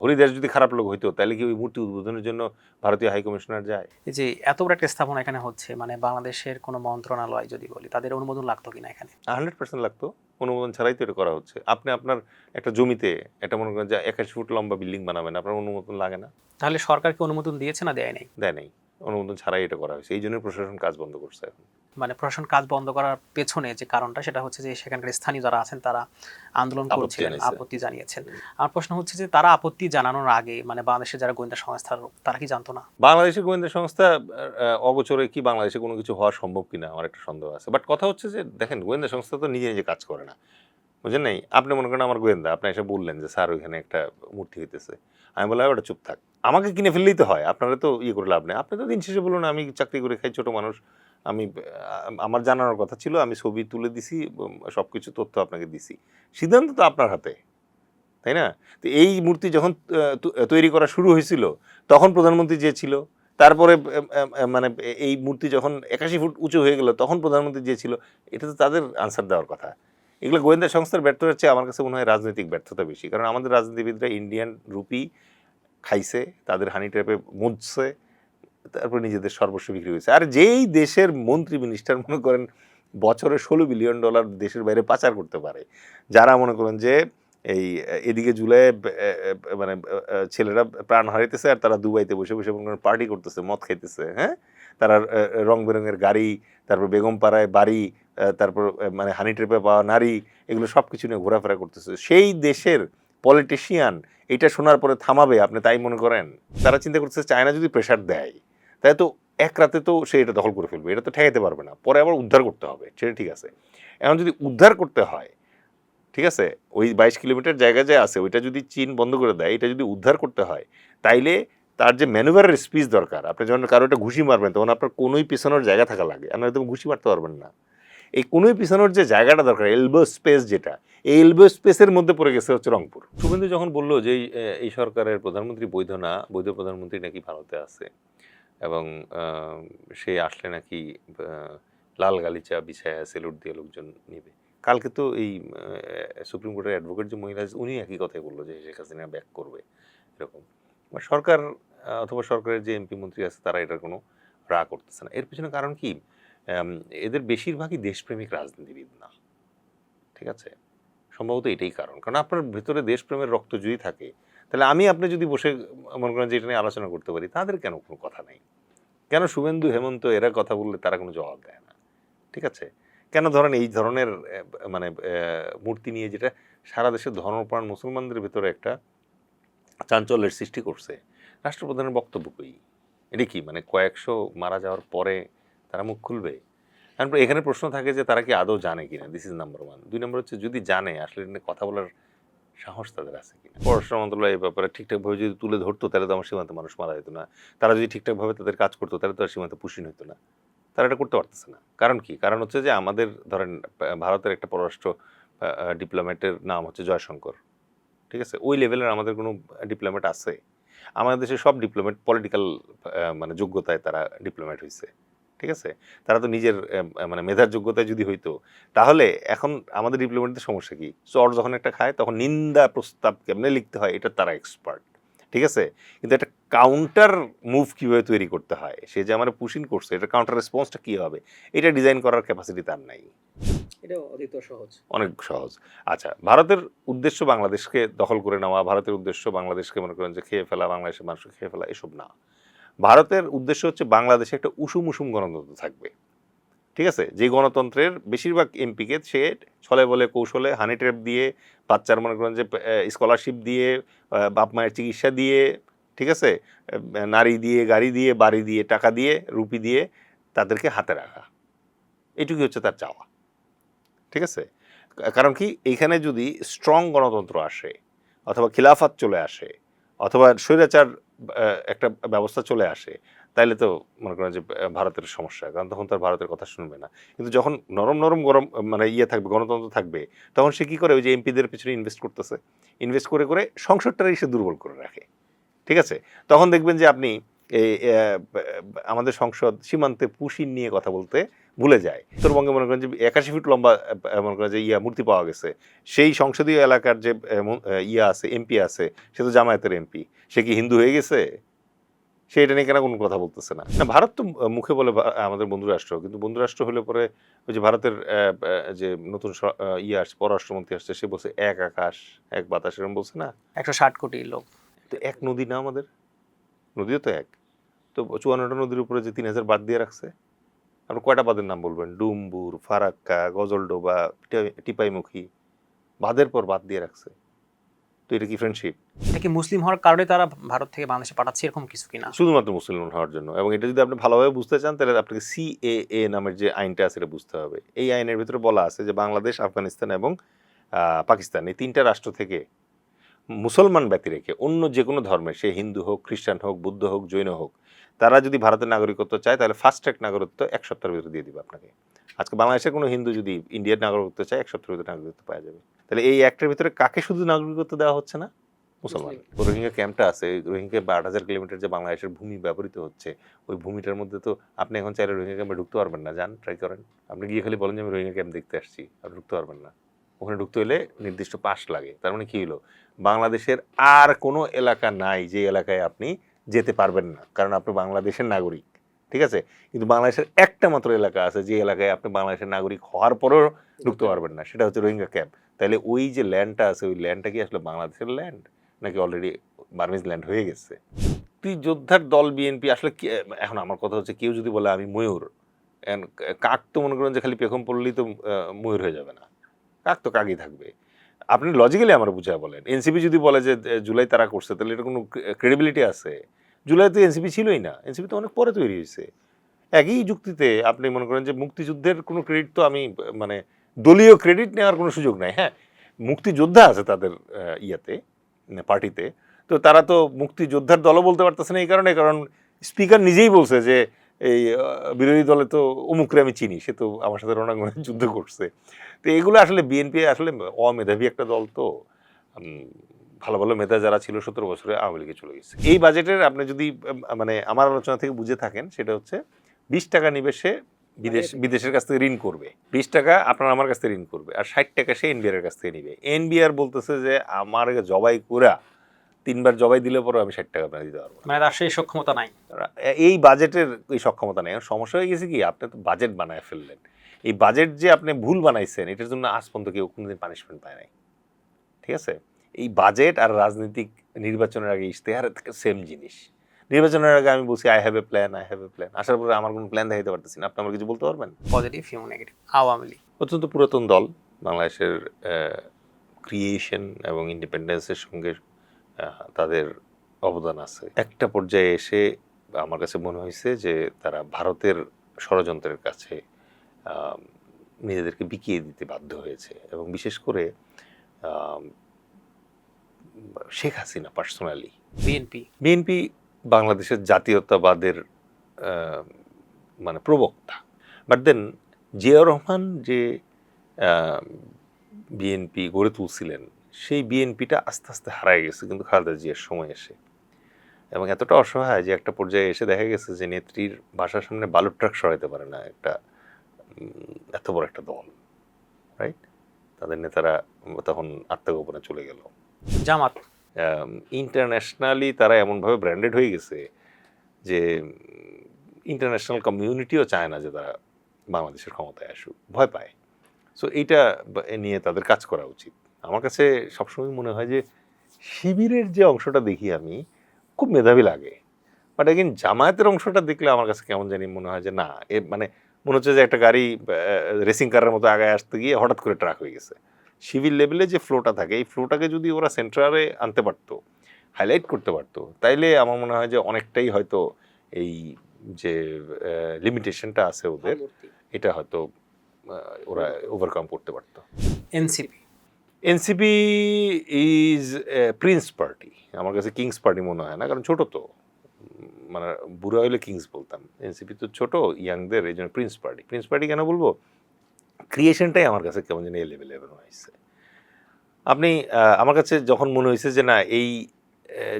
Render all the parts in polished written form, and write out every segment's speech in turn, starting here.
ওরই দেশ যদি খারাপ লোক হইতো তাহলে কি ওই মূর্তি উদ্বোধনের জন্য ভারতীয় হাই কমিশনার যায়? এই যে এত বড় একটা স্থাপনা এখানে হচ্ছে, মানে বাংলাদেশের কোনো মন্ত্রণালয় যদি বলি, তাদের অনুমোদন লাগতো কিনা এখানে? 100% লাগতো। অনুমোদন ছাড়াই তো এটা করা হচ্ছে। আপনি আপনার একটা জমিতে এটা মনে করেন যে 81 ফুট লম্বা বিল্ডিং বানাবেন, আপনার অনুমোদন লাগে না? তাহলে সরকার কি অনুমোদন দিয়েছে না দেয় নাই? দেয় নাই। অনুমোদন ছাড়াই এটা করা হয়েছে। এই জন্য প্রশাসন কাজ বন্ধ করছে এখন। মানে প্রশাসন কাজ বন্ধ করার পেছনে যে কারণটা, সেটা হচ্ছে যে সেখানকার স্থানীয় যারা আছেন তারা আন্দোলন আপত্তি করছিলেন, জানিয়েছে। আপত্তি জানিয়েছেন। আমার প্রশ্ন হচ্ছে যে তারা আপত্তি জানানোর আগে মানে বাংলাদেশের যারা গোয়েন্দা সংস্থার লোক, তারা কি জানতো না? বাংলাদেশের গোয়েন্দা সংস্থা অগোচরে কি বাংলাদেশে কোনো কিছু হওয়া সম্ভব কিনা আমার একটা সন্দেহ আছে। বাট কথা হচ্ছে যে দেখেন, গোয়েন্দা সংস্থা তো নিজে নিজে কাজ করে না, বুঝেন নাই? আপনি মনে করেন আমার গোয়েন্দা, আপনি এসে বললেন যে স্যার ওইখানে একটা মূর্তি হইতেছে, আমি বললাম ওটা চুপ থাক, আমাকে কিনে ফেললেই তো হয়, আপনারা তো ইয়ে করে লাভ নেই। আপনি তো দিন শেষে বলুন আমি চাকরি করে খাই, ছোট মানুষ, আমি আমার জানানোর কথা ছিল, আমি ছবি তুলে দিছি, সবকিছু তথ্য আপনাকে দিছি, সিদ্ধান্ত তো আপনার হাতে, তাই না? তো এই মূর্তি যখন তৈরি করা শুরু হয়েছিল তখন প্রধানমন্ত্রী যে ছিল, তারপরে মানে এই মূর্তি যখন 81 ফুট উঁচু হয়ে গেল তখন প্রধানমন্ত্রী যে ছিল, এটা তো তাদের আনসার দেওয়ার কথা। এগুলো গোয়েন্দা সংস্থার ব্যর্থতার চেয়ে আমার কাছে মনে হয় রাজনৈতিক ব্যর্থতা বেশি, কারণ আমাদের রাজনীতিবিদরা ইন্ডিয়ান রুপি খাইছে, তাদের হানি ট্র্যাপে মুছছে, তারপর নিজেদের সর্বস্ব বিক্রি হয়েছে। আর যেই দেশের মন্ত্রী মিনিস্টার মনে করেন বছরে $16 বিলিয়ন দেশের বাইরে পাচার করতে পারে, যারা মনে করেন যে এই এদিকে জুলাই মানে ছেলেরা প্রাণ হারাইতেছে আর তারা দুবাইতে বসে বসে মনে করেন পার্টি করতেছে, মদ খাইতেছে, হ্যাঁ, তারা রং বেরঙের গাড়ি, তারপর বেগম পাড়ায় বাড়ি, তারপর মানে হানি ট্রেপে পাওয়া নারী, এগুলো সব কিছু নিয়ে ঘোরাফেরা করতেছে, সেই দেশের পলিটিশিয়ান এটা শোনার পরে থামাবে আপনি তাই মনে করেন? তারা চিন্তা করতেছে চায়না যদি প্রেশার দেয় তাই তো এক রাতে তো সে এটা দখল করে ফেলবে, এটা তো ঠেকাইতে পারবে না, পরে আবার উদ্ধার করতে হবে, সেটা ঠিক আছে। এখন যদি উদ্ধার করতে হয়, ঠিক আছে, ওই 22 কিলোমিটার জায়গা যে আছে ওইটা যদি চীন বন্ধ করে দেয়, এটা যদি উদ্ধার করতে হয়, তাইলে তার যে ম্যানুভারের স্পিচ দরকার, আপনি যখন কারো একটা ঘুষি মারবেন তখন আপনার কোনোই পিছানোর জায়গা থাকা লাগে, আপনি একদম ঘুষি মারতে পারবেন না। এই কোনোই পিছানোর যে জায়গাটা দরকার, এলবো স্পেস, যেটা এই এলবো স্পেসের মধ্যে পড়ে গেছে হচ্ছে রংপুর। শুভেন্দু যখন বললো যে এই সরকারের প্রধানমন্ত্রী বৈধ না, বৈধ প্রধানমন্ত্রী নাকি ভারতে আছে এবং সে আসলে নাকি লাল গালিচা বিছায়া সেলুট দিয়ে লোকজন নেবে, কালকে তো এই সুপ্রিম কোর্টের অ্যাডভোকেট যে মহিলা উনি একই কথাই বললো যে শেখ হাসিনা ব্যাক করবে, এরকম। সরকার অথবা সরকারের যে এমপি মন্ত্রী আছে তারা এটার কোনো রা করতেছে না। এর পিছনে কারণ কি? এদের বেশিরভাগই দেশপ্রেমিক রাজনীতিবিদ না, ঠিক আছে? সম্ভবত এটাই কারণ। কারণ আপনার ভেতরে দেশপ্রেমের রক্ত যদি থাকে তাহলে আমি আপনি যদি বসে মনে করেন যে এটা নিয়ে আলোচনা করতে পারি, তাদের কেন কোনো কথা নাই? কেন শুভেন্দু হেমন্ত এরা কথা বললে তারা কোনো জবাব দেয় না? ঠিক আছে? কেন ধরেন এই ধরনের মানে মূর্তি নিয়ে যেটা সারা দেশের ধর্মপ্রাণ মুসলমানদের ভেতরে একটা চাঞ্চল্যের সৃষ্টি করছে, রাষ্ট্রপ্রধানের বক্তব্য কই? এটা কি মানে কয়েকশো মারা যাওয়ার পরে তারা মুখ খুলবে? তারপর এখানে প্রশ্ন থাকে যে তারা কি আদৌ জানে কিনা, দিস ইজ নাম্বার ওয়ান। 2 নম্বর হচ্ছে যদি জানে আসলে এটা নিয়ে কথা বলার সাহস তাদের আছে কিনা। পররাষ্ট্র মন্ত্রণালয় এই ব্যাপারে ঠিকঠাকভাবে যদি তুলে ধরতো তাহলে তো আমার সীমান্তে মানুষ মারা যেত না। তারা যদি ঠিকঠাকভাবে তাদের কাজ করতো তাহলে তো আর সীমান্তে পুষিন হইতো না। তারা এটা করতে পারতেছে না। কারণ কি? কারণ হচ্ছে যে আমাদের ধরেন ভারতের একটা পররাষ্ট্র ডিপ্লোম্যাটের নাম হচ্ছে জয়শঙ্কর, ঠিক আছে? ওই লেভেলের আমাদের কোনো ডিপ্লোম্যাট আছে? আমাদের দেশের সব ডিপ্লোম্যাট পলিটিক্যাল মানে যোগ্যতায় তারা ডিপ্লোম্যাট হইছে, ঠিক আছে? তারা তো নিজের মানে মেধার যোগ্যতায় যদি হইতো তাহলে এখন আমাদের ডিপ্লোম্যাটদের সমস্যা কি? চর যখন একটা খায় তখন নিন্দা প্রস্তাব কেমনে লিখতে হয় এটা তারা এক্সপার্ট, ঠিক আছে? কিন্তু একটা কাউন্টার মুভ কীভাবে তৈরি করতে হয়, সে যে আমার পুশিং করছে এটা কাউন্টার রেসপন্সটা কী হবে এটা ডিজাইন করার ক্যাপাসিটি তার নাই। এটা অধিক সহজ, অনেক সহজ। আচ্ছা, ভারতের উদ্দেশ্য বাংলাদেশকে দখল করে নেওয়া, ভারতের উদ্দেশ্য বাংলাদেশকে মনে করেন যে খেয়ে ফেলা, বাংলাদেশের মানুষকে খেয়ে ফেলা, এসব না। ভারতের উদ্দেশ্য হচ্ছে বাংলাদেশে একটা উষুম গণতন্ত্র থাকবে, ঠিক আছে? যে গণতন্ত্রের বেশিরভাগ এমপিকে সে ছলে বলে কৌশলে হানি ট্র্যাপ দিয়ে, বাচ্চার মনে করেন যে স্কলারশিপ দিয়ে, বাপ মায়ের চিকিৎসা দিয়ে, ঠিক আছে, নারী দিয়ে, গাড়ি দিয়ে, বাড়ি দিয়ে, টাকা দিয়ে, রুপি দিয়ে তাদেরকে হাতে রাখা, এটুকুই হচ্ছে তার চাওয়া, ঠিক আছে? কারণ কি, এইখানে যদি স্ট্রং গণতন্ত্র আসে অথবা খিলাফত চলে আসে অথবা স্বৈরাচার একটা ব্যবস্থা চলে আসে তাইলে তো মনে করেন যে ভারতের সমস্যা, কারণ তখন তার ভারতের কথা শুনবে না। কিন্তু যখন নরম নরম গরম মানে থাকবে, গণতন্ত্র থাকবে, তখন সে কী করে? ওই যে এমপিদের পিছনে ইনভেস্ট করতেছে, ইনভেস্ট করে করে সংসদটারই সে দুর্বল করে রাখে, ঠিক আছে? তখন দেখবেন যে আপনি এই আমাদের সংসদ সীমান্তে পুশিন নিয়ে কথা বলতে ভুলে যায়। উত্তরবঙ্গে মনে করেন যে 81 ফিট লম্বা মনে করেন যে মূর্তি পাওয়া গেছে, সেই সংসদীয় এলাকার যে আছে এমপি আছে, সে তো জামায়াতের এমপি, সে কি হিন্দু হয়ে গেছে? সে এটা নিয়ে কেন কোনো কথা বলতেছে না? না, ভারত তো মুখে বলে আমাদের বন্ধু রাষ্ট্র, কিন্তু বন্ধু রাষ্ট্র হলে পরে ওই যে ভারতের যে নতুন আসছে, পররাষ্ট্রমন্ত্রী আসছে, সে বলছে এক আকাশ এক বাতাস, এরকম বলছে না? 160 কোটি লোক। তো এক নদী না আমাদের? নদীও তো এক। তো 54টা নদীর উপরে যে 3000 বাদ দিয়ে রাখছে, আপনি কয়টা বাঁধের নাম বলবেন? ডুমবুর, ফারাক্কা, গজলডোবা, টিপাইমুখী, বাঁধের পর বাদ দিয়ে রাখছে। তো এটা কি ফ্রেন্ডশিপ? এটা কি মুসলিম হওয়ার কারণে তারা ভারত থেকে বাংলাদেশে পাঠাচ্ছে এরকম কিছু কিনা? শুধুমাত্র মুসলমান হওয়ার জন্য। এবং এটা যদি আপনি ভালোভাবে বুঝতে চান, তাহলে আপনাকে সিএএ নামের যে আইনটা আছে এটা বুঝতে হবে। এই আইনের ভিতরে বলা আছে যে বাংলাদেশ, আফগানিস্তান এবং পাকিস্তান, এই 3টা রাষ্ট্র থেকে মুসলমান ব্যতি রেখে অন্য যে কোনো ধর্মের, সে হিন্দু হোক, খ্রিস্টান হোক, বুদ্ধ হোক, জৈন হোক, তারা যদি ভারতের নাগরিকত্ব চায়, তাহলে ফাস্ট ট্র্যাক নাগরিকত্ব 1 সপ্তাহের ভিতরে দিয়ে দিবে আপনাকে। আজকে বাংলাদেশের কোনো হিন্দু যদি ইন্ডিয়ার নাগরিকত্ব চায়, 1 সপ্তাহের ভিতরে নাগরিকত্ব পাওয়া যাবে। তাহলে এই একটার ভিতরে কাকে শুধু নাগরিকত্ব দেওয়া হচ্ছে না? মুসলমান। রোহিঙ্গা ক্যাম্পটা আছে, রোহিঙ্গা 8,000 কিলোমিটার যে বাংলাদেশের ভূমি ব্যবহৃত হচ্ছে, ওই ভূমিটার মধ্যে তো আপনি এখন চাইলে রোহিঙ্গা ক্যাম্পে ঢুকতে পারবেন না। যান, ট্রাই করেন। আপনি গিয়ে খালি বলেন যে আমি রোহিঙ্গা ক্যাম্প দেখতে আসছি, আপনি ঢুকতে পারবেন না। ওখানে ঢুকতে হলে নির্দিষ্ট পাস লাগে। তার মানে কি হলো, বাংলাদেশের আর কোনো এলাকা নাই যে এলাকায় আপনি যেতে পারবেন না, কারণ আপনি বাংলাদেশের নাগরিক। ঠিক আছে? কিন্তু বাংলাদেশের একটা মাত্র এলাকা আছে যে এলাকায় আপনি বাংলাদেশের নাগরিক হওয়ার পরেও ঢুকতে পারবেন না, সেটা হচ্ছে রোহিঙ্গা ক্যাম্প। তাহলে ওই যে ল্যান্ডটা আছে, ওই ল্যান্ডটা কি আসলে বাংলাদেশের ল্যান্ড, নাকি অলরেডি বার্মিজ ল্যান্ড হয়ে গেছে? মুক্তিযোদ্ধার দল বিএনপি আসলে এখন আমার কথা হচ্ছে, কেউ যদি বলে আমি ময়ূর, কাক তো মনে করেন যে খালি পেখম পড়লেই তো ময়ূর হয়ে যাবে না, কাক তো কাকই থাকবে। আপনি লজিক্যালি আমার বুঝায় বলেন, এনসিপি যদি বলে যে জুলাই তারা করছে, তাহলে এটা কোনো ক্রেডিবিলিটি আছে? জুলাই তো এনসিপি ছিলই না, এনসিপি তো অনেক পরে তৈরি হয়েছে। একই যুক্তিতে আপনি মনে করেন যে মুক্তিযুদ্ধের কোনো ক্রেডিট তো আমি মানে দলীয় ক্রেডিট নেওয়ার কোনো সুযোগ নাই। হ্যাঁ, মুক্তিযোদ্ধা আছে তাদের ইয়াতে, পার্টিতে, তো তারা তো মুক্তিযোদ্ধার দলও বলতে পারতেছে না, এই কারণে, কারণ স্পিকার নিজেই বলছে যে এই বিরোধী দলে তো অমুকরে আমি চিনি, সে তো আমার সাথে রণাঙ্গনে যুদ্ধ করছে। তো এগুলো আসলে বিএনপি আসলে অমেধাবী একটা দল, তো ভালো ভালো মেধা যারা ছিল 17 বছরে আওয়ামী লীগে চলে গেছে। এই বাজেটের আপনি যদি মানে আমার আলোচনা থেকে বুঝে থাকেন, সেটা হচ্ছে 20 টাকা নিবেশে বিদেশের কাছ থেকে ঋণ করবে, 20 টাকা আপনার আমার কাছ থেকে ঋণ করবে, আর 60 টাকা সে এনবিআর এর কাছ থেকে নিবে। এনবিআর বলতেছে যে আমার জবাই করা 3বার জবাই দিলে পরে আমি 60 টাকা আপনাকে দিতে পারবো না। মানে তার সেই সক্ষমতা নাই। এই বাজেটের এই সক্ষমতা নেই। সমস্যা হয়ে গেছে কি, আপনি তো বাজেট বানায় ফেললেন, এই বাজেট যে আপনি ভুল বানাইছেন, এটার জন্য আজ পর্যন্ত কেউ কোনোদিন পানিশমেন্ট পায় নাই। ঠিক আছে? এই বাজেট আর রাজনৈতিক নির্বাচনের আগে ইশতেহার সেম জিনিস। নির্বাচনের আগে আমি বলছি I have a plan, I have a plan, আসার পরে আমার কোনো প্ল্যান দেখাতে পারতেছি না। আপনি আমার কিছু বলতে পারবেন? পজিটিভ এবং নেগেটিভ। আওয়ামী লীগ অত্যন্ত পুরাতন দল, বাংলাদেশের ক্রিয়েশন এবং ইন্ডিপেন্ডেন্সের সঙ্গে তাদের অবদান আছে। একটা পর্যায়ে এসে আমার কাছে মনে হয়েছে যে তারা ভারতের ষড়যন্ত্রের কাছে নিজেদেরকে বিকিয়ে দিতে বাধ্য হয়েছে, এবং বিশেষ করে শেখ হাসিনা পার্সোনালি। বিএনপি বাংলাদেশের জাতীয়তাবাদের মানে প্রবক্তা, বাট দেন জিয়াউর রহমান যে বিএনপি গড়ে তুলছিলেন, সেই বিএনপিটা আস্তে আস্তে হারায় গেছে কিন্তু খালেদা জিয়ার সময় এসে, এবং এতটা অসহায় যে একটা পর্যায়ে এসে দেখা গেছে যে নেত্রীর বাসার সামনে বালুর ট্রাক সরাইতে পারে না একটা এত বড় একটা দল, রাইট? তাদের নেতারা তখন আত্মগোপনে চলে গেল। জামাত ইন্টারন্যাশনালি তারা এমনভাবে ব্র্যান্ডেড হয়ে গেছে যে ইন্টারন্যাশনাল কমিউনিটিও চায় না যে তারা বাংলাদেশের ক্ষমতায় আসুক, ভয় পায়। সো এইটা নিয়ে তাদের কাজ করা উচিত। আমার কাছে সবসময় মনে হয় যে শিবিরের যে অংশটা দেখি আমি, খুব মেধাবী লাগে, বাট এগেন জামায়াতের অংশটা দেখলে আমার কাছে কেমন জানি মনে হয় যে না, মানে মনে হচ্ছে যে একটা গাড়ি রেসিং কারের মতো আগায় আসতে গিয়ে হঠাৎ করে ট্রাক হয়ে গেছে। শিবির লেভেলে যে ফ্লোটা থাকে, এই ফ্লোটাকে যদি ওরা সেন্ট্রালে আনতে পারতো, হাইলাইট করতে পারতো, তাইলে আমার মনে হয় যে অনেকটাই হয়তো এই যে লিমিটেশনটা আছে ওদের, এটা হয়তো ওরা ওভারকাম করতে পারতো। এনসিপি ইজ প্রিন্স পার্টি, আমার কাছে কিংস পার্টি মনে হয় না, কারণ ছোট তো, মানে বুড়া হইলে কিংস বলতাম, এনসিপি তো ছোট, ইয়াংদের, এই জন্য প্রিন্স পার্টি কেন বলবো, ক্রিয়েশনটাই আমার কাছে কেমন যেন লেভেল হয়েছে। আপনি আমার কাছে যখন মনে হয়েছে যে না, এই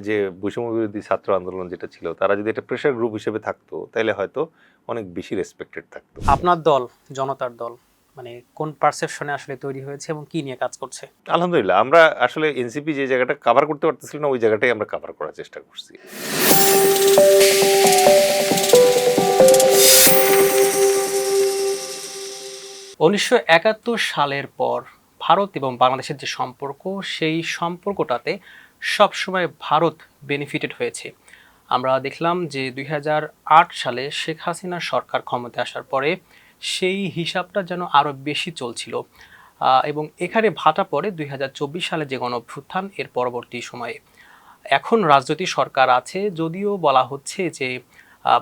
যে বৈষম্য বিরোধী ছাত্র আন্দোলন যেটা ছিল, তারা যদি একটা প্রেশার গ্রুপ হিসেবে থাকতো তাহলে হয়তো অনেক বেশি রেসপেক্টেড থাকতো। আপনার দল, জনতার দল, মানে কোন পারসেপশনে আসলে তৈরি হয়েছে এবং কি নিয়ে কাজ করছে? আলহামদুলিল্লাহ, আমরা আসলে এনসিপি যে জায়গাটা কভার করতে পারতেছিল না, ওই জায়গাটাই আমরা কভার করার চেষ্টা করছি। 1971 সালের পর ভারত এবং বাংলাদেশের যে সম্পর্ক, সেই সম্পর্কটাতে সবসময় ভারত বেনিফিটেড হয়েছে। আমরা দেখলাম যে 2008 সালে শেখ হাসিনার সরকার ক্ষমতায় আসার পরে সেই হিসাবটা যেন আরও বেশি চলছিল, এবং এখানে ভাটা পড়ে 2024 সালে যে গণঅভ্যুত্থান, এর পরবর্তী সময়ে। এখন রাজনৈতিক সরকার আছে, যদিও বলা হচ্ছে যে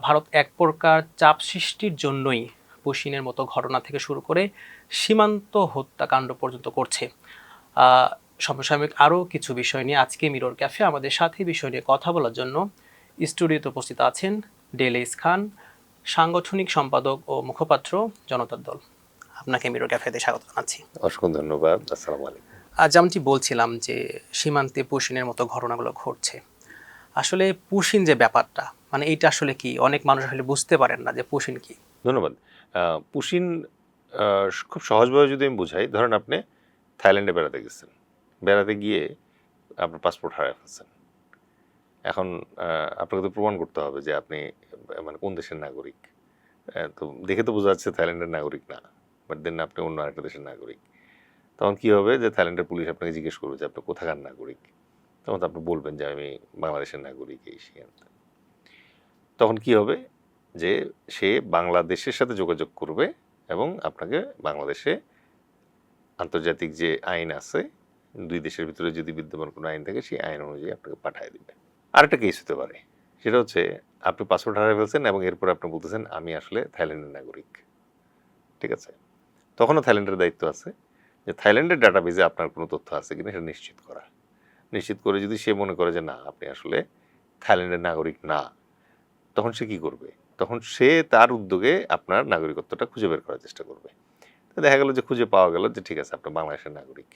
ভারত এক প্রকার চাপ সৃষ্টির জন্যই পুশিনের মতো ঘটনা থেকে শুরু করে সীমান্ত হত্যাকাণ্ড পর্যন্ত করছে। সমসাময়িক আরও কিছু বিষয় নিয়ে আজকে মিরর ক্যাফে আমাদের সাথে বিষয় নিয়ে কথা বলার জন্য স্টুডিওতে উপস্থিত আছেন ডেলেইস খান, সাংগঠনিক সম্পাদক ও মুখপাত্র, জনতার দল। আপনাকে মিরর ক্যাফেতে স্বাগত জানাচ্ছি। অসংখ্য ধন্যবাদ। আসসালামু আলাইকুম। যেমনটি বলছিলাম যে সীমান্তে পুশিনের মতো ঘটনাগুলো ঘটছে, আসলে পুশিন যে ব্যাপারটা, মানে এইটা আসলে কি, অনেক মানুষ আসলে বুঝতে পারেন না যে পুশিন কি। ধন্যবাদ। পুশিন খুব সহজভাবে যদি আমি বুঝাই, ধরেন আপনি থাইল্যান্ডে বেড়াতে গেছেন, বেড়াতে গিয়ে আপনার পাসপোর্ট হারিয়ে ফেলছেন। এখন আপনাকে তো প্রমাণ করতে হবে যে আপনি মানে কোন দেশের নাগরিক। তো দেখে তো বোঝা যাচ্ছে থাইল্যান্ডের নাগরিক না, বাট দেন আপনি অন্য আরেকটা দেশের নাগরিক। তখন কি হবে যে থাইল্যান্ডের পুলিশ আপনাকে জিজ্ঞেস করবে যে আপনি কোথাকার নাগরিক। তখন তো আপনি বলবেন যে আমি বাংলাদেশের নাগরিক, এই সেই। তখন কি হবে যে সে বাংলাদেশের সাথে যোগাযোগ করবে এবং আপনাকে বাংলাদেশে আন্তর্জাতিক যে আইন আছে, দুই দেশের ভিতরে যদি বিদ্যমান কোনো আইন থাকে, সেই আইন অনুযায়ী আপনাকে পাঠিয়ে দিবে। আরেকটা কেস হতে পারে, সেটা হচ্ছে আপনি পাসপোর্ট হারিয়ে ফেলছেন এবং এরপর আপনি বলতেছেন আমি আসলে থাইল্যান্ডের নাগরিক। ঠিক আছে, তখনও থাইল্যান্ডের দায়িত্ব আছে যে থাইল্যান্ডের ডাটাবেজে আপনার কোনো তথ্য আছে কিনা সেটা নিশ্চিত করা। নিশ্চিত করে যদি সে মনে করে যে না, আপনি আসলে থাইল্যান্ডের নাগরিক না, তখন সে কি করবে? তখন সে তার উদ্যোগে আপনার নাগরিকত্বটা খুঁজে বের করার চেষ্টা করবে। তো দেখা গেল যে খুঁজে পাওয়া গেল যে ঠিক আছে, আপনার বাংলাদেশের নাগরিক।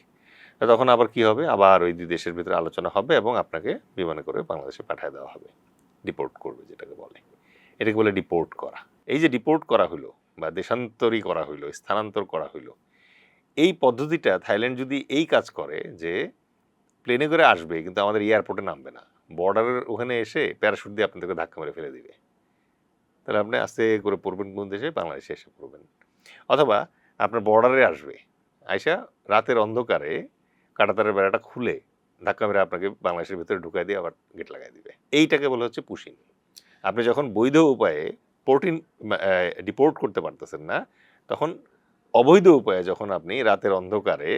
তখন আবার কি হবে? আবার ওই দুই দেশের ভিতরে আলোচনা হবে এবং আপনাকে বিমানে করে বাংলাদেশে পাঠিয়ে দেওয়া হবে। ডিপোর্ট করবে, যেটাকে বলে। এটাকে বলে ডিপোর্ট করা। এই যে ডিপোর্ট করা হলো বা দেশান্তরী করা হইলো, স্থানান্তর করা হইলো, এই পদ্ধতিটা থাইল্যান্ড যদি এই কাজ করে যে প্লেনে করে আসবে কিন্তু আমাদের এয়ারপোর্টে নামবে না, বর্ডারের ওখানে এসে প্যারাশুট দিয়ে আপনাদেরকে ধাক্কা মেরে ফেলে দিবে, তাহলে আপনি আস্তে করে পড়বেন কোন দেশে? বাংলাদেশে এসে পড়বেন। অথবা আপনার বর্ডারে আসবে, আইসা রাতের অন্ধকারে কাঁটাতারের বেড়াটা খুলে ধাক্কা মেরে আপনাকে বাংলাদেশের ভিতরে ঢুকাই দিয়ে আবার গেট লাগাই দিবে। এইটাকে বলা হচ্ছে পুশিং। আপনি যখন বৈধ উপায়ে ডিপোর্ট করতে পারতেছেন না, তখন অবৈধ উপায়ে যখন আপনি রাতের অন্ধকারে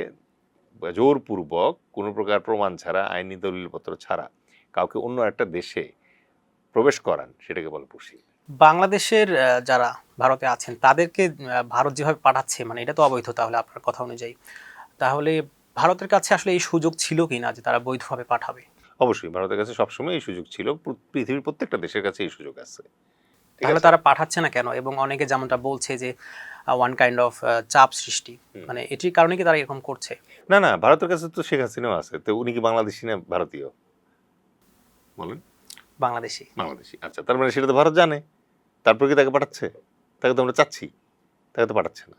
জোরপূর্বক কোনো প্রকার প্রমাণ ছাড়া, আইনি দলিলপত্র ছাড়া কাউকে অন্য একটা দেশে প্রবেশ করান, সেটাকে বলে পুশিং। বাংলাদেশের যারা ভারতে আছেন তাদেরকে ভারত যেভাবে পাঠাচ্ছে, মানে এটা তো অবৈধ তাহলে আপনার কথা অনুযায়ী। তাহলে ভারতের কাছে আসলে এই সুযোগ ছিল কি না যে তারা বৈধভাবে পাঠাবে? অবশ্যই ভারতের কাছে সবসময় এই সুযোগ ছিল, পৃথিবীর প্রত্যেকটা দেশের কাছে এই সুযোগ আছে। তাহলে তারা পাঠাচ্ছে না কেন? এবং অনেকে যেমনটা বলছে যে ওয়ান কাইন্ড অফ চাপ সৃষ্টি, মানে এটির কারণে কি তারা এরকম করছে? না না, ভারতের কাছে তো শেখ হাসিনাও আছে, তো উনি কি বাংলাদেশি না ভারতীয়? বলেন। বাংলাদেশি। বাংলাদেশি, আচ্ছা। তার মানে সেটা তো ভারত জানে, তারপর কি তাকে পাঠাচ্ছে? তাকে তো আমরা চাচ্ছি, তাকে তো পাঠাচ্ছে না।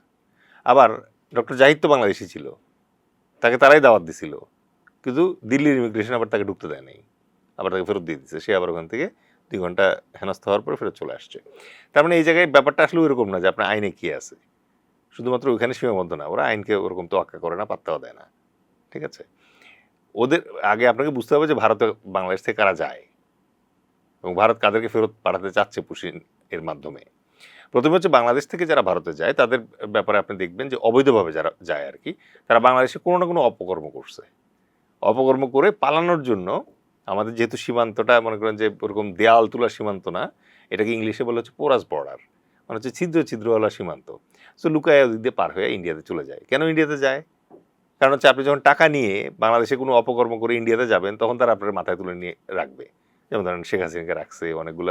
আবার ডক্টর জাহিদ তো বাংলাদেশি ছিল, তাকে তারাই দাওয়াত দিছিল, কিন্তু দিল্লির ইমিগ্রেশন আবার তাকে ঢুকতে দেয় নাই, আবার তাকে ফেরত দিয়ে দিচ্ছে। সে আবার ওখান থেকে 2 ঘন্টা হেনস্থ হওয়ার পরে ফেরত চলে আসছে। তার মানে এই জায়গায় ব্যাপারটা আসলে ওইরকম না যে আপনার আইনে কি আছে, শুধুমাত্র ওইখানে সীমাবদ্ধ না, ওরা আইনকে ওরকম তোয়াক্কা করে না, পাত্তাও দেয় না। ঠিক আছে, ওদের আগে আপনাকে বুঝতে হবে যে ভারতে বাংলাদেশ থেকে কারা যায় এবং ভারত কাদেরকে ফেরত পাঠাতে চাচ্ছে পুশিন এর মাধ্যমে। প্রথমে হচ্ছে বাংলাদেশ থেকে যারা ভারতে যায় তাদের ব্যাপারে আপনি দেখবেন যে অবৈধভাবে যারা যায় আর কি, তারা বাংলাদেশে কোনো না কোনো অপকর্ম করছে। অপকর্ম করে পালানোর জন্য আমাদের যেহেতু সীমান্তটা মনে করেন যে ওরকম দেয়াল তোলা সীমান্ত না, এটাকে ইংলিশে বলে হচ্ছে পোরাস বর্ডার, মানে হচ্ছে ছিদ্র ছিদ্রওয়ালা সীমান্ত। সো লুকায় ওদিক দিয়ে পার হয়ে ইন্ডিয়াতে চলে যায়। কেন ইন্ডিয়াতে যায়? কারণ হচ্ছে আপনি যখন টাকা নিয়ে বাংলাদেশে কোনো অপকর্ম করে ইন্ডিয়াতে যাবেন, তখন তারা আপনার মাথায় তুলে নিয়ে রাখবে। যেমন ধরেন শেখ হাসিনাকে রাখছে, অনেকগুলো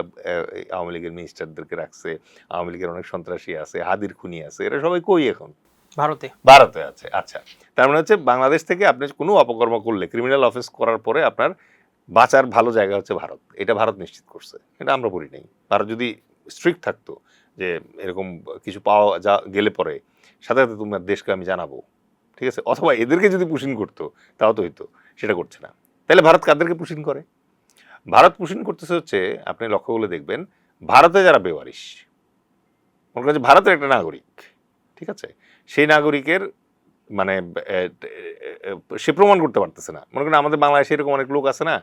আওয়ামী লীগের মিনিস্টারদেরকে রাখছে, আওয়ামী লীগের অনেক সন্ত্রাসী আছে, হাদির খুনি আছে, এরা সবাই কই এখন? ভারতে। ভারতে আছে। আচ্ছা, তার মানে হচ্ছে বাংলাদেশ থেকে আপনি কোনো অপকর্ম করলে, ক্রিমিনাল অফেন্স করার পরে আপনার বাঁচার ভালো জায়গা হচ্ছে ভারত, এটা ভারত নিশ্চিত করছে, এটা আমরা বলি নাই। ভারত যদি স্ট্রিক্ট থাকতো যে এরকম কিছু পাওয়া গেলে পরে সাথে সাথে তোমার দেশকে আমি জানাবো, ঠিক আছে, অথবা এদেরকে যদি পুশিং করতো তাও তো হইতো, সেটা করছে না। তাহলে ভারত কাদেরকে পুশিং করে? ভারত পুশিং করতেছে হচ্ছে, আপনি লক্ষ্য করলে দেখবেন, ভারতে যারা বেওয়ারিশ, মনে করেন যে ভারতের একটা নাগরিক, ঠিক আছে, সেই নাগরিকের মানে সে প্রমাণ করতে পারতেছে না। মনে করেন আমাদের বাংলাদেশে এরকম অনেক লোক আছে না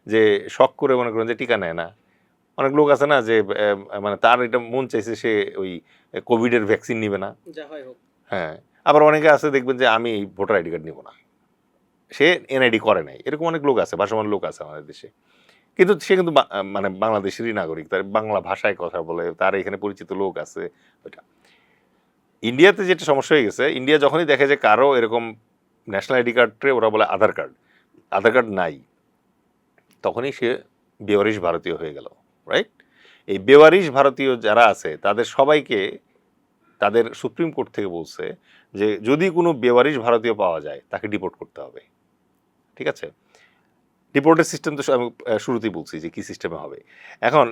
যে শখ করে মনে করেন যে টিকা নেয় না, অনেক লোক আছে না যে মানে তার এটা মন চাইছে সে ওই কোভিডের ভ্যাকসিন নিবে না, হ্যাঁ, আবার অনেকে আছে দেখবেন যে আমি ভোটার আইডি কার্ড নিব না, সে এনআইডি করে নাই, এরকম অনেক লোক আছে, ভাষাবান লোক আছে আমাদের দেশে, কিন্তু সে কিন্তু মানে বাংলাদেশেরই নাগরিক, তার বাংলা ভাষায় কথা বলে, তার এখানে পরিচিত লোক আছে। ওইটা ইন্ডিয়াতে যেটা সমস্যা হয়ে গেছে, ইন্ডিয়া যখনই দেখে যে কারো এরকম ন্যাশনাল আইডি কার্ডে ওরা বলে আধার কার্ড নাই, তখনই সে বেওয়ারিশ ভারতীয় হয়ে গেল, রাইট? এই বেওয়ারিশ ভারতীয় যারা আছে তাদের সবাইকে তাদের সুপ্রিম কোর্ট থেকে বলছে যে যদি কোনো বেওয়ারিশ ভারতীয় পাওয়া যায় তাকে ডিপোর্ট করতে হবে, ঠিক আছে? ডিপোর্টের সিস্টেম তো আমি শুরুতেই বলছি যে কী সিস্টেমে হবে। এখন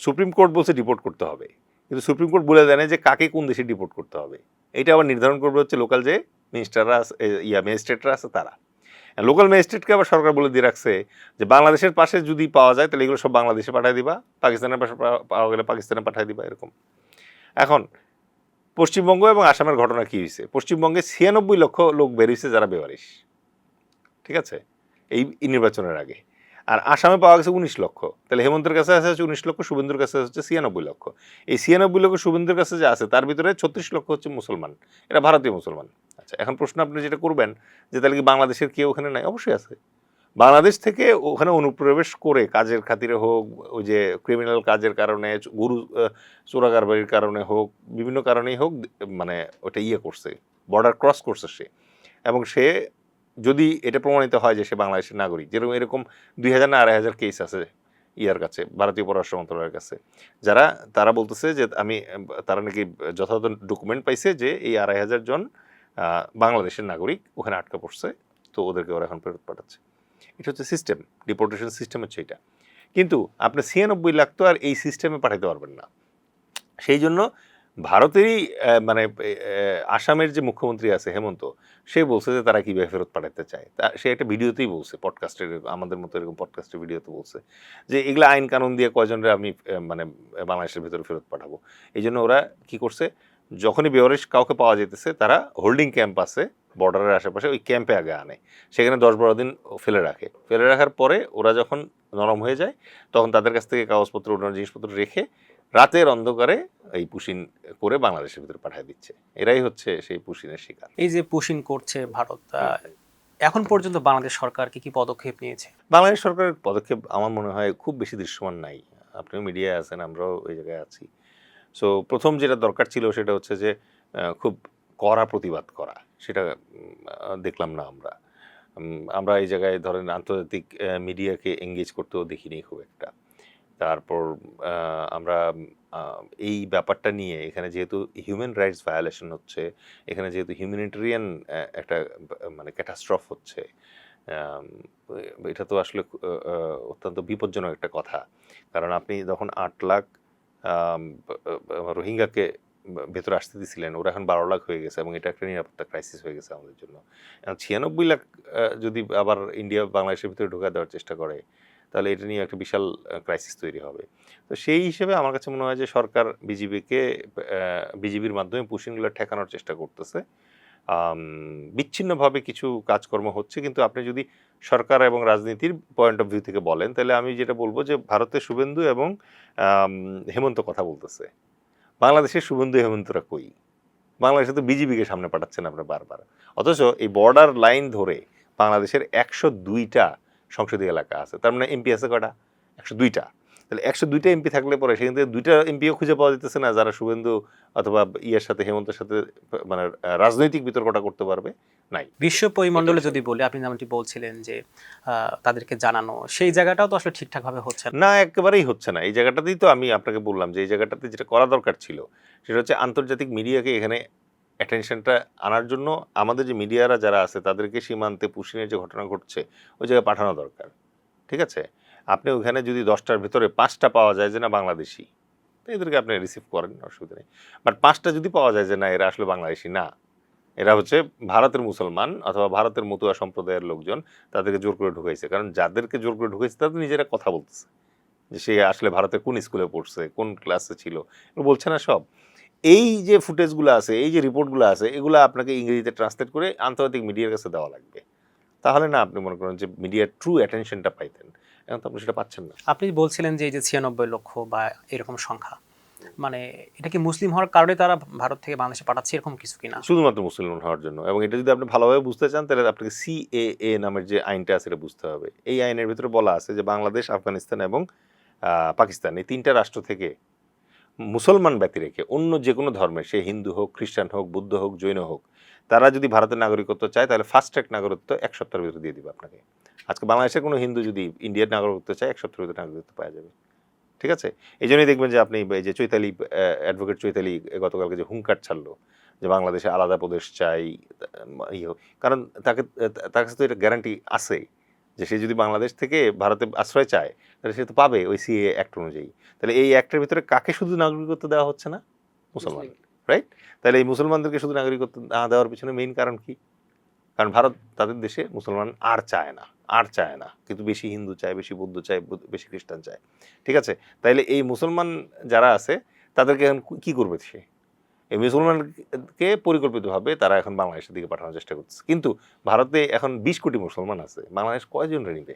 সুপ্রিম কোর্ট বলছে ডিপোর্ট করতে হবে, কিন্তু সুপ্রিম কোর্ট বলে দেয় না যে কাকে কোন দেশে ডিপোর্ট করতে হবে। এটা আবার নির্ধারণ করবে হচ্ছে লোকাল যে মিনিস্টাররা ম্যাজিস্ট্রেটরা আছে তারা। লোকাল ম্যাজিস্ট্রেটকে আবার সরকার বলে দিয়ে রাখছে যে বাংলাদেশের পাশে যদি পাওয়া যায় তাহলে এগুলো সব বাংলাদেশে পাঠিয়ে দিবা, পাকিস্তানের পাশে পাওয়া গেলে পাকিস্তানে পাঠিয়ে দিবা, এরকম। এখন পশ্চিমবঙ্গ এবং আসামের ঘটনা কি হয়েছে? পশ্চিমবঙ্গে 96 লক্ষ লোক বেরিয়েছে যারা বেওয়ারিশ, ঠিক আছে, এই নির্বাচনের আগে। আর আসামে পাওয়া গেছে 19 লক্ষ। তাহলে হেমন্তের কাছে আছে হচ্ছে 19 লক্ষ, শুভেন্দুর কাছে হচ্ছে 96 লক্ষ। এই 96 লক্ষ শুভেন্দুর কাছে যে আছে তার ভিতরে 36 লক্ষ হচ্ছে মুসলমান, এটা ভারতীয় মুসলমান। আচ্ছা, এখন প্রশ্ন আপনি যেটা করবেন যে তাহলে কি বাংলাদেশের কেউ ওখানে নাই? অবশ্যই আছে। বাংলাদেশ থেকে ওখানে অনুপ্রবেশ করে কাজের খাতিরে হোক, ওই যে ক্রিমিনাল কাজের কারণে, গরু চোরাকারবারির কারণে হোক, বিভিন্ন কারণেই হোক, মানে ওটা করছে, বর্ডার ক্রস করছে সে, এবং সে যদি এটা প্রমাণিত হয় যে সে বাংলাদেশের নাগরিক, যেরকম এরকম 2000 না 2500 কেস আছে ইয়ার কাছে, ভারতীয় পররাষ্ট্র মন্ত্রণালয়ের কাছে, তারা বলতেছে যে তারা নাকি যথাযথ ডকুমেন্ট পাইছে যে এই 2500 জন বাংলাদেশের নাগরিক ওখানে আটকা পড়ছে, তো ওদেরকে ওরা এখন ফেরত পাঠাচ্ছে। এটা হচ্ছে সিস্টেম, ডিপোর্টেশন সিস্টেম হচ্ছে এটা। কিন্তু আপনি 96 লাখ তো আর এই সিস্টেমে পাঠাতে পারবেন না। সেই জন্য ভারতেরই মানে আসামের যে মুখ্যমন্ত্রী আছে হেমন্ত, সে বলছে যে তারা কীভাবে ফেরত পাঠাতে চায়। সে একটা ভিডিওতেই বলছে, পডকাস্টের, আমাদের মতো এরকম পডকাস্টের ভিডিওতে বলছে যে এগুলো আইন কানুন দিয়ে কয়জনরে আমি মানে বাংলাদেশের ভিতরে ফেরত পাঠাবো। এই জন্য ওরা কি করছে, যখনই বেওয়ারিশ কাউকে পাওয়া যেতেছে তারা হোল্ডিং ক্যাম্প আছে বর্ডারের আশেপাশে, ওই ক্যাম্পে আগে আনে, সেখানে 10-12 দিন ফেলে রাখার পরে ওরা যখন নরম হয়ে যায় তখন তাদের কাছ থেকে কাগজপত্র, অন্যান্য জিনিসপত্র রেখে রাতের অন্ধকারে এই পুশিন করে বাংলাদেশের ভিতরে পাঠিয়ে দিচ্ছে। এরাই হচ্ছে সেই পুশিনের শিকার। এই যে পুশিং করছে ভারত, এখন পর্যন্ত বাংলাদেশ সরকার কি পদক্ষেপ নিয়েছে? বাংলাদেশ সরকারের পদক্ষেপ আমার মনে হয় খুব বেশি দৃশ্যমান নাই। আপনিও মিডিয়ায় আছেন, আমরাও ওই জায়গায় আছি। সো প্রথম যেটা দরকার ছিল সেটা হচ্ছে যে খুব কড়া প্রতিবাদ করা, সেটা দেখলাম না আমরা। আমরা এই জায়গায় ধরেন আন্তর্জাতিক মিডিয়াকে এঙ্গেজ করতেও দেখিনি খুব একটা। তারপর আমরা এই ব্যাপারটা নিয়ে, এখানে যেহেতু হিউম্যান রাইটস ভায়োলেশন হচ্ছে, এখানে যেহেতু হিউম্যানিটেরিয়ান একটা মানে ক্যাটাস্ট্রফ হচ্ছে, এটা তো আসলে অত্যন্ত বিপজ্জনক একটা কথা। কারণ আপনি যখন 8 লাখ রোহিঙ্গাকে ভেতরে আসতে দিয়েছিলেন, ওরা এখন 12 লাখ হয়ে গেছে, এবং এটা একটা নিরাপত্তা ক্রাইসিস হয়ে গেছে আমাদের জন্য। 96 লাখ যদি আবার ইন্ডিয়া বাংলাদেশের ভিতরে ঢোকা দেওয়ার চেষ্টা করে, তাহলে এটা নিয়ে একটা বিশাল ক্রাইসিস তৈরি হবে। তো সেই হিসেবে আমার কাছে মনে হয় যে সরকার বিজিবির মাধ্যমে পুশিংগুলো ঠেকানোর চেষ্টা করতেছে। বিচ্ছিন্নভাবে কিছু কাজকর্ম হচ্ছে, কিন্তু আপনি যদি সরকার এবং রাজনীতির পয়েন্ট অফ ভিউ থেকে বলেন, তাহলে আমি যেটা বলবো যে ভারতের শুভেন্দু এবং হেমন্ত কথা বলতেছে, বাংলাদেশের শুভেন্দু হেমন্তরা কই? বাংলাদেশে তো বিজিবিকে সামনে পাঠাচ্ছেন আপনার বারবার। অথচ এই বর্ডার লাইন ধরে বাংলাদেশের 102টা সংসদীয় এলাকা আছে, তার মানে এমপি আছে কটা? 102টা। তাহলে 102টা এমপি থাকলে পরে সেখান থেকে 2টা এমপিও খুঁজে পাওয়া যেতেছে না যারা শুভেন্দু অথবা ইয়ের সাথে, হেমন্তের সাথে মানে রাজনৈতিক বিতর্কটা করতে পারবে, নাই। বিশ্ব পরিমণ্ডলে যদি বলি, আপনি যেমনটি বলছিলেন যে তাদেরকে জানানো, সেই জায়গাটাও তো আসলে ঠিকঠাকভাবে হচ্ছে না। না, একেবারেই হচ্ছে না। এই জায়গাটাতেই তো আমি আপনাকে বললাম যে এই জায়গাটাতে যেটা করা দরকার ছিল সেটা হচ্ছে আন্তর্জাতিক মিডিয়াকে এখানে অ্যাটেনশনটা আনার জন্য আমাদের যে মিডিয়ারা যারা আছে তাদেরকে সীমান্তে পুশিনের যে ঘটনা ঘটছে ওই জায়গায় পাঠানো দরকার, ঠিক আছে? আপনি ওখানে যদি 10টার ভিতরে 5টা পাওয়া যায় যে না বাংলাদেশি, তো এদেরকে আপনি রিসিভ করেন, অসুবিধা নেই। বাট 5টা যদি পাওয়া যায় যে না এরা আসলে বাংলাদেশি না, এরা হচ্ছে ভারতের মুসলমান অথবা ভারতের মতুয়া সম্প্রদায়ের লোকজন, তাদেরকে জোর করে ঢুকাইছে। কারণ যাদেরকে জোর করে ঢুকাইছে তাদের নিজেরা কথা বলতেছে যে সে আসলে ভারতের কোন স্কুলে পড়ছে, কোন ক্লাসে ছিল, এগুলো বলছে না সব। এই যে ফুটেজগুলো আছে, এই যে রিপোর্টগুলো আছে, এগুলো আপনাকে ইংরেজিতে ট্রান্সলেট করে আন্তর্জাতিক মিডিয়ার কাছে দেওয়া লাগবে। তাহলে না আপনি মনে করেন যে মিডিয়ার ট্রু অ্যাটেনশনটা পাইতেন। এখন তো আপনি সেটা পাচ্ছেন না। আপনি বলছিলেন যে এই যে 96 লক্ষ বা এরকম সংখ্যা, মানে এটা কি মুসলিম হওয়ার কারণে তারা ভারত থেকে বাংলাদেশে পাঠাচ্ছে এরকম কিছু কিনা? শুধুমাত্র মুসলমান হওয়ার জন্য। এবং এটা যদি আপনি ভালোভাবে বুঝতে চান তাহলে আপনাকে সিএএ নামের যে আইনটা আছে এটা বুঝতে হবে। এই আইনের ভিতরে বলা আছে যে বাংলাদেশ, আফগানিস্তান এবং পাকিস্তান এই 3টা রাষ্ট্র থেকে মুসলমান ব্যতি রেখে অন্য যে কোনো ধর্মের, সে হিন্দু হোক, খ্রিস্টান হোক, বুদ্ধ হোক, জৈন হোক, তারা যদি ভারতের নাগরিকত্ব চায় তাহলে ফাস্ট ট্র্যাক নাগরিকত্ব 1 সপ্তাহের ভিতরে দিয়ে দিবে আপনাকে। আজকে বাংলাদেশের কোনো হিন্দু যদি ইন্ডিয়ার নাগরিকত্ব চায় 1 সপ্তাহের ভিতরে নাগরিকত্ব পাওয়া যাবে। ঠিক আছে? এই জন্যই দেখবেন যে আপনি এই যে চৈতালি, অ্যাডভোকেট চৈতালি গতকালকে যে হুঙ্কার ছাড়লো যে বাংলাদেশে আলাদা প্রদেশ চাই, কারণ তার কাছে তো এটা গ্যারান্টি আছে যে সে যদি বাংলাদেশ থেকে ভারতে আশ্রয় চায় তাহলে সে তো পাবে ওই সিএ অ্যাক্ট অনুযায়ী। তাহলে এই অ্যাক্টের ভিতরে কাকে শুধু নাগরিকত্ব দেওয়া হচ্ছে না? মুসলমান, রাইট? তাহলে এই মুসলমানদেরকে শুধু নাগরিকত্ব না দেওয়ার পিছনে মেইন কারণ কি? কারণ ভারত তাদের দেশে মুসলমান আর চায় না, আর চায় না, কিন্তু বেশি হিন্দু চায়, বেশি বৌদ্ধ চায়, বেশি খ্রিস্টান চায়। ঠিক আছে? তাইলে এই মুসলমান যারা আছে তাদেরকে এখন কি করবে সে? এই মুসলমানকে পরিকল্পিতভাবে তারা এখন বাংলাদেশের দিকে পাঠানোর চেষ্টা করতেছে। কিন্তু ভারতে এখন 20 কোটি মুসলমান আছে, বাংলাদেশ কয়জন নিবে?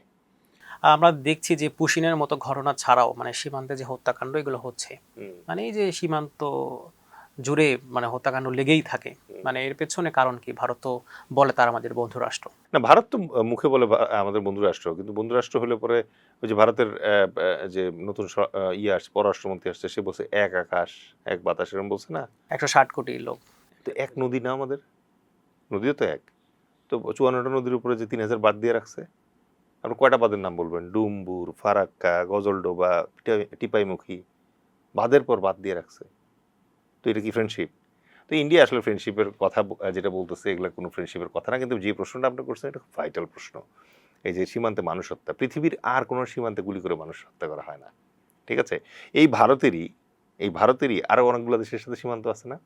আমরা দেখছি যে পুশিনের মতো ঘটনা ছাড়াও মানে সীমান্তে যে হত্যাকাণ্ড এগুলো হচ্ছে, মানে এই যে সীমান্ত জুড়ে মানে হত্যাকাণ্ড লেগেই থাকে, মানে এর পেছনে কারণ কি? ভারত তো বলে তারা আমাদের বন্ধু রাষ্ট্র। না, ভারত তো মুখে বলে আমাদের বন্ধু রাষ্ট্র, কিন্তু বন্ধু রাষ্ট্র হলে পরে ওই যে ভারতের যে নতুন আসছে, পররাষ্ট্রমন্ত্রী আসছে, সে বলছে এক আকাশ এক বাতাস, এরকম বলছে না? 160 কোটি লোক। তো এক নদী না আমাদের? নদীও তো এক। তো 54টা নদীর উপরে যে 3000 বাদ দিয়ে রাখছে, আপনি কয়টা বাঁধের নাম বলবেন? ডুমবুর, ফারাক্কা, গজলডোবা, টিপাইমুখী, বাঁধের পর বাদ দিয়ে রাখছে। তো এটা কি ফ্রেন্ডশিপ? তো ইন্ডিয়া আসলে ফ্রেন্ডশিপের কথা যেটা বলতেছে এগুলো কোনো ফ্রেন্ডশিপের কথা না, কিন্তু যে প্রশ্নটা আপনি করছেন এটা খুব ভাইটাল প্রশ্ন। এই যে সীমান্তে মানুষ হত্যা, পৃথিবীর আর কোনো সীমান্তে গুলি করে মানুষ হত্যা করা হয় না। ঠিক আছে? এই ভারতেরই আরো অনেকগুলো দেশের সাথে সীমান্ত আছে না?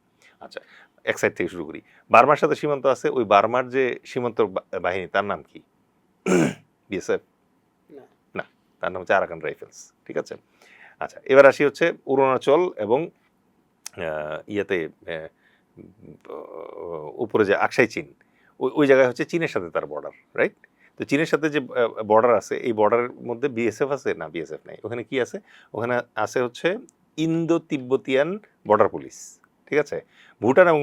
আচ্ছা, এক সাইড থেকে শুরু করি। বার্মার সাথে সীমান্ত আছে। ওই বার্মার যে সীমান্ত বাহিনী, তার নাম কি? বিএসএফ? না, তার নাম হচ্ছে আরাকান রাইফেলস। ঠিক আছে? আচ্ছা, এবার আসি হচ্ছে অরুণাচল এবং ইয়াতে উপরে যে আকসাই চীন, ওই জায়গায় হচ্ছে চীনের সাথে তার বর্ডার, রাইট? তো চীনের সাথে যে বর্ডার আছে, এই বর্ডারের মধ্যে বিএসএফ আছে না? বিএসএফ নাই। ওখানে কি আছে? ওখানে আছে হচ্ছে ইন্দো তিব্বতিয়ান বর্ডার পুলিশ। ঠিক আছে? ভুটান এবং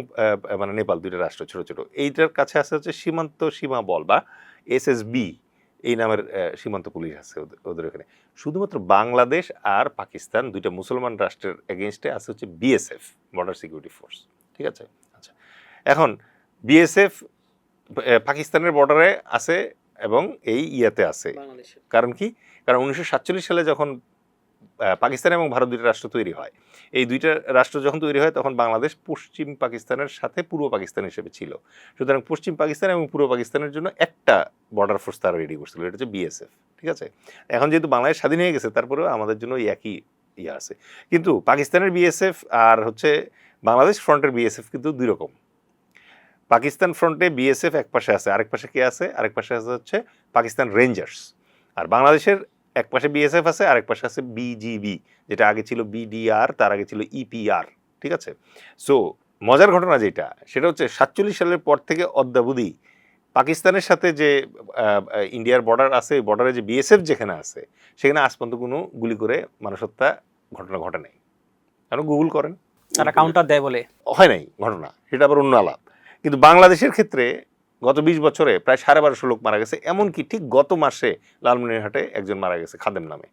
মানে নেপাল, দুইটা রাষ্ট্র ছোট ছোট, এইটার কাছে আছে হচ্ছে সীমা বল বা এসএসবি এই নামের সীমান্ত পুলিশ আছে ওদের ওখানে। শুধুমাত্র বাংলাদেশ আর পাকিস্তান, দুইটা মুসলমান রাষ্ট্রের এগেনস্টে আছে হচ্ছে বিএসএফ, বর্ডার সিকিউরিটি ফোর্স। ঠিক আছে? আচ্ছা, এখন বিএসএফ পাকিস্তানের বর্ডারে আছে এবং এই ইয়াতে আছে। কারণ কি? কারণ 1947 সালে যখন পাকিস্তান এবং ভারত দুইটা রাষ্ট্র তৈরি হয়, এই দুইটা রাষ্ট্র যখন তৈরি হয় তখন বাংলাদেশ পশ্চিম পাকিস্তানের সাথে পূর্ব পাকিস্তান হিসেবে ছিল। সুতরাং পশ্চিম পাকিস্তান এবং পূর্ব পাকিস্তানের জন্য একটা বর্ডার ফোর্স তারা রেডি করছিল, এটা হচ্ছে বিএসএফ। ঠিক আছে? এখন যেহেতু বাংলাদেশ স্বাধীন হয়ে গেছে, তারপরেও আমাদের জন্য একই ইয়ে আছে। কিন্তু পাকিস্তানের বিএসএফ আর হচ্ছে বাংলাদেশ ফ্রন্টের বিএসএফ কিন্তু দুই রকম। পাকিস্তান ফ্রন্টে বিএসএফ এক পাশে আছে, আরেক পাশে কে আছে? আরেক পাশে আছে হচ্ছে পাকিস্তান রেঞ্জার্স। আর বাংলাদেশের এক পাশে বিএসএফ আছে, আরেক পাশে আছে বিজিবি, যেটা আগে ছিল বিডিআর, তার আগে ছিল ইপিআর। ঠিক আছে? সো মজার ঘটনা যেটা, সেটা হচ্ছে 47 সালের পর থেকে অদ্যাবধি পাকিস্তানের সাথে যে ইন্ডিয়ার বর্ডার আছে, বর্ডারে যে বিএসএফ যেখানে আছে, সেখানে আজ পর্যন্ত কোনো গুলি করে মানুষ হত্যা ঘটনা ঘটে নাই। আপনি গুগল করেন, তারা কাউন্টার দেয় বলে হয় নাই ঘটনা, সেটা আবার অন্য আলাপ। কিন্তু বাংলাদেশের ক্ষেত্রে গত 20 বছরে প্রায় 1250 লোক মারা গেছে। এমনকি ঠিক গত মাসে লালমনিরহাটে একজন মারা গেছে খাদেম নামে।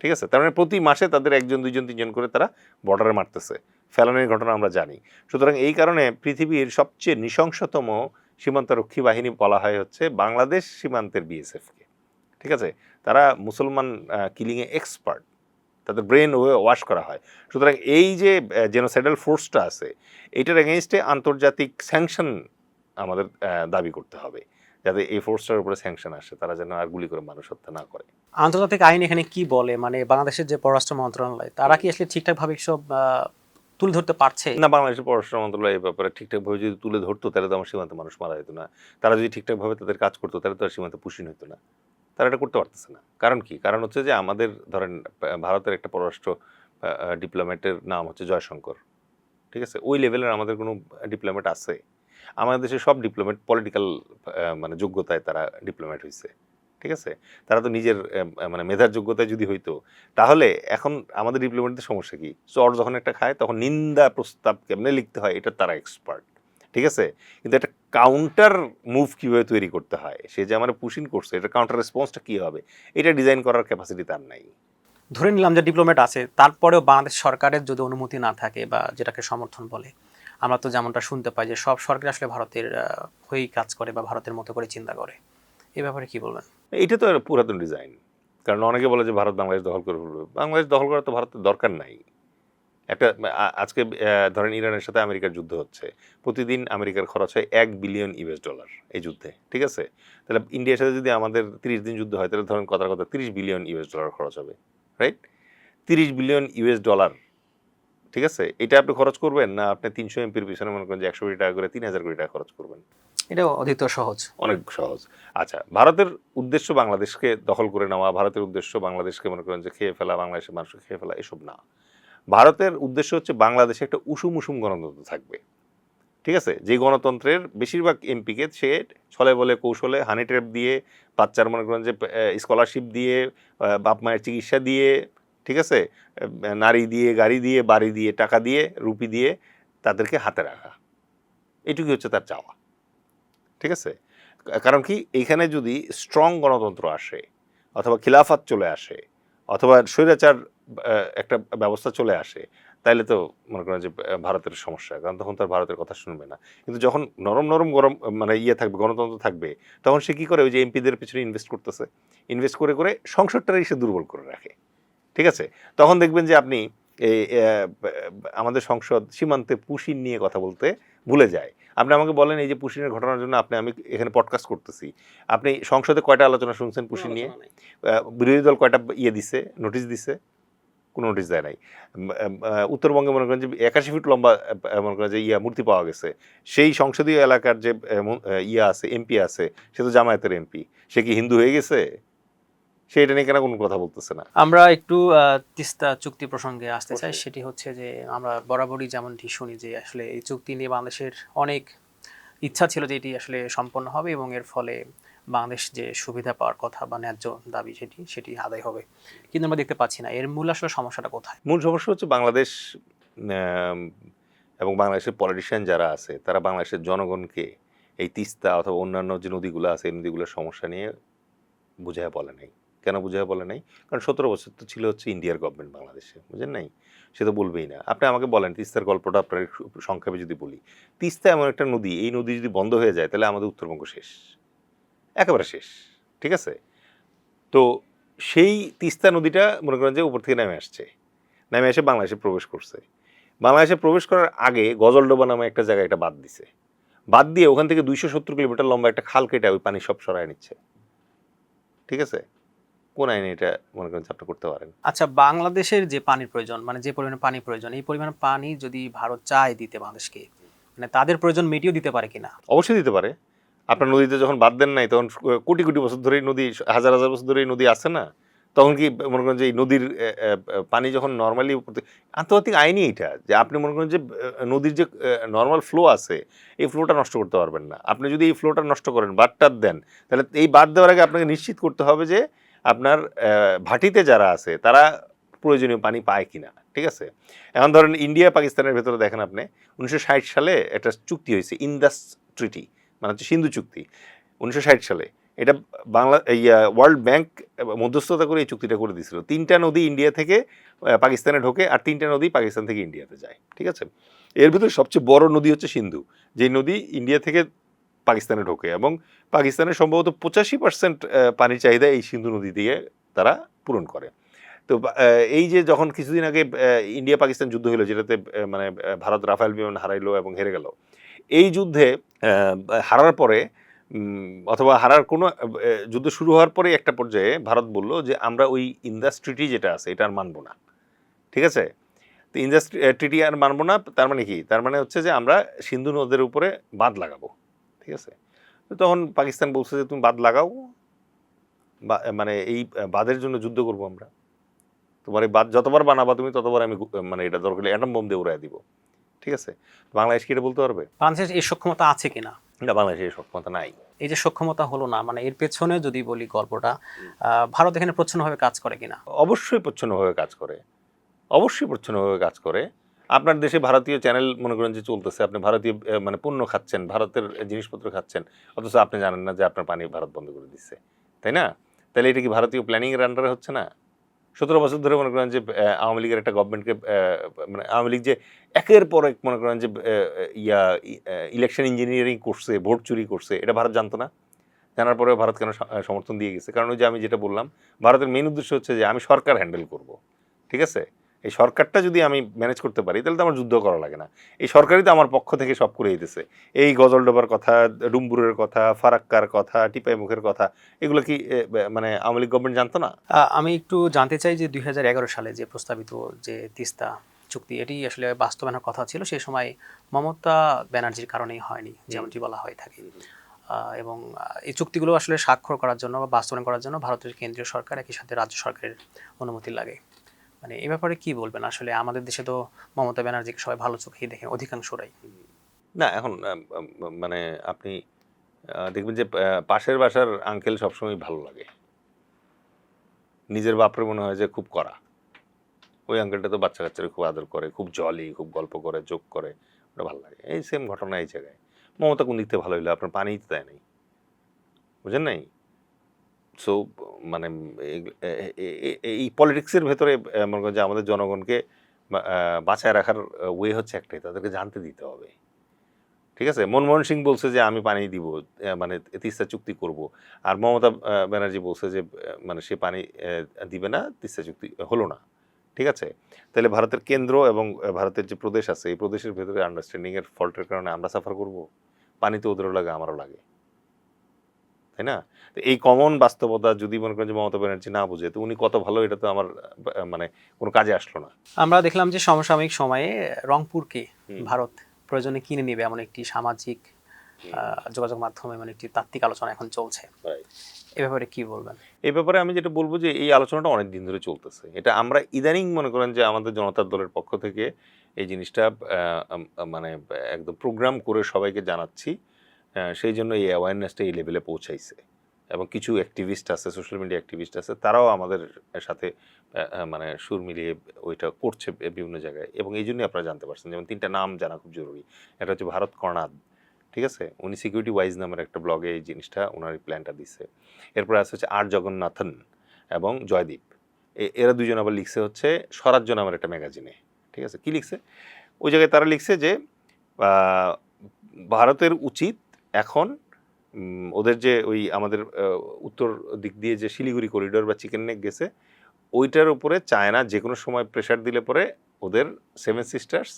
ঠিক আছে? তার মানে প্রতি মাসে তাদের একজন, দুইজন, তিনজন করে তারা বর্ডারে মারতেছে। ফেলানির ঘটনা আমরা জানি। সুতরাং এই কারণে পৃথিবীর সবচেয়ে নৃশংসতম সীমান্তরক্ষী বাহিনী বলা হয় হচ্ছে বাংলাদেশ সীমান্তের বিএসএফকে। ঠিক আছে? তারা মুসলমান কিলিংয়ে এক্সপার্ট, তাদের ব্রেন ওয়াশ করা হয়। সুতরাং এই যে জেনোসাইডাল ফোর্সটা আছে, এইটার এগেনস্টে আন্তর্জাতিক স্যাংশন আমাদের দাবি করতে হবে, যাতে এই ফোর্সটার উপরে স্যাংশন আসে, তারা যেন আর গুলি করে মানুষ হত্যা না করে। আন্তর্জাতিক আইন এখানে কি বলে, মানে বাংলাদেশের যে পররাষ্ট্র মন্ত্রণালয় তারা কি আসলে ঠিকঠাকভাবে সব তুলে ধরতে পারছে? না, বাংলাদেশের পররাষ্ট্র মন্ত্রণালয় এই ব্যাপারে ঠিকঠাকভাবে যদি তুলে ধরতো তাহলে তো আমার সীমান্তে মানুষ মারা যেত না। তারা যদি ঠিকঠাকভাবে তাদের কাজ করতো তাহলে তো আর সীমান্তে পুশিন হতো না। তারা এটা করতে পারতেছে না। কারণ কি? কারণ হচ্ছে যে আমাদের ধরেন ভারতের একটা পররাষ্ট্র ডিপ্লোম্যাটের নাম হচ্ছে জয়শঙ্কর। ঠিক আছে? ওই লেভেলের আমাদের কোনো ডিপ্লোম্যাট আছে? আমাদের দেশের সব ডিপ্লোম্যাট পলিটিক্যাল মানে যোগ্যতায় তারা ডিপ্লোম্যাট হইছে। ঠিক আছে? তারা তো নিজের মানে মেধার যোগ্যতায় যদি হইতো, তাহলে এখন আমাদের ডিপ্লোম্যাটদের সমস্যা কি? চর যখন একটা খায় তখন নিন্দা প্রস্তাব কেমনে লিখতে হয় এটা তারা এক্সপার্ট। ঠিক আছে? কিন্তু একটা কাউন্টার মুভ কিভাবে তৈরি করতে হয়, সে যে আমার পুশিং করছে, এটা কাউন্টার রেসপন্সটা কি হবে, এটা ডিজাইন করার ক্যাপাসিটি তার নাই। ধরে নিলাম যে ডিপ্লোম্যাট আছে, তারপরেও বাংলাদেশ সরকারের যদি অনুমতি না থাকে বা যেটাকে সমর্থন বলে, আমরা তো যেমনটা শুনতে পাই যে সব সরকার আসলে ভারতের হয়েই কাজ করে বা ভারতের মতো করে চিন্তা করে, এই ব্যাপারে কি বলবেন? এটা তো একটা পুরাতন ডিজাইন। কারণ অনেকে বলে যে ভারত বাংলাদেশ দখল করে ফেলবে। বাংলাদেশ দখল করা তো ভারতের দরকার নাই। একটা আজকে ধরেন ইরানের সাথে আমেরিকার যুদ্ধ হচ্ছে। প্রতিদিন আমেরিকার খরচ হয় $1 বিলিয়ন এই যুদ্ধে। ঠিক আছে? তাহলে ইন্ডিয়ার সাথে যদি আমাদের 30 দিন যুদ্ধ হয় তাহলে ধরেন কথার কথা $30 বিলিয়ন খরচ হবে। রাইট? $30 বিলিয়ন। ঠিক আছে? এটা আপনি খরচ করবেন না আপনি 300 এমপির পিছনে মনে করেন যে 100 কোটি টাকা করে 3000 কোটি টাকা খরচ করবেন? এটাও অধিকতর সহজ। অনেক সহজ। আচ্ছা, ভারতের উদ্দেশ্য বাংলাদেশকে দখল করে নেওয়া, ভারতের উদ্দেশ্য বাংলাদেশকে মনে করেন যে খেয়ে ফেলা, বাংলাদেশের মানুষকে খেয়ে ফেলা, এসব না। ভারতের উদ্দেশ্য হচ্ছে বাংলাদেশে একটা উষুম গণতন্ত্র থাকবে। ঠিক আছে? যে গণতন্ত্রের বেশিরভাগ এমপিকে সে ছলে বলে কৌশলে হানি ট্র্যাপ দিয়ে, বাচ্চার মনে করেন যে স্কলারশিপ দিয়ে, বাপ মায়ের চিকিৎসা দিয়ে, ঠিক আছে? নারী দিয়ে, গাড়ি দিয়ে, বাড়ি দিয়ে, টাকা দিয়ে, রুপি দিয়ে তাদেরকে হাতে রাখা। এটুকুই হচ্ছে তার চাওয়া। ঠিক আছে? কারণ কি, এইখানে যদি স্ট্রং গণতন্ত্র আসে অথবা খিলাফত চলে আসে অথবা স্বৈরাচার একটা ব্যবস্থা চলে আসে, তাইলে তো মনে করেন যে ভারতের সমস্যা, কারণ তখন তার ভারতের কথা শুনবে না। কিন্তু যখন নরম গরম মানে থাকবে, গণতন্ত্র থাকবে, তখন সে কি করে, ওই যে এমপিদের পিছনে ইনভেস্ট করতেছে, ইনভেস্ট করে করে সংসদটারই সে দুর্বল করে রাখে। ঠিক আছে? তখন দেখবেন যে আপনি এই আমাদের সংসদ সীমান্তে পুশিন নিয়ে কথা বলতে ভুলে যায়। আপনি আমাকে বলেন, এই যে পুশিনের ঘটনার জন্য আমি এখানে পডকাস্ট করতেছি, আপনি সংসদে কয়টা আলোচনা শুনছেন পুশিন নিয়ে? বিরোধী দল কয়টা দিছে, নোটিশ দিছে? কোনো নোটিশ দেয় নাই। উত্তরবঙ্গে মনে করেন যে 81 ফিট লম্বা মনে করেন যে মূর্তি পাওয়া গেছে, সেই সংসদীয় এলাকার যে আছে, এমপি আছে, সে তো জামায়াতের এমপি, সে কি হিন্দু হয়ে গেছে? সে এটা নিয়ে কেন কোনো কথা বলতেছে না? আমরা একটু তিস্তা চুক্তি প্রসঙ্গে আসতে চাই। সেটি হচ্ছে যে আমরা বরাবরই যেমনটি শুনি যে আসলে এই চুক্তি নিয়ে বাংলাদেশের অনেক ইচ্ছা ছিল যে এটি আসলে সম্পন্ন হবে এবং এর ফলে বাংলাদেশ যে সুবিধা পাওয়ার কথা বা ন্যায্য দাবি সেটি আদায় হবে, কিন্তু আমরা দেখতে পাচ্ছি না। এর মূল আসলে সমস্যাটা কোথায়? মূল সমস্যা হচ্ছে বাংলাদেশ এবং বাংলাদেশের পলিটিশিয়ান যারা আছে তারা বাংলাদেশের জনগণকে এই তিস্তা অথবা অন্যান্য যে নদীগুলো আছে এই নদীগুলোর সমস্যা নিয়ে বুঝায় বলে নাই। কেন বুঝায় বলে নাই? কারণ 17 বছর তো ছিল হচ্ছে ইন্ডিয়ার গভর্নমেন্ট বাংলাদেশে, বুঝেন নাই? সে তো বলবেই না। আপনি আমাকে বলেন তিস্তার গল্পটা আপনার সংক্ষেপে যদি বলি, তিস্তা এমন একটা নদী, এই নদী যদি বন্ধ হয়ে যায় তাহলে আমাদের উত্তরবঙ্গ শেষ, একেবারে শেষ। ঠিক আছে? তো সেই তিস্তা নদীটা মনে করেন যে উপর থেকে নেমে এসে বাংলাদেশে প্রবেশ করছে। বাংলাদেশে প্রবেশ করার আগে গজলডোবা নামে একটা জায়গায় এটা বাদ দিছে, বাদ দিয়ে ওখান থেকে 270 কিলোমিটার লম্বা একটা খাল কেটে ওই পানি সব সরায় নিচ্ছে। ঠিক আছে? কোন আইনে এটা মনে করেন আপনি করতে পারেন? আচ্ছা, বাংলাদেশের যে পানির প্রয়োজন, মানে যে পরিমাণে পানি প্রয়োজন, এই পরিমাণে পানি যদি ভারত চায় দিতে বাংলাদেশকে, মানে তাদের প্রয়োজন মিটিয়ে দিতে পারে কিনা? অবশ্যই দিতে পারে। আপনার নদীতে যখন বাদ দেন নাই তখন কোটি কোটি বছর ধরে নদী, হাজার হাজার বছর ধরে নদী আছে না? তখন কি মনে করেন যে এই নদীর পানি যখন নর্মালি, আন্তর্জাতিক আইনই এটা, যে আপনি মনে করেন যে নদীর যে নর্মাল ফ্লো আছে এই ফ্লোটা নষ্ট করতে পারবেন না। আপনি যদি এই ফ্লোটা নষ্ট করেন, বাদটার দেন, তাহলে এই বাদ দেওয়ার আগে আপনাকে নিশ্চিত করতে হবে যে আপনার ভাটিতে যারা আছে তারা প্রয়োজনীয় পানি পায় কিনা। ঠিক আছে? এখন ধরেন ইন্ডিয়া পাকিস্তানের ভেতরে দেখেন আপনি 1960 সালে একটা চুক্তি হয়েছে, ইন্দাস ট্রিটি, মানে হচ্ছে সিন্ধু চুক্তি। 1960 সালে এটা ওয়ার্ল্ড ব্যাংক মধ্যস্থতা করে এই চুক্তিটা করে দিয়েছিল। 3টা নদী ইন্ডিয়া থেকে পাকিস্তানে ঢোকে আর 3টা নদী পাকিস্তান থেকে ইন্ডিয়াতে যায়। ঠিক আছে? এর ভিতরে সবচেয়ে বড় নদী হচ্ছে সিন্ধু, যেই নদী ইন্ডিয়া থেকে পাকিস্তানে ঢোকে, এবং পাকিস্তানের সম্ভবত 85% পানির চাহিদা এই সিন্ধু নদী দিয়ে তারা পূরণ করে। তো এই যে যখন কিছুদিন আগে ইন্ডিয়া পাকিস্তান যুদ্ধ হলো, যেটাতে মানে ভারত রাফায়েল বিমান হারাইলো এবং হেরে গেল, এই যুদ্ধে হারার পরে অথবা হারার কোনো যুদ্ধ শুরু হওয়ার পরে একটা পর্যায়ে ভারত বলল যে আমরা ওই ইন্দাস ট্রিটি যেটা আছে এটা আর মানবো না, ঠিক আছে? তো ইন্দাস ট্রিটি আর মানবো না, তার মানে কি? তার মানে হচ্ছে যে আমরা সিন্ধু নদের উপরে বাঁধ লাগাবো, ঠিক আছে? তো তখন পাকিস্তান বলছে যে তুমি বাঁধ লাগাও, মানে এই বাঁধের জন্য যুদ্ধ করবো আমরা, তোমার এই বাঁধ যতবার বানাবা তুমি ততবার আমি মানে এটা দরকার অ্যাটম বোম দিয়ে উড়াই দিব, ঠিক আছে? বাংলাদেশ কি এটা বলতে পারবে? বাংলাদেশের এই সক্ষমতা আছে কিনা? না, বাংলাদেশের এই সক্ষমতা নাই। এই যে সক্ষমতা হলো না, মানে এর পেছনে যদি বলি গল্পটা, ভারত এখানে প্রচ্ছন্নভাবে কাজ করে কিনা? অবশ্যই প্রচ্ছন্নভাবে কাজ করে, অবশ্যই প্রচ্ছন্নভাবে কাজ করে। আপনার দেশে ভারতীয় চ্যানেল মনে করেন যে চলতেছে, আপনি ভারতীয় মানে পণ্য খাচ্ছেন, ভারতের জিনিসপত্র খাচ্ছেন, অথচ আপনি জানেন না যে আপনার পানি ভারত বন্ধ করে দিচ্ছে, তাই না? তাহলে এটা কি ভারতীয় প্ল্যানিংয়ের আন্ডারে হচ্ছে না? 17 বছর ধরে মনে করেন যে আওয়ামী লীগের একটা গভর্নমেন্টকে, মানে আওয়ামী লীগ যে একের পর এক মনে করেন যে ইলেকশন ইঞ্জিনিয়ারিং করছে, ভোট চুরি করছে, এটা ভারত জানতো না? জানার পরেও ভারত কেন সমর্থন দিয়ে গেছে? কারণ ওই যে আমি যেটা বললাম, ভারতের মেইন উদ্দেশ্য হচ্ছে যে আমি সরকার হ্যান্ডেল করব, ঠিক আছে? এই সরকারটা যদি আমি ম্যানেজ করতে পারি তাহলে তো আমার যুদ্ধ করা লাগে না। এই সরকারই তো আমার পক্ষ থেকে সব করে দিতেছে। এই গজলডোবার কথা, ডুম্বুরের কথা, ফারাক্কার কথা, টিপাই মুখের কথা, এগুলো কি মানে আওয়ামী লীগ গভর্নমেন্ট জানতো না? আমি একটু জানতে চাই যে 2011 সালে যে প্রস্তাবিত যে তিস্তা চুক্তি, এটি আসলে বাস্তবায়নের কথা ছিল সেই সময় মমতা ব্যানার্জির কারণেই হয়নি, যেমনটি বলা হয়ে থাকে। এবং এই চুক্তিগুলো আসলে স্বাক্ষর করার জন্য বা বাস্তবায়ন করার জন্য ভারতের কেন্দ্রীয় সরকার একই সাথে রাজ্য সরকারের অনুমতি লাগে। মানে এই ব্যাপারে কি বলবেন? আসলে আমাদের দেশে তো মমতা ব্যানার্জিকে সবাই ভালো চোখেই দেখেন, অধিকাংশরাই। না, এখন মানে আপনি দেখবেন যে পাশের বাসার আঙ্কেল সবসময় ভালো লাগে, নিজের বাপরে মনে হয় যে খুব কড়া। ওই আঙ্কেলটা তো বাচ্চা কাচ্চারা খুব আদর করে, খুব জলি, খুব গল্প করে, জোক করে, ওটা ভালো লাগে। এই সেম ঘটনা এই জায়গায়। মমতা কোন দিকতে ভালো হইলো? আপনার পানিই তো দেয় নাই, বুঝেন নাই? সো মানে এই পলিটিক্সের ভেতরে মনে করেন যে আমাদের জনগণকে বাঁচায় রাখার ওয়ে হচ্ছে একটাই, তাদেরকে জানতে দিতে হবে, ঠিক আছে? মনমোহন সিং বলছে যে আমি পানি দিব, মানে তিস্তা চুক্তি করব, আর মমতা ব্যানার্জি বলছে যে মানে সে পানি দিবে না, তিস্তা চুক্তি হলো না, ঠিক আছে? তাহলে ভারতের কেন্দ্র এবং ভারতের যে প্রদেশ আছে, এই প্রদেশের ভেতরে আন্ডারস্ট্যান্ডিংয়ের ফল্টের কারণে আমরা সাফার করব? পানি তো ওদেরও লাগে, আমারও লাগে, তাই না? তো এই কমন বাস্তবতা যদি মনে করেন যে মমতা ব্যানার্জি না বুঝে, তো উনি কত ভালো এটা তো আমার মানে কোনো কাজে আসলো না। আমরা দেখলাম যে সমসাময়িক সময়ে রংপুরকে ভারত প্রয়োজনে কিনে নেবে এমন একটি সামাজিক যোগাযোগ মাধ্যমে মানে একটি তাত্ত্বিক আলোচনা এখন চলছে। এ ব্যাপারে কি বলবেন? এই ব্যাপারে আমি যেটা বলবো যে এই আলোচনাটা অনেক দিন ধরে চলতেছে। এটা আমরা ইদানিং মনে করেন যে আমাদের জনতার দলের পক্ষ থেকে এই জিনিসটা মানে একদম প্রোগ্রাম করে সবাইকে জানাচ্ছি। সেই জন্য এই অ্যাওয়ারনেসটা এই লেভেলে পৌঁছাইছে, এবং কিছু অ্যাক্টিভিস্ট আছে, সোশ্যাল মিডিয়া অ্যাক্টিভিস্ট আছে, তারাও আমাদের সাথে মানে সুর মিলিয়ে ওইটা করছে বিভিন্ন জায়গায়, এবং এই জন্যই আপনারা জানতে পারছেন। যেমন 3টা নাম জানা খুব জরুরি। এটা হচ্ছে ভারত কর্ণাদ, ঠিক আছে? উনি সিকিউরিটি ওয়াইজ নামের একটা ব্লগে এই জিনিসটা, ওনার প্ল্যানটা দিচ্ছে। এরপরে আছে হচ্ছে আর জগন্নাথন এবং জয়দীপ, এরা দুজন আবার লিখছে হচ্ছে স্বরাজ্য নামের একটা ম্যাগাজিনে, ঠিক আছে? কি লিখছে ওই জায়গায়? তারা লিখছে যে ভারতের উচিত এখন ওদের যে ওই আমাদের উত্তর দিক দিয়ে যে শিলিগুড়ি করিডোর বা চিকেন নেক গেছে, ওইটার উপরে চায়না যে কোনো সময় প্রেশার দিলে পরে ওদের 7 সিস্টার্স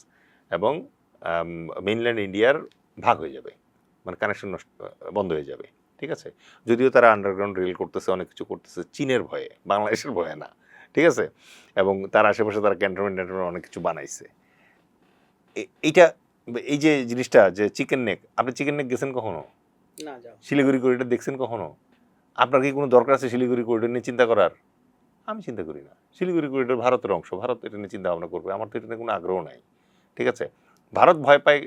এবং মেইনল্যান্ড ইন্ডিয়ার ভাগ হয়ে যাবে, মানে কানেকশন বন্ধ হয়ে যাবে, ঠিক আছে? যদিও তারা আন্ডারগ্রাউন্ড রেল করতেছে, অনেক কিছু করতেছে চীনের ভয়ে, বাংলাদেশের ভয়ে না, ঠিক আছে? এবং তার আশেপাশে তারা ক্যান্টনমেন্ট অনেক কিছু বানাইছে। এইটা, এই যে জিনিসটা যে চিকেন নেক, আপনি চিকেন নেক গেছেন কখনো? না, যাও। শিলিগুড়ি করিডোর দেখছেন কখনো? আপনার কি কোনো দরকার আছে শিলিগুড়ি করিডোর নিয়ে চিন্তা করার? আমি চিন্তা করি না। শিলিগুড়ি করিডোর ভারতের অংশ, ভারত এটা নিয়ে চিন্তা ভাবনা করবে, আমার তো এটা নিয়ে কোনো আগ্রহ নাই, ঠিক আছে? ভারত ভয় পায়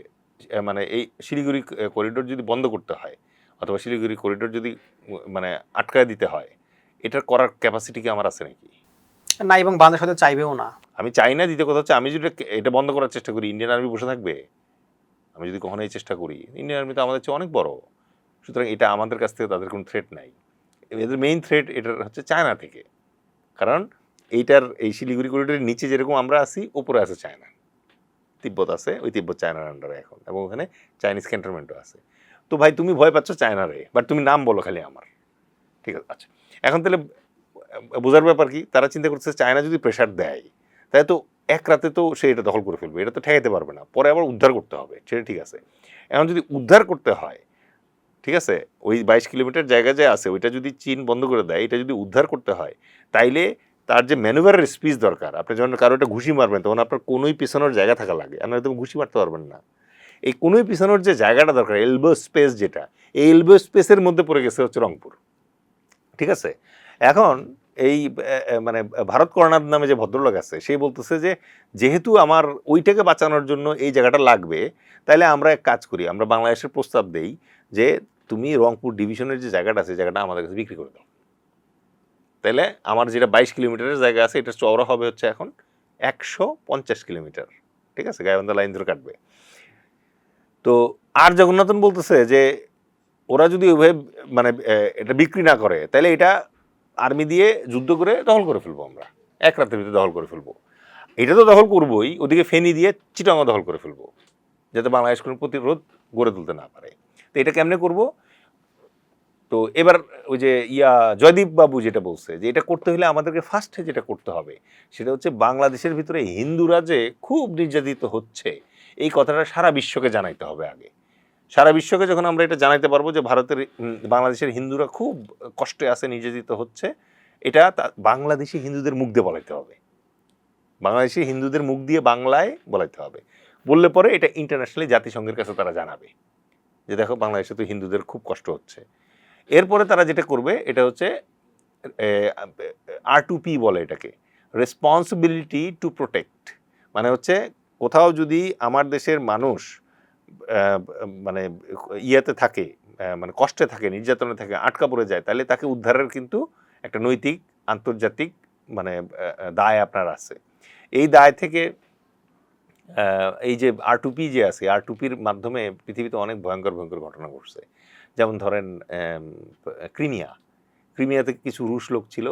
মানে এই শিলিগুড়ি করিডোর যদি বন্ধ করতে হয় অথবা শিলিগুড়ি করিডোর যদি মানে আটকায় দিতে হয়, এটার করার ক্যাপাসিটি কি আমার আছে নাকি? না, এবং বাংলাদেশ হয়তো চাইবেও না। আমি চাই না। দ্বিতীয় কথা হচ্ছে, আমি যদি এটা বন্ধ করার চেষ্টা করি, ইন্ডিয়ান আর্মি বসে থাকবে? আমি যদি কখনো এই চেষ্টা করি, ইন্ডিয়ান আর্মি তো আমাদের চেয়ে অনেক বড়, সুতরাং এটা আমাদের কাছ থেকে তাদের কোনো থ্রেট নাই। এদের মেইন থ্রেট এটার হচ্ছে চায়না থেকে, কারণ এইটার এই শিলিগুড়ি করিডোরের নিচে যেরকম আমরা আছি, উপরে আছে চায়না, তিব্বত আছে, ওই তিব্বত চায়নার আন্ডারে এখন, এবং ওখানে চাইনিজ ক্যান্টনমেন্টও আছে। তো ভাই তুমি ভয় পাচ্ছ চায়নারে, বাট তুমি নাম বলো খালি আমার, ঠিক আছে? আচ্ছা, এখন তাহলে বোঝার ব্যাপার কি, তারা চিন্তা করছে চায়না যদি প্রেশার দেয় তাই তো এক রাতে তো সে এটা দখল করে ফেলবে, এটা তো ঠেকাইতে পারবে না, পরে আবার উদ্ধার করতে হবে, সেটা ঠিক আছে। এখন যদি উদ্ধার করতে হয়, ঠিক আছে, ওই 22 কিলোমিটার জায়গা যে আছে ওইটা যদি চীন বন্ধ করে দেয়, এটা যদি উদ্ধার করতে হয়, তাইলে তার যে ম্যানুভারের স্পিচ দরকার, আপনি যখন কারো একটা ঘুষি মারবেন তখন আপনার কোনোই পিছনের জায়গা থাকা লাগে, আপনার তুমি ঘুষি মারতে পারবেন না। এই কোনোই পিছনের যে জায়গাটা দরকার, এলবো স্পেস যেটা, এই এলবো স্পেসের মধ্যে পড়ে গেছে হচ্ছে রংপুর। ঠিক আছে, এখন এই মানে ভারত করোনার নামে যে ভদ্রলোক আছে সে বলতেছে যে যেহেতু আমার ওইটাকে বাঁচানোর জন্য এই জায়গাটা লাগবে, তাইলে আমরা এক কাজ করি, আমরা বাংলাদেশের প্রস্তাব দেই যে তুমি রংপুর ডিভিশনের যে জায়গাটা আছে জায়গাটা আমাদের কাছে বিক্রি করে দাও। তাইলে আমার যেটা 22 কিলোমিটারের জায়গা আছে এটা চওড়া হবে হচ্ছে এখন 150 কিলোমিটার। ঠিক আছে, গাইবান্ধা লাইন ধরে কাটবে। তো আর জগন্নাথন বলতেছে যে ওরা যদি ওইভাবে মানে এটা বিক্রি না করে তাহলে এটা আর্মি দিয়ে যুদ্ধ করে দখল করে ফেলবো, আমরা এক রাতের ভিতরে দখল করে ফেলবো। এটা তো দখল করবোই, ওদিকে ফেনী দিয়ে চিটাঙ্গা দখল করে ফেলবো, যাতে বাংলাদেশ কোনো প্রতিরোধ গড়ে তুলতে না পারে। তো এটা কেমনে করব? তো এবার ওই যে জয়দীপ বাবু যেটা বলছে যে এটা করতে হলে আমাদেরকে ফার্স্টে যেটা করতে হবে সেটা হচ্ছে বাংলাদেশের ভিতরে হিন্দুরা যে খুব নির্যাতিত হচ্ছে এই কথাটা সারা বিশ্বকে জানাইতে হবে আগে। সারা বিশ্বকে যখন আমরা এটা জানাইতে পারবো যে ভারতের বাংলাদেশের হিন্দুরা খুব কষ্টে আছে, নির্যাতিত হচ্ছে, এটা বাংলাদেশি হিন্দুদের মুখ দিয়ে বলাইতে হবে, বাংলাদেশি হিন্দুদের মুখ দিয়ে বাংলায় বলাইতে হবে। বললে পরে এটা ইন্টারন্যাশনালি জাতিসংঘের কাছে তারা জানাবে যে দেখো বাংলাদেশে তো হিন্দুদের খুব কষ্ট হচ্ছে। এরপরে তারা যেটা করবে এটা হচ্ছে R2P বলে এটাকে, রেসপন্সিবিলিটি টু প্রোটেক্ট। মানে হচ্ছে কোথাও যদি আমার দেশের মানুষ মানে ইয়েতে থাকে, মানে কষ্টে থাকে, নির্যাতনে থাকে, আটকা পড়ে যায়, তাহলে তাকে উদ্ধারের কিন্তু একটা নৈতিক আন্তর্জাতিক মানে দায় আপনার আছে। এই দায় থেকে এই যে R2P যে আছে, R2Pর মাধ্যমে পৃথিবীতে অনেক ভয়ঙ্কর ভয়ঙ্কর ঘটনা ঘটছে। যেমন ধরেন ক্রিমিয়াতে কিছু রুশ লোক ছিল,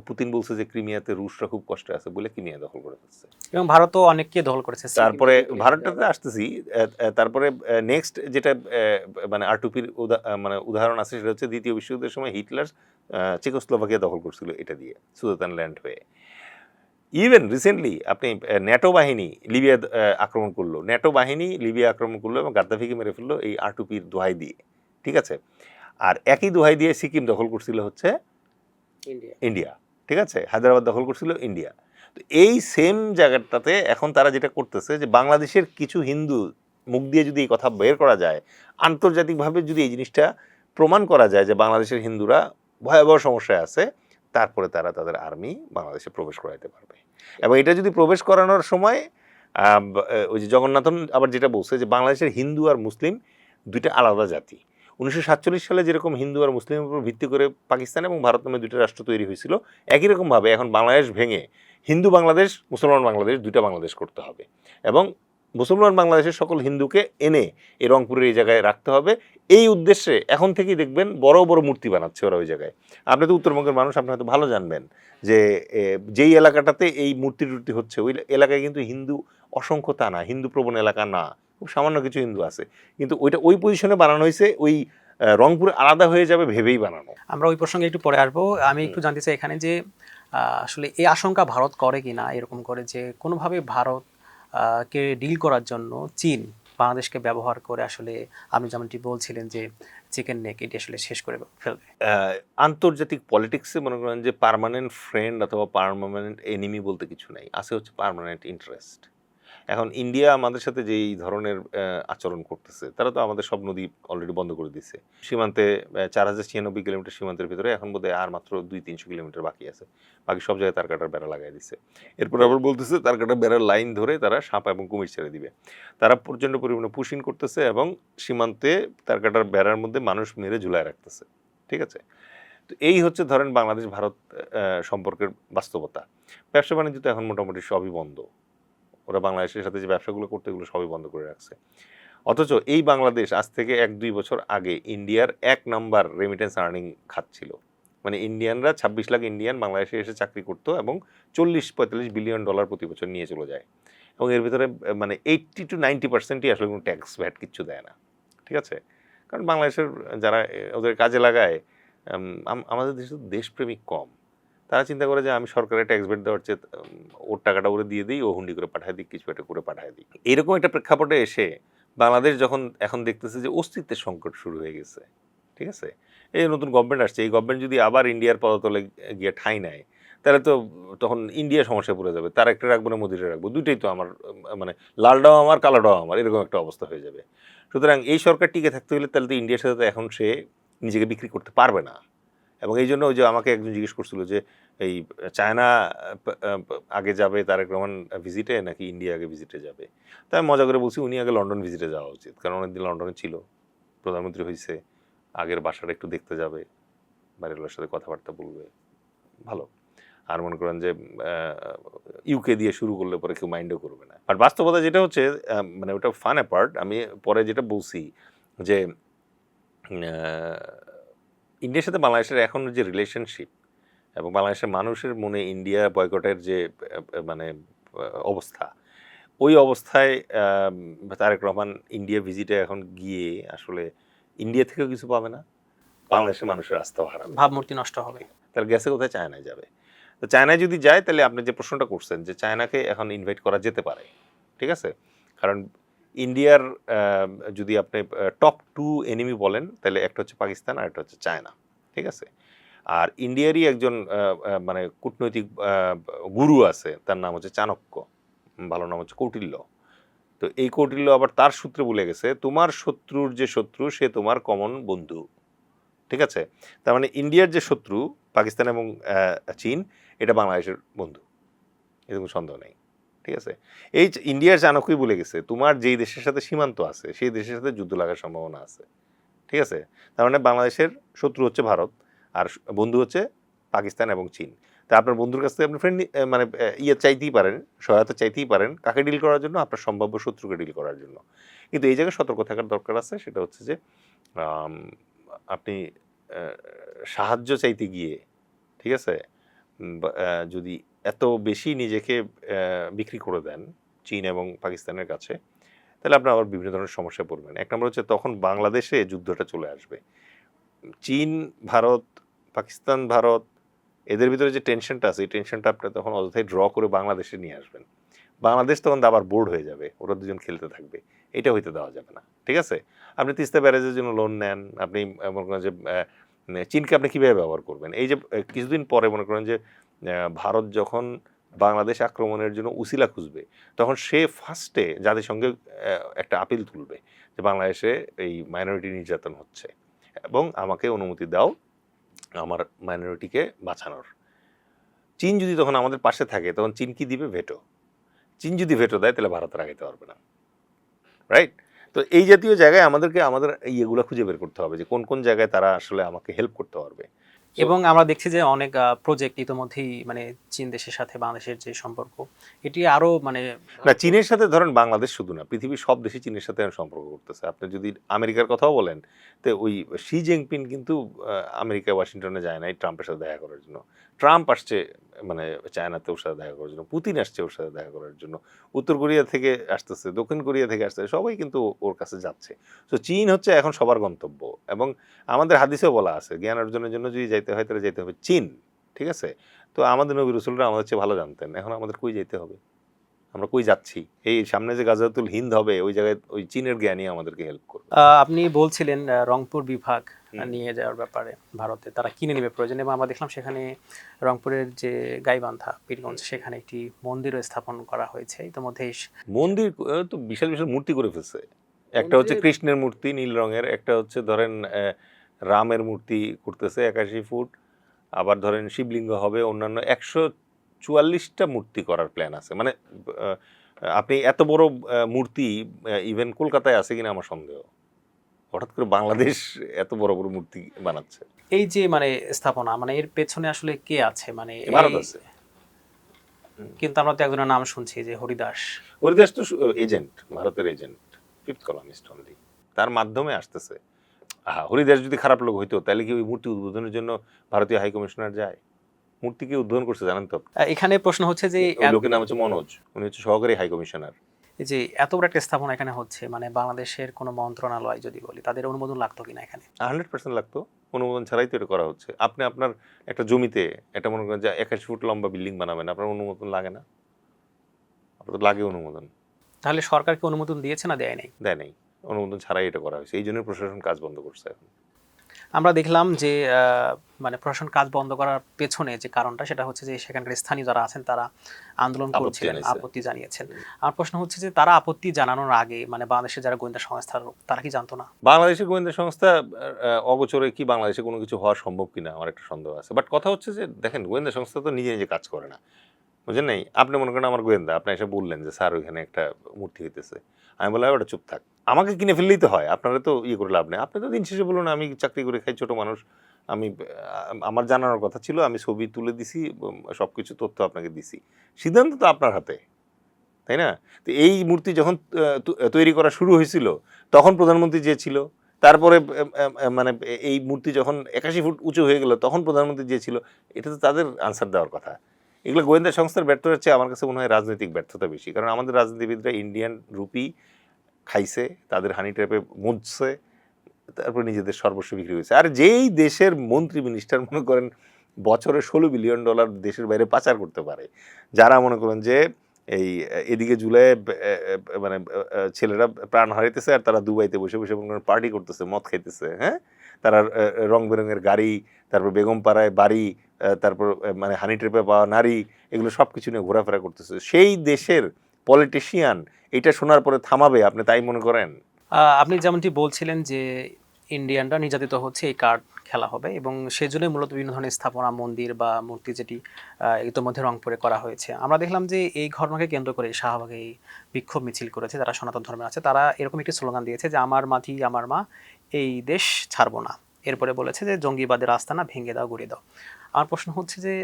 পুতিন বলছে যে ক্রিমিয়াতে রুশরা খুব কষ্টে আছে বলে ক্রিমিয়া দখল করে ফেলছে, এবং ভারতও অনেককে দখল করেছে। তারপরে ভারতটাতে আসতেছি, তারপরে নেক্সট যেটা মানে R2Pর মানে উদাহরণ আছে সেটা হচ্ছে দ্বিতীয় বিশ্বযুদ্ধের সময় হিটলার চেকোস্লোভাকিয়া দখল করছিল এটা দিয়ে, সুদেতানল্যান্ড হয়ে। ইভেন রিসেন্টলি আপনি ন্যাটো বাহিনী লিবিয়া আক্রমণ করলো, ন্যাটো বাহিনী লিবিয়া আক্রমণ করলো এবং গাদ্দাফিকে মেরে ফেললো এই R2Pর দোহাই দিয়ে। ঠিক আছে, আর একই দোহাই দিয়ে সিকিম দখল করছিল হচ্ছে ইন্ডিয়া। ঠিক আছে, হায়দ্রাবাদ দখল করছিল ইন্ডিয়া। তো এই সেম জায়গাটাতে এখন তারা যেটা করতেছে যে বাংলাদেশের কিছু হিন্দু মুখ দিয়ে যদি এই কথা বের করা যায়, আন্তর্জাতিকভাবে যদি এই জিনিসটা প্রমাণ করা যায় যে বাংলাদেশের হিন্দুরা ভয়াবহ সমস্যায় আছে, তারপরে তারা তাদের আর্মি বাংলাদেশে প্রবেশ করাইতে পারবে। এবং এটা যদি প্রবেশ করানোর সময় ওই যে জগন্নাথন আবার যেটা বলছে যে বাংলাদেশের হিন্দু আর মুসলিম দুইটা আলাদা জাতি। 1947 সালে যেরকম হিন্দু আর মুসলিমের উপর ভিত্তি করে পাকিস্তান এবং ভারত নামে দুইটা রাষ্ট্র তৈরি হয়েছিল, একই রকমভাবে এখন বাংলাদেশ ভেঙে হিন্দু বাংলাদেশ, মুসলমান বাংলাদেশ, দুইটা বাংলাদেশ করতে হবে এবং মুসলমান বাংলাদেশের সকল হিন্দুকে এনে এই রংপুরের এই জায়গায় রাখতে হবে। এই উদ্দেশ্যে এখন থেকেই দেখবেন বড় বড় মূর্তি বানাচ্ছে ওরা ওই জায়গায়। আপনি তো উত্তরবঙ্গের মানুষ, আপনি হয়তো ভালো জানবেন যে যেই এলাকাটাতে এই মূর্তি টুর্তি হচ্ছে ওই এলাকায় কিন্তু হিন্দু অসংখ্য তা না, হিন্দু প্রবণ এলাকা না, খুব সামান্য কিছু হিন্দু আছে, কিন্তু ওইটা ওই পজিশনে বানানো হয়েছে ওই রংপুর আলাদা হয়ে যাবে ভেবেই বানানো। আমরা ওই প্রসঙ্গে একটু পরে আসবো। আমি একটু জানতে চাই এখানে যে আসলে এই আশঙ্কা ভারত করে কিনা, এরকম করে যে কোনোভাবে ভারত কে ডিল করার জন্য চীন বাংলাদেশকে ব্যবহার করে আসলে আপনি যেমনটি বলছিলেন যে চিকেন নেক এটি আসলে শেষ করে ফেলবে। আন্তর্জাতিক পলিটিক্সে মনে করেন যে পার্মানেন্ট ফ্রেন্ড অথবা পার্মানেন্ট এনিমি বলতে কিছু নাই, আছে হচ্ছে পার্মানেন্ট ইন্টারেস্ট। এখন ইন্ডিয়া আমাদের সাথে যেই ধরনের আচরণ করতেছে, তারা তো আমাদের সব নদী অলরেডি বন্ধ করে দিচ্ছে। সীমান্তে 4096 কিলোমিটার সীমান্তের ভিতরে এখন বোধহয় আর মাত্র 200-300 কিলোমিটার বাকি আছে, বাকি সব জায়গায় তারকাটার বেড়া লাগাই দিচ্ছে। এরপর আবার বলতেছে তারকাটার বেড়ার লাইন ধরে তারা সাপ এবং কুমির ছেড়ে দিবে। তারা প্রচণ্ড পরিমাণে পুশিং করতেছে এবং সীমান্তে তারকাটার বেড়ার মধ্যে মানুষ মেরে ঝুলায় রাখতেছে। ঠিক আছে, তো এই হচ্ছে ধরেন বাংলাদেশ ভারত সম্পর্কের বাস্তবতা। ব্যবসা বাণিজ্য তো এখন মোটামুটি সবই বন্ধ, ওরা বাংলাদেশের সাথে যে ব্যবসাগুলো করতে এগুলো সবই বন্ধ করে রাখছে। অথচ এই বাংলাদেশ আজ থেকে 1-2 বছর আগে ইন্ডিয়ার 1 নাম্বার রেমিটেন্স আর্নিং খাত ছিল। মানে ইন্ডিয়ানরা 26 লাখ ইন্ডিয়ান বাংলাদেশে এসে চাকরি করতো এবং $40-45 বিলিয়ন প্রতি বছর নিয়ে চলে যায়, এবং এর ভিতরে মানে 80-90%ই আসলে কোনো ট্যাক্স ভ্যাট কিচ্ছু দেয় না। ঠিক আছে, কারণ বাংলাদেশের যারা ওদের কাজে লাগায়, আমাদের দেশে দেশপ্রেমিক কম, তারা চিন্তা করে যে আমি সরকারের ট্যাক্স ভ্যাট দেওয়ার চেয়ে ওর টাকাটা ওরে দিয়ে দিই, ও হুন্ডি করে পাঠায় দিই, কিছু একটা করে পাঠায় দিই। এরকম একটা প্রেক্ষাপটে এসে বাংলাদেশ যখন এখন দেখতেছে যে অস্তিত্বের সংকট শুরু হয়ে গেছে, ঠিক আছে, এই নতুন গভর্নমেন্ট আসছে, এই গভর্নমেন্ট যদি আবার ইন্ডিয়ার পদতলে গিয়ে ঠাঁই নেয়, তাহলে তো তখন ইন্ডিয়া সমস্যায় পড়ে যাবে। তার একটা রাখবো না মোদিরে রাখবো, দুইটাই তো আমার, মানে লালটাও আমার কালোটাও আমার, এরকম একটা অবস্থা হয়ে যাবে। সুতরাং এই সরকার টিকে থাকতে হলে তাহলে তো ইন্ডিয়ার সাথে তো এখন সে নিজেকে বিক্রি করতে পারবে না। এবং এই জন্য ওই যে আমাকে একজন জিজ্ঞেস করছিল যে এই চায়না আগে যাবে তারেক রহমান ভিজিটে নাকি ইন্ডিয়া আগে ভিজিটে যাবে। তাই আমি মজা করে বলছি উনি আগে লন্ডন ভিজিটে যাওয়া উচিত, কারণ অনেকদিন লন্ডনে ছিল, প্রধানমন্ত্রী হয়েছে, আগের বাসাটা একটু দেখতে যাবে, বাড়ির লোকের সাথে কথাবার্তা বলবে, ভালো। আর মনে করেন যে ইউকে দিয়ে শুরু করলে পরে কেউ মাইন্ডও করবে না। আর বাস্তবতা যেটা হচ্ছে, মানে ওটা ফান অ্যাপার্ট, আমি পরে যেটা বলছি যে ইন্ডিয়ার সাথে বাংলাদেশের এখন যে রিলেশনশিপ এবং বাংলাদেশের মানুষের মনে ইন্ডিয়া বয়কটের যে মানে অবস্থা, ওই অবস্থায় তারেক রহমান ইন্ডিয়া ভিজিটে এখন গিয়ে আসলে ইন্ডিয়া থেকেও কিছু পাবে না, বাংলাদেশের মানুষের আস্থাও হারাবে, ভাবমূর্তি নষ্ট হবে। তাহলে গেছে কোথায়? চায়নায় যাবে। তো চায়নায় যদি যায় তাহলে আপনি যে প্রশ্নটা করছেন যে চায়নাকে এখন ইনভাইট করা যেতে পারে, ঠিক আছে, কারণ ইন্ডিয়ার যদি আপনি টপ 2 এনিমি বলেন তাহলে একটা হচ্ছে পাকিস্তান আর একটা হচ্ছে চায়না, ঠিক আছে। আর ইন্ডিয়ারই একজন মানে কূটনৈতিক গুরু আছে, তার নাম হচ্ছে চাণক্য, ভালো নাম হচ্ছে কৌটিল্য। তো এই কৌটিল্য আবার তার সূত্রে বলে গেছে তোমার শত্রুর যে শত্রু সে তোমার কমন বন্ধু, ঠিক আছে। তার মানে ইন্ডিয়ার যে শত্রু পাকিস্তান এবং চীন, এটা বাংলাদেশের বন্ধু, এরকম সন্দেহ নেই, ঠিক আছে। এই ইন্ডিয়ার চাণক্যই বলে গেছে তোমার যেই দেশের সাথে সীমান্ত আছে সেই দেশের সাথে যুদ্ধ লাগার সম্ভাবনা আছে, ঠিক আছে। তার মানে বাংলাদেশের শত্রু হচ্ছে ভারত আর বন্ধু হচ্ছে পাকিস্তান এবং চীন। তা আপনার বন্ধুর কাছ থেকে আপনি ফ্রেন্ড মানে ইয়ে চাইতেই পারেন, সহায়তা চাইতেই পারেন, কাকে ডিল করার জন্য? আপনার সম্ভাব্য শত্রুকে ডিল করার জন্য। কিন্তু এই জায়গায় সতর্ক থাকার দরকার আছে, সেটা হচ্ছে যে আপনি সাহায্য চাইতে গিয়ে, ঠিক আছে, যদি এত বেশি নিজেকে বিক্রি করে দেন চীন এবং পাকিস্তানের কাছে, তাহলে আপনি আবার বিভিন্ন ধরনের সমস্যায় পড়বেন। এক নম্বর হচ্ছে তখন বাংলাদেশে যুদ্ধটা চলে আসবে। চীন ভারত, পাকিস্তান ভারত, এদের ভিতরে যে টেনশনটা আছে এই টেনশনটা আপনি তখন অযথাই ড্র করে বাংলাদেশে নিয়ে আসবেন। বাংলাদেশ তখন আবার বোর্ড হয়ে যাবে, ওরা দুজন খেলতে থাকবে, এটা হইতে দেওয়া যাবে না, ঠিক আছে। আপনি তিস্তা ব্যারেজের জন্য লোন নেন, আপনি মনে করেন যে চীনকে আপনি কীভাবে ব্যবহার করবেন? এই যে কিছুদিন পরে মনে করেন যে ভারত যখন বাংলাদেশ আক্রমণের জন্য উসিলা খুঁজবে, তখন সে ফার্স্টে জাতিসংঘে একটা আপিল তুলবে যে বাংলাদেশে এই মাইনরিটি নির্যাতন হচ্ছে এবং আমাকে অনুমতি দাও আমার মাইনরিটিকে বাঁচানোর। চীন যদি তখন আমাদের পাশে থাকে তখন চীন কি দিবে? ভেটো। চীন যদি ভেটো দেয় তাহলে ভারত আগাইতে পারবে না, রাইট? তো এই জাতীয় জায়গায় আমাদেরকে আমাদের ইয়েগুলো খুঁজে বের করতে হবে যে কোন কোন জায়গায় তারা আসলে আমাকে হেল্প করতে পারবে। এবং আমরা দেখছি যে অনেক প্রজেক্ট ইতোমধ্যেই মানে চীন দেশের সাথে বাংলাদেশের যে সম্পর্ক, এটি আরো মানে না, চীনের সাথে ধরেন বাংলাদেশ শুধু না, পৃথিবীর সব দেশই চীনের সাথে সম্পর্ক করতেছে। আপনি যদি আমেরিকার কথাও বলেন, তো ওই শি জিনপিং কিন্তু আমেরিকা ওয়াশিংটনে যায় নাই ট্রাম্পের সাথে দেখা করার জন্য। ট্রাম্প আসছে মানে চায়নাতে ওর সাথে দেখা করার জন্য, পুতিন আসছে ওর সাথে দেখা করার জন্য, উত্তর কোরিয়া থেকে আসতেছে, দক্ষিণ কোরিয়া থেকে আসতেছে, সবাই কিন্তু ওর কাছে যাচ্ছে। তো চীন হচ্ছে এখন সবার গন্তব্য। এবং আমাদের হাদিসেও বলা আছে জ্ঞান অর্জনের জন্য যদি যাইতে হয় তাহলে যেতে হবে চীন, ঠিক আছে। তো আমাদের নবী রাসূলরা আমাদের চেয়ে ভালো জানতেন, এখন আমাদের কই যেতে হবে? আমরা কই যাচ্ছি? এই সামনে যে গাজাতুল হিন্দ হবে ওই জায়গায় ওই চীনের জ্ঞানই আমাদেরকে হেল্প করবে। আপনি বলছিলেন রংপুর বিভাগ নিয়ে যাওয়ার ব্যাপারে ভারতে তারা কিনে নেবে প্রয়োজন, এবং আমরা দেখলাম সেখানে রংপুরের যে গাইবান্ধা পীরগঞ্জ সেখানে একটি মন্দিরও স্থাপন করা হয়েছে ইতিমধ্যে। মন্দির তো বিশাল বিশাল মূর্তি করে ফেলছে। একটা হচ্ছে কৃষ্ণের মূর্তি নীল রঙের, একটা হচ্ছে ধরেন রামের মূর্তি করতেছে 81 ফুট, আবার ধরেন শিবলিঙ্গ হবে, অন্যান্য 144টা মূর্তি করার প্ল্যান আছে। মানে আপনি এত বড় মূর্তি ইভেন কলকাতায় আছে কিনা আমার সন্দেহ। হঠাৎ করে বাংলাদেশ এত বড় বড় মূর্তি বানাচ্ছে। এই যে মানে স্থাপনা, মানে এর পেছনে আসলে কে আছে? মানে ভারত আছে, কিন্তু আমরা তো একজনের নাম শুনছি যে হরিদাস। হরিদাস তো এজেন্ট, ভারতের এজেন্ট, ফিফথ কলামিস্ট অনলি, তার মাধ্যমে আসতেছে। হরিদাস যদি খারাপ লোক হইতো তাহলে কি ওই মূর্তি উদ্বোধনের জন্য ভারতীয় হাই কমিশনার যায়? মূর্তিকে উদ্বোধন করছে জানেন তো? এখানে প্রশ্ন হচ্ছে যে লোকের নাম হচ্ছে মনোজ, উনি হচ্ছে সহকারী হাই কমিশনার। যে এত বড় একটা স্থাপনা এখানে হচ্ছে, মানে বাংলাদেশের কোনো মন্ত্রণালয় যদি বলি তাদের অনুমোদন লাগতো কিনা এখানে? 100% লাগতো, অনুমোদন ছাড়াই তো এটা করা হচ্ছে। আপনি আপনার একটা জমিতে একটা মনে করেন যে 81 ফুট লম্বা বিল্ডিং বানাবেন, আপনার অনুমোদন লাগে না? আপনার তো লাগে অনুমোদন। তাহলে সরকার কি অনুমোদন দিয়েছে না দেয় নাই? দেয় নাই। অনুমোদন ছাড়াই এটা করা হয়েছে, এই জন্য প্রশাসন কাজ বন্ধ করছে এখন। আমরা দেখলাম যে মানে প্রশাসন কাজ বন্ধ করার পেছনে যে কারণটা সেটা হচ্ছে যে সেখানকার স্থানীয় যারা আছেন তারা আন্দোলন আপত্তি করছিলেন, জানিয়েছে। আপত্তি জানিয়েছেন। আমার প্রশ্ন হচ্ছে যে তারা আপত্তি জানানোর আগে মানে বাংলাদেশের যারা গোয়েন্দা সংস্থার লোক, তারা কি জানতো না? বাংলাদেশের গোয়েন্দা সংস্থা অগোচরে কি বাংলাদেশে কোনো কিছু হওয়া সম্ভব কিনা আমার একটা সন্দেহ আছে। বাট কথা হচ্ছে যে দেখেন, গোয়েন্দা সংস্থা তো নিজে নিজে কাজ করে না, বুঝলেন নাই? আপনি মনে করেন আমার গোয়েন্দা, আপনি এসে বললেন যে স্যার ওইখানে একটা মূর্তি হইতেছে, আমি বললাম ওটা চুপ থাক, আমাকে কিনে ফেললেই তো হয়, আপনারা তো ইয়ে করে লাভ নেই। আপনি তো দিন শেষে বলুন আমি চাকরি করে খাই, ছোট মানুষ, আমি আমার জানানোর কথা ছিল, আমি ছবি তুলে দিছি, সবকিছু তথ্য আপনাকে দিছি, সিদ্ধান্ত তো আপনার হাতে, তাই না? তো এই মূর্তি যখন তৈরি করা শুরু হয়েছিল তখন প্রধানমন্ত্রী যে ছিল, তারপরে মানে এই মূর্তি যখন 81 ফুট উঁচু হয়ে গেল তখন প্রধানমন্ত্রী যে ছিল, এটা তো তাদের আনসার দেওয়ার কথা। এগুলো গোয়েন্দা সংস্থার ব্যর্থতার চেয়ে আমার কাছে মনে হয় রাজনৈতিক ব্যর্থতা বেশি, কারণ আমাদের রাজনীতিবিদরা ইন্ডিয়ান রুপি খাইছে, তাদের হানি ট্র্যাপে মুছছে, তারপরে নিজেদের সর্বস্ব বিক্রি হয়েছে। আর যেই দেশের মন্ত্রী মিনিস্টার মনে করেন বছরে $16 বিলিয়ন দেশের বাইরে পাচার করতে পারে, যারা মনে করেন যে এই এদিকে জুলাই মানে ছেলেরা প্রাণ হারাইতেছে আর তারা দুবাইতে বসে বসে মনে করেন পার্টি করতেছে, মদ খাইতেছে, হ্যাঁ, তারা রং বেরঙের গাড়ি, তারপর বেগম পাড়ায় বাড়ি, তারপর মানে হানি ট্রিপে পাওয়া নারী, এগুলো সব কিছু নিয়ে ঘোরাফেরা করতেছে, সেই দেশের পলিটিশিয়ান এটা শোনার পরে থামাবে আপনি তাই মনে করেন? আপনি যেমনটি বলছিলেন যে ইন্ডিয়ানরা নির্যাতিত হচ্ছে, এই কার্ড খেলা হবে এবং সেজন্যই মূলত বিভিন্ন ধরনের স্থাপনা, মন্দির বা মূর্তি যেটি ইতোমধ্যে রংপুরে করা হয়েছে। আমরা দেখলাম যে এই ঘটনাকে কেন্দ্র করে শাহবাগে এই বিক্ষোভ মিছিল করেছে যারা সনাতন ধর্মের আছে, তারা এরকম একটি স্লোগান দিয়েছে যে আমার মাটি আমার মা, এই দেশ ছাড়বো না। এরপরে বলেছে যে জঙ্গিবাদের আস্তানা ভেঙে দাও, গুঁড়িয়ে দাও। আমার প্রশ্ন হচ্ছে যে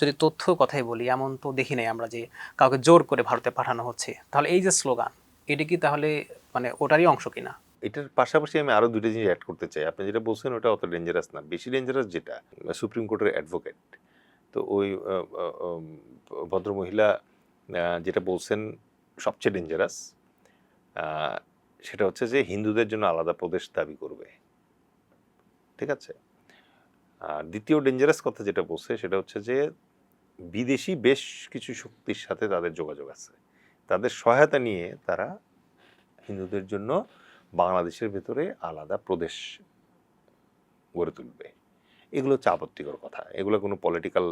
যদি তথ্য কথাই বলি, এমন তো দেখি নাই আমরা যে কাউকে জোর করে ভারতে পাঠানো হচ্ছে, তাহলে এই যে স্লোগান, এটি কি তাহলে মানে ওটারই অংশ কিনা? এটার পাশাপাশি আমি আরো দুটো জিনিস অ্যাড করতে চাই। আপনি যেটা বলছেন ওটা অত ডেঞ্জারাস না, বেশি ডেঞ্জারাস যেটা সুপ্রিম কোর্টের অ্যাডভোকেট, তো ওই ভদ্রমহিলা যেটা বলছেন সবচেয়ে ডেঞ্জারাস, সেটা হচ্ছে যে হিন্দুদের জন্য আলাদা প্রদেশ দাবি করবে, ঠিক আছে? আর দ্বিতীয় ডেঞ্জারাস কথা যেটা বলছে সেটা হচ্ছে যে বিদেশি বেশ কিছু শক্তির সাথে তাদের যোগাযোগ আছে, তাদের সহায়তা নিয়ে তারা হিন্দুদের জন্য বাংলাদেশের ভেতরে আলাদা প্রদেশ গড়ে তুলবে। এগুলো হচ্ছে আপত্তিকর কথা, এগুলো কোনো পলিটিক্যাল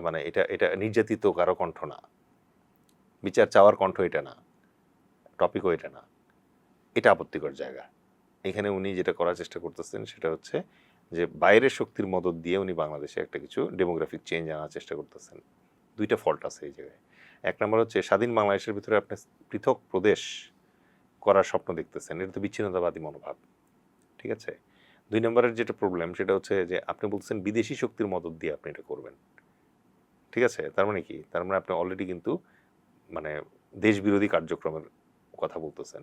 মানে এটা এটা নির্যাতিত কারো কণ্ঠ না, বিচার চাওয়ার কণ্ঠ এটা না, টপিকও এটা না, এটা আপত্তিকর জায়গা। এখানে উনি যেটা করার চেষ্টা করতেছেন সেটা হচ্ছে যে বাইরের শক্তির মদত দিয়ে উনি বাংলাদেশে একটা কিছু ডেমোগ্রাফিক চেঞ্জ আনার চেষ্টা করতেছেন। দুইটা ফল্ট আছে এই জায়গায়। এক নম্বর হচ্ছে স্বাধীন বাংলাদেশের ভিতরে আপনি পৃথক প্রদেশ করার স্বপ্ন দেখতেছেন, এটা তো বিচ্ছিন্নতাবাদী মনোভাব, ঠিক আছে? দুই নম্বরের যেটা প্রবলেম সেটা হচ্ছে যে আপনি বলছেন বিদেশি শক্তির মদত দিয়ে আপনি এটা করবেন, ঠিক আছে? তার মানে কি? তার মানে আপনি অলরেডি কিন্তু মানে দেশ বিরোধী কার্যক্রমের কথা বলতেছেন।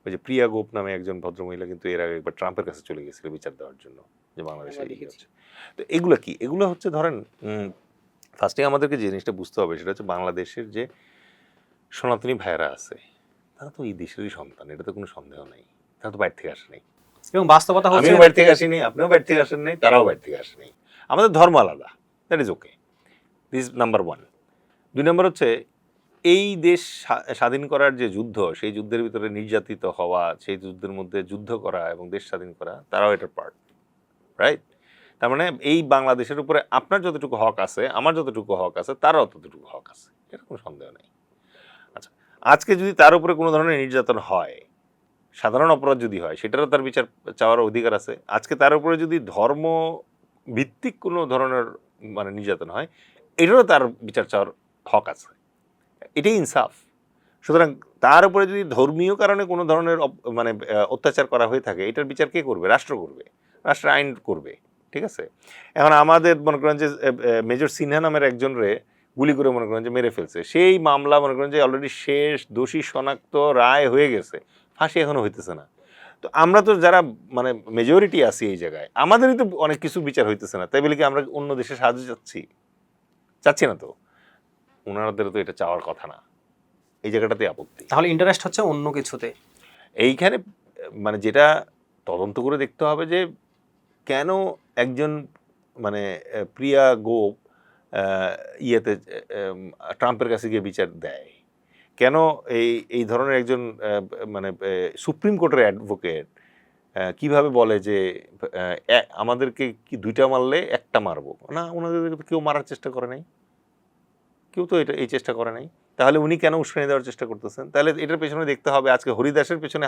ওই যে প্রিয়া গোপ নামে একজন ভদ্রমহিলা কিন্তু এর আগে একবার ট্রাম্পের কাছে চলে গেছিল বিচার দেওয়ার জন্য যে বাংলাদেশে এই হচ্ছে। তো এগুলো কি? এগুলো হচ্ছে ধরেন ফার্স্টে আমাদেরকে যে জিনিসটা বুঝতে হবে সেটা হচ্ছে বাংলাদেশের যে সনাতনী ভাইয়েরা আছে তারা তো এই দেশেরই সন্তান, এটা তো কোনো সন্দেহ নাই, তারা তো বাইরে থেকে আসে নাই। এবং বাস্তবতা হচ্ছে আমিও বাইরে থেকে আসিনি, আপনিও বাইরে থেকে আসেন নাই, তারাও বাইরে থেকে আসেনি, আমাদের ধর্ম আলাদা, that is okay, this number one. দুই নম্বর হচ্ছে এই দেশ স্বাধীন করার যে যুদ্ধ, সেই যুদ্ধের ভিতরে নির্যাতিত হওয়া, সেই যুদ্ধের মধ্যে যুদ্ধ করা এবং দেশ স্বাধীন করা, তারাও এটার পার্ট, রাইট? তার মানে এই বাংলাদেশের উপরে আপনার যতটুকু হক আছে, আমার যতটুকু হক আছে, তারও ততটুকু হক আছে, এটা কোনো সন্দেহ নেই। আচ্ছা, আজকে যদি তার উপরে কোনো ধরনের নির্যাতন হয়, সাধারণ অপরাধ যদি হয়, সেটারও তার বিচার চাওয়ার অধিকার আছে। আজকে তার উপরে যদি ধর্ম ভিত্তিক কোনো ধরনের মানে নির্যাতন হয়, এটারও তার বিচার চাওয়ার হক আছে, এটাই ইনসাফ। সুতরাং তার উপরে যদি ধর্মীয় কারণে কোনো ধরনের মানে অত্যাচার করা হয়ে থাকে, এটার বিচার কে করবে? রাষ্ট্র করবে, রাষ্ট্র আইন করবে, ঠিক আছে? এখন আমাদের মনে করেন যে মেজর সিনহা নামের একজনরে গুলি করে মনে করেন যে মেরে ফেলছে, সেই মামলা মনে করেন যে অলরেডি শেষ, দোষী শনাক্ত, রায় হয়ে গেছে, ফাঁসি এখনো হইতেছে না। তো আমরা তো যারা মানে মেজরিটি আছি এই জায়গায়, আমাদেরই তো অনেক কিছু বিচার হইতেছে না, তাই বলে কি আমরা অন্য দেশে সাহায্য চাচ্ছি না? তো ওনাদের তো এটা চাওয়ার কথা না, এই জায়গাটাতে আপত্তি। তাহলে ইন্টারেস্ট হচ্ছে অন্য কিছুতে। এইখানে মানে যেটা তদন্ত করে দেখতে হবে যে কেন একজন মানে প্রিয়া গোপ ইয়েতে ট্রাম্পের কাছে গিয়ে বিচার দেয়, কেন এই এই ধরনের একজন মানে সুপ্রিম কোর্টের অ্যাডভোকেট কিভাবে বলে যে আমাদেরকে কি 2টা মারলে 1টা মারবো না, ওনাদের তো কেউ মারার চেষ্টা করে নাই, কেউ তো এটা এই চেষ্টা করে নাই, তাহলে উনি কেন উস্কানি দেওয়ার চেষ্টা করতেছেন? তাহলে এটার পেছনে দেখতে হবে আজকে হরিদাসের পেছনে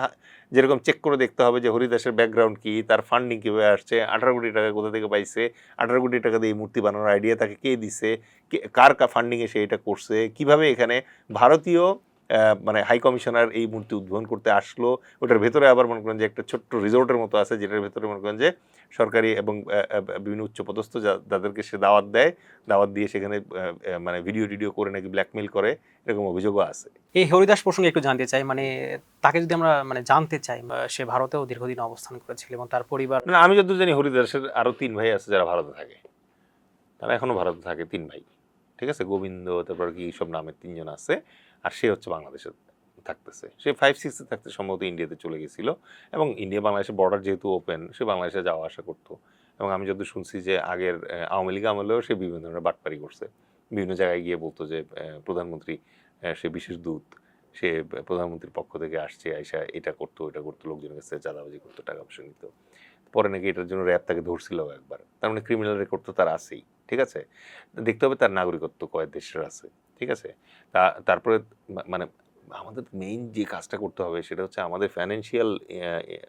যেরকম চেক করে দেখতে হবে যে হরিদাসের ব্যাকগ্রাউন্ড কি, তার ফান্ডিং কীভাবে আসছে, 18 কোটি টাকা কোথা থেকে পাইছে, 18 কোটি টাকা দিয়ে এই মূর্তি বানানোর আইডিয়া তাকে কে দিছে, কার ফান্ডিংয়ে সে এটা করছে, কিভাবে এখানে ভারতীয় মানে হাই কমিশনার এই মূর্তি উদ্বোধন করতে আসলো, ওটার ভেতরে আবার মনে করেন যে একটা ছোট্ট রিসোর্টের মতো আছে যেটার ভেতরে মনে করেন যে সরকারি এবং বিভিন্ন উচ্চপদস্থ যাদেরকে সে দাওয়াত দেয়, দাওয়াত দিয়ে সেখানে মানে ভিডিও করে নাকি ব্ল্যাকমেইল করে, এরকম অভিযোগও আছে। এই হরিদাস প্রসঙ্গে একটু জানতে চাই, মানে তাকে যদি আমরা মানে জানতে চাই, সে ভারতেও দীর্ঘদিন অবস্থান করেছিল এবং তার পরিবার, না আমি যতদূর জানি হরিদাসের আরো 3 ভাই আছে যারা ভারতে থাকে, তারা এখনো ভারতে থাকে 3 ভাই, ঠিক আছে, গোবিন্দ তারপর কি সব নামের 3 জন আছে, আর সে হচ্ছে বাংলাদেশে থাকতেছে, সে 5-6 থাকতে সম্ভবত ইন্ডিয়াতে চলে গেছিল, এবং ইন্ডিয়া বাংলাদেশের বর্ডার যেহেতু ওপেন সে বাংলাদেশে যাওয়া আসা করতো, এবং আমি যতদূর শুনছি যে আগের আওয়ামী লীগ আমলেও সে বিভিন্ন ধরনের বাটপারি করছে, বিভিন্ন জায়গায় গিয়ে বলতো যে প্রধানমন্ত্রী সে বিশেষ দূত, সে প্রধানমন্ত্রীর পক্ষ থেকে আসছে, আইসা এটা করতো ওইটা করতো, লোকজনের কাছে চাঁদাবাজি করতো, টাকা পয়সা নিত, পরে নাকি এটার জন্য র্যাব তাকে ধরছিল একবার, তার মানে ক্রিমিনাল রেকর্ড তো তার আছেই, ঠিক আছে, দেখতে হবে তার নাগরিকত্ব কয় দেশের আছে, ঠিক আছে, তারপরে মানে আমাদের মেইন যে কাজটা করতে হবে সেটা হচ্ছে আমাদের ফাইন্যান্সিয়াল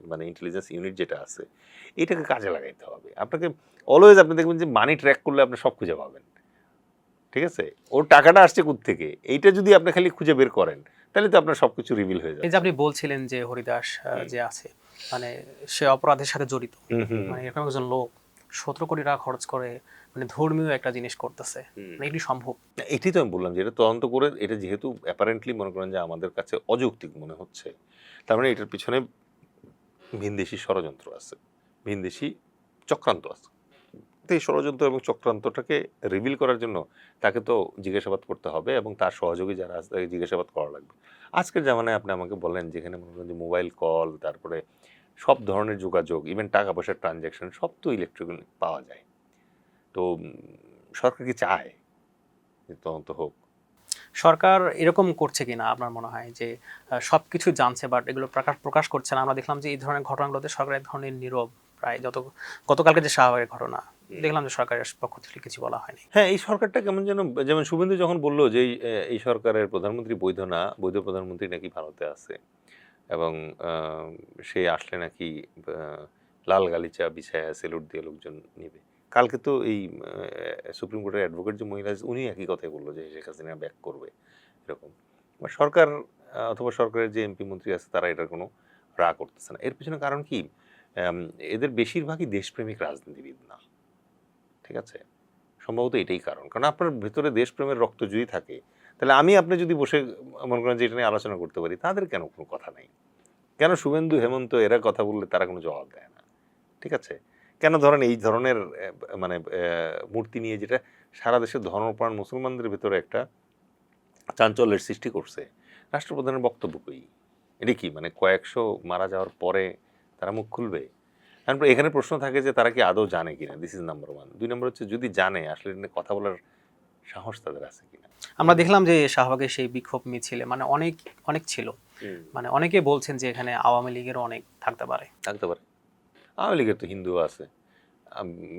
মানে ইন্টেলিজেন্স ইউনিট যেটা আছে এটাকে কাজে লাগাইতে হবে। আপনাকে অলওয়েজ আপনি দেখবেন যে মানি ট্র্যাক করলে আপনি সব খুঁজে পাবেন, ঠিক আছে, ওর টাকাটা আসছে কোত্থেকে এইটা যদি আপনি খালি খুঁজে বের করেন তাহলে তো আপনার সবকিছু রিভিল হয়ে যাবে। এই যে আপনি বলছিলেন যে হরিদাস যে আছে মানে সে অপরাধের সাথে জড়িত, মানে এরকম একজন লোক 17 কোটি টাকা খরচ করে মানে ধর্মীয় একটা জিনিস করতেছে, মানে এটি সম্ভব? এটি তো আমি বললাম যে এটা তদন্ত করে, এটা যেহেতু অ্যাপারেন্টলি মনে করেন যে আমাদের কাছে অযৌক্তিক মনে হচ্ছে, তার মানে এটার পিছনে ভিনদেশি ষড়যন্ত্র আছে, ভিনদেশি চক্রান্ত আছে, তো এই ষড়যন্ত্র এবং চক্রান্তটাকে রিভিল করার জন্য তাকে তো জিজ্ঞাসাবাদ করতে হবে, এবং তার সহযোগী যারা আছে তাকে জিজ্ঞাসাবাদ করা লাগবে। আজকের জামানায় আপনি আমাকে বলেন যেখানে মনে করেন যে মোবাইল কল, তারপরে সব ধরনের যোগাযোগ, ইভেন টাকা পয়সার ট্রানজ্যাকশন সব তো ইলেকট্রনিক পাওয়া যায়, তো সরকার কি চায় যে তদন্ত হোক? সরকার এরকম করছে কিনা আপনার মনে হয় যে সবকিছু জানছে বাট এগুলো প্রকাশ করছে না? আমরা দেখলাম যে এই ধরনের ঘটনাগুলোতে সরকার এক ধরনের নীরব, প্রায় গতকালকে যে শাহবাগের ঘটনা দেখলাম যে সরকারের পক্ষ থেকে কিছু বলা হয়নি। হ্যাঁ, এই সরকারটা কেমন যেন, যেমন শুভেন্দু যখন বললো যে এই সরকারের প্রধানমন্ত্রী বৈধ না, বৈধ প্রধানমন্ত্রী নাকি ভারতে আছে, এবং সে আসলে নাকি লাল গালিচা বিছায়া সেলুট দিয়ে লোকজন নিবে। কালকে তো এই সুপ্রিম কোর্টের অ্যাডভোকেট যে মহিলা উনি একই কথাই বললো যে শেখ হাসিনা ব্যাক করবে, এরকম সরকার অথবা সরকারের যে এমপি মন্ত্রী আছে তারা এটার কোনো রা করতেছে না। এর পিছনে কারণ কি, এদের বেশিরভাগই দেশপ্রেমিক রাজনীতিবিদ না, ঠিক আছে, সম্ভবত এটাই কারণ। কারণ আপনার ভেতরে দেশপ্রেমের রক্ত যদি থাকে তাহলে আমি আপনি যদি বসে মনে করেন যে এটা নিয়ে আলোচনা করতে পারি, তাদের কেন কোনো কথা নাই? কেন শুভেন্দু হেমন্ত এরা কথা বললে তারা কোনো জবাব দেয় না? ঠিক আছে, কেন ধরেন এই ধরনের মানে মূর্তি নিয়ে যেটা সারা দেশের ধর্মপ্রাণ মুসলমানদের ভেতরে একটা চাঞ্চল্যের সৃষ্টি করছে, রাষ্ট্রপ্রধানের বক্তব্য কই? এটা কি মানে কয়েকশো মারা যাওয়ার পরে তারা মুখ খুলবে? তারপর এখানে প্রশ্ন থাকে যে তারা কি আদৌ জানে কিনা, দিস ইজ নাম্বার 1। 2 নম্বর হচ্ছে যদি জানে আসলে এটা নিয়ে কথা বলার সাহস তাদের আছে কিনা। আমরা দেখলাম যে শাহবাগের সেই বিক্ষোভ মিছিলে মানে অনেক অনেক ছিল, মানে অনেকে বলছেন যে এখানে আওয়ামী লীগেরও অনেক থাকতে পারে। আওয়ামী লীগের তো হিন্দু আছে,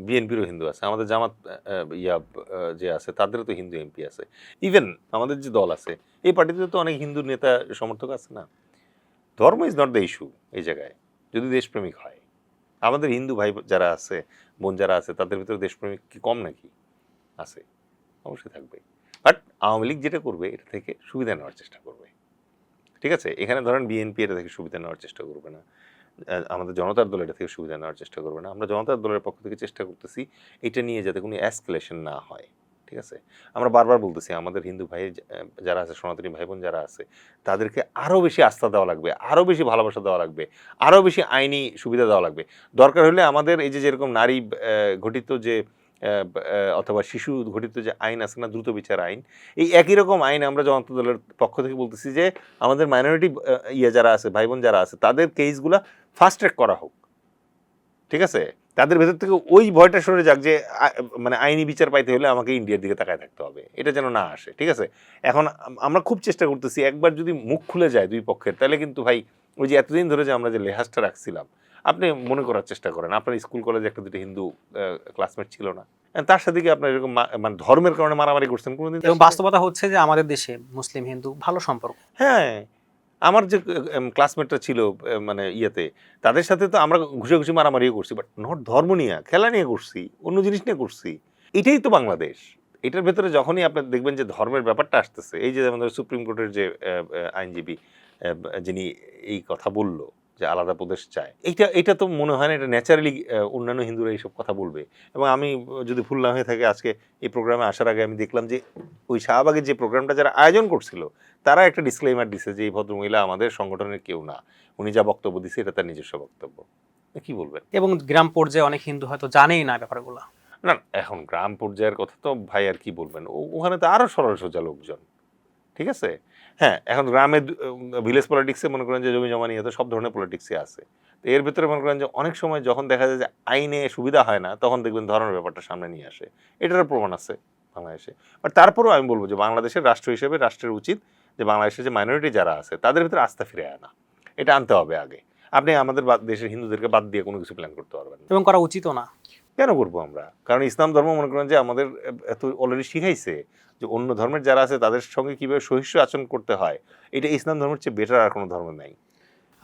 বিএনপিরও হিন্দু আছে, আমাদের জামাত যে আছে তাদেরও তো হিন্দু এমপি আছে, ইভেন আমাদের যে দল আছে এই পার্টিতে তো অনেক হিন্দু নেতা সমর্থক আছে না। ধর্ম ইজ নট দ্য ইস্যু এই জায়গায়, যদি দেশপ্রেমিক হয়। আমাদের হিন্দু ভাই যারা আছে, বোন যারা আছে, তাদের ভিতরে দেশপ্রেমিক কি কম নাকি? আছে, অবশ্যই থাকবে। বাট আওয়ামী লীগ যেটা করবে এটা থেকে সুবিধা নেওয়ার চেষ্টা করবে, ঠিক আছে। এখানে ধরেন বিএনপি এটা থেকে সুবিধা নেওয়ার চেষ্টা করবে না, আমাদের জনতার দল এটা থেকে সুবিধা নেওয়ার চেষ্টা করবে না। আমরা জনতার দলের পক্ষ থেকে চেষ্টা করতেছি এটা নিয়ে যাতে কোনো অ্যাসকেলেশন না হয়, ঠিক আছে। আমরা বারবার বলতেছি আমাদের হিন্দু ভাই যারা আছে, সনাতনী ভাই বোন যারা আছে, তাদেরকে আরও বেশি আস্থা দেওয়া লাগবে, আরও বেশি ভালোবাসা দেওয়া লাগবে, আরও বেশি আইনি সুবিধা দেওয়া লাগবে। দরকার হলে আমাদের এই যে যেরকম নারী ঘটিত যে অথবা শিশু ঘটিত যে আইন আছে না, দ্রুত বিচার আইন, এই একই রকম আইন আমরা জনতা দলের পক্ষ থেকে বলতেছি যে আমাদের মাইনরিটি যারা আছে, ভাই বোন যারা আছে, তাদের কেসগুলা ফাস্ট ট্র্যাক করা হোক, ঠিক আছে। তাদের ভেতর থেকে ওই ভয়টা সরে যাক যে মানে আইনি বিচার পাইতে হলে আমাকে ইন্ডিয়ার দিকে তাকায় থাকতে হবে, এটা যেন না আসে। ঠিক আছে, এখন আমরা খুব চেষ্টা করতেছি একবার যদি মুখ খুলে যায় দুই পক্ষের, তাহলে কিন্তু ভাই ওই যে এতদিন ধরে যে আমরা যে লেহাজটা রাখছিলাম, আপনি মনে করার চেষ্টা করেন আপনার স্কুল কলেজে একটা দুটো হিন্দু ক্লাসমেট ছিল না, তার সাথে কি আপনার এরকম মানে ধর্মের কারণে মারামারি করছেন কোনোদিন? এবং বাস্তবতা হচ্ছে যে আমাদের দেশে মুসলিম হিন্দু ভালো সম্পর্ক। হ্যাঁ, আমার যে ক্লাসমেটটা ছিল মানে ইয়েতে, তাদের সাথে তো আমরা ঘুষে ঘুষে মারামারিও করছি, বাট নট ধর্ম নিয়ে, খেলা নিয়ে করছি, অন্য জিনিস নিয়ে করছি। এটাই তো বাংলাদেশ। এটার ভেতরে যখনই আপনি দেখবেন যে ধর্মের ব্যাপারটা আসতেছে, এই যে আমাদের সুপ্রিম কোর্টের যে আইনজীবী যিনি এই কথা বলল যে আলাদা প্রদেশ চায়, এটা তো মনে হয় না এটা ন্যাচারালি অন্যান্য হিন্দুরা এইসব কথা বলবে। এবং আমি যদি ভুল না হয়ে থাকে, আজকে এই প্রোগ্রামে আসার আগে আমি দেখলাম যে ওই শাহবাগের যে প্রোগ্রামটা যারা আয়োজন করছিল, তারা একটা ডিসক্লেইমার দিছে যে এই ভদ্রমহিলা আমাদের সংগঠনের কেউ না, উনি যা বক্তব্য দিছে এটা তার নিজস্ব বক্তব্য। কি বলবেন? এবং গ্রাম পর্যায়ে অনেক হিন্দু হয়তো জানেই না ব্যাপারগুলো। না, এখন গ্রাম পর্যায়ের কথা তো ভাই আর কি বলবেন, ওখানে তো আরো সরল সোজা লোকজন। ঠিক আছে, হ্যাঁ, এখন গ্রামে ভিলেজ পলিটিক্সে মনে করেন যে জমি জমা নিয়ে তো সব ধরনের পলিটিক্সে আছে। তো এর ভিতরে মনে করেন যে অনেক সময় যখন দেখা যায় যে আইনে সুবিধা হয় না, তখন দেখবেন ধরনের ব্যাপারটা সামনে নিয়ে আসে। এটারও প্রমাণ আছে বাংলাদেশে। বাট তারপরেও আমি বলবো যে বাংলাদেশের রাষ্ট্র হিসেবে রাষ্ট্রের উচিত যে বাংলাদেশের যে মাইনরিটি যারা আছে তাদের ভিতরে আস্থা ফিরে আনা, এটা আনতে হবে আগে। আপনি আমাদের দেশের হিন্দুদেরকে বাদ দিয়ে কোনো কিছু প্ল্যান করতে পারবেন না, এবং করা উচিতও না। কেন করবো আমরা? কারণ ইসলাম ধর্ম মনে করেন যে আমাদের এত অলরেডি শিখাইছে যে অন্য ধর্মের যারা আছে তাদের সঙ্গে কিভাবে সহিষ্ণু আচরণ করতে হয়। এটা ইসলাম ধর্মের চেয়ে বেটার আর কোনো ধর্ম নাই।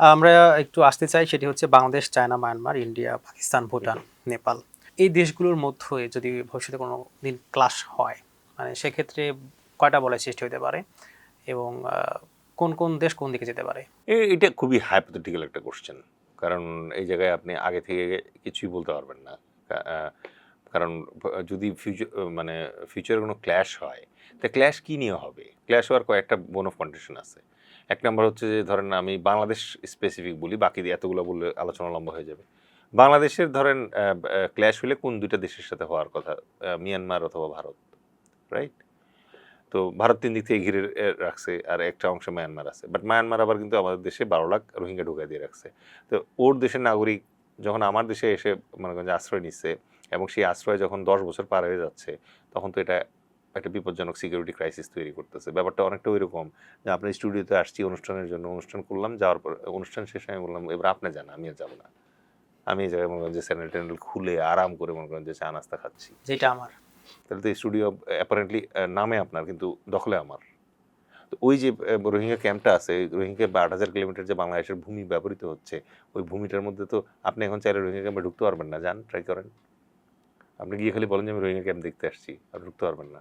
আমরা একটু আসতে চাই, সেটি হচ্ছে Bangladesh, China, Myanmar, India, Pakistan, Bhutan, Nepal, এই দেশগুলোর মধ্যে যদি ভবিষ্যতে কোনো দিন ক্লাশ হয়, মানে সেক্ষেত্রে কয়টা বলয় সৃষ্টি হতে পারে এবং কোন কোন দেশ কোন দিকে যেতে পারে? এটা খুবই হাইপোথেটিক্যাল একটা কোশ্চেন, কারণ এই জায়গায় আপনি আগে থেকে কিছুই বলতে পারবেন না। কারণ যদি মানে ফিউচারে কোনো ক্ল্যাশ হয়, তা ক্ল্যাশ কী নিয়ে হবে? ক্ল্যাশ হওয়ার কয়েকটা বোন অফ কন্ডিশন আছে। এক নম্বর হচ্ছে যে ধরেন আমি বাংলাদেশ স্পেসিফিক বলি, বাকি এতগুলো বললে আলোচনা লম্বা হয়ে যাবে। বাংলাদেশের ধরেন ক্ল্যাশ হলে কোন দুইটা দেশের সাথে হওয়ার কথা? মিয়ানমার অথবা ভারত, রাইট? তো ভারত ৩ দিক থেকে ঘিরে রাখছে, আর একটা অংশে মায়ানমার আছে। বাট মায়ানমার আবার কিন্তু আমাদের দেশে ১২ লাখ রোহিঙ্গা ঢুকাই দিয়ে রাখছে। তো ওর দেশের নাগরিক যখন আমার দেশে এসে মনে করেন যে আশ্রয় নিচ্ছে, এবং সেই আশ্রয় যখন ১০ বছর পার হয়ে যাচ্ছে, তখন তো এটা একটা বিপজ্জনক সিকিউরিটি ক্রাইসিস তৈরি করতেছে। ব্যাপারটা অনেকটা ওইরকম যে আপনার স্টুডিওতে আসছি অনুষ্ঠানের জন্য, অনুষ্ঠান করলাম, যাওয়ার পর অনুষ্ঠান শেষে আমি বললাম এবার আপনি যান, আমি আর যাবো না। আমি এই জায়গায় মনে করেন যে স্যান্ডেল ট্যান্ডেল খুলে আরাম করে মনে করেন যে চা নাস্তা খাচ্ছি। যেটা আমার। তাহলে তো স্টুডিও অ্যাপারেন্টলি নামে আপনার, কিন্তু দখলে আমার। তো ওই যে রোহিঙ্গা ক্যাম্পটা আছে, রোহিঙ্গা বা ৮,০০০ কিলোমিটার যে বাংলাদেশের ভূমি ব্যবহৃত হচ্ছে, ওই ভূমিটার মধ্যে তো আপনি এখন চাইলে রোহিঙ্গা ক্যাম্পে ঢুকতে পারবেন না। যান, ট্রাই করেন। আপনি গিয়ে খালি বলেন যে আমি রোহিঙ্গা ক্যাম্প দেখতে আসছি, আর ঢুকতে পারবেন না।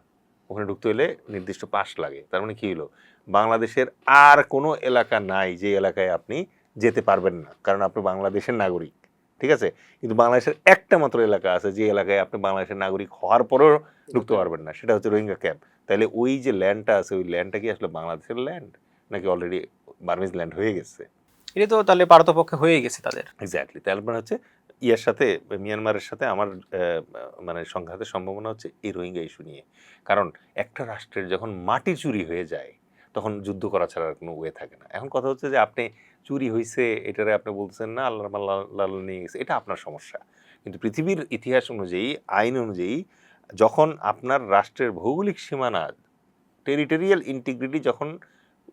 ওখানে ঢুকতে হলে নির্দিষ্ট পাস লাগে। তার মানে কি হলো, বাংলাদেশের আর কোনো এলাকা নাই যে এলাকায় আপনি যেতে পারবেন না, কারণ আপনি বাংলাদেশের নাগরিক। ঠিক আছে, কিন্তু বাংলাদেশের একটা মাত্র এলাকা আছে যে এলাকায় আপনি বাংলাদেশের নাগরিক হওয়ার পরেও ঢুকতে পারবেন না, সেটা হচ্ছে রোহিঙ্গা ক্যাম্প। তাহলে ওই যে ল্যান্ডটা আছে, ওই ল্যান্ডটা কি আসলে বাংলাদেশের ল্যান্ড নাকি অলরেডি বার্মিজ ল্যান্ড হয়ে গেছে? এটা তো তাহলে পারতপক্ষে হয়ে গেছে তাদের। এক্স্যাক্টলি। তার মানে হচ্ছে ইয়ার সাথে, মিয়ানমারের সাথে আমার মানে সংঘাতের সম্ভাবনা হচ্ছে এই রোহিঙ্গা ইস্যু নিয়ে। কারণ একটা রাষ্ট্রের যখন মাটি চুরি হয়ে যায়, তখন যুদ্ধ করা ছাড়া আর কোনো ওয়ে থাকে না। এখন কথা হচ্ছে যে আপনি চুরি হয়েছে এটারে আপনি বলছেন না আল্লাহর মাল নিয়ে গেছে, এটা আপনার সমস্যা। কিন্তু পৃথিবীর ইতিহাস অনুযায়ী, আইন অনুযায়ী, যখন আপনার রাষ্ট্রের ভৌগোলিক সীমানা, টেরিটোরিয়াল ইন্টিগ্রিটি যখন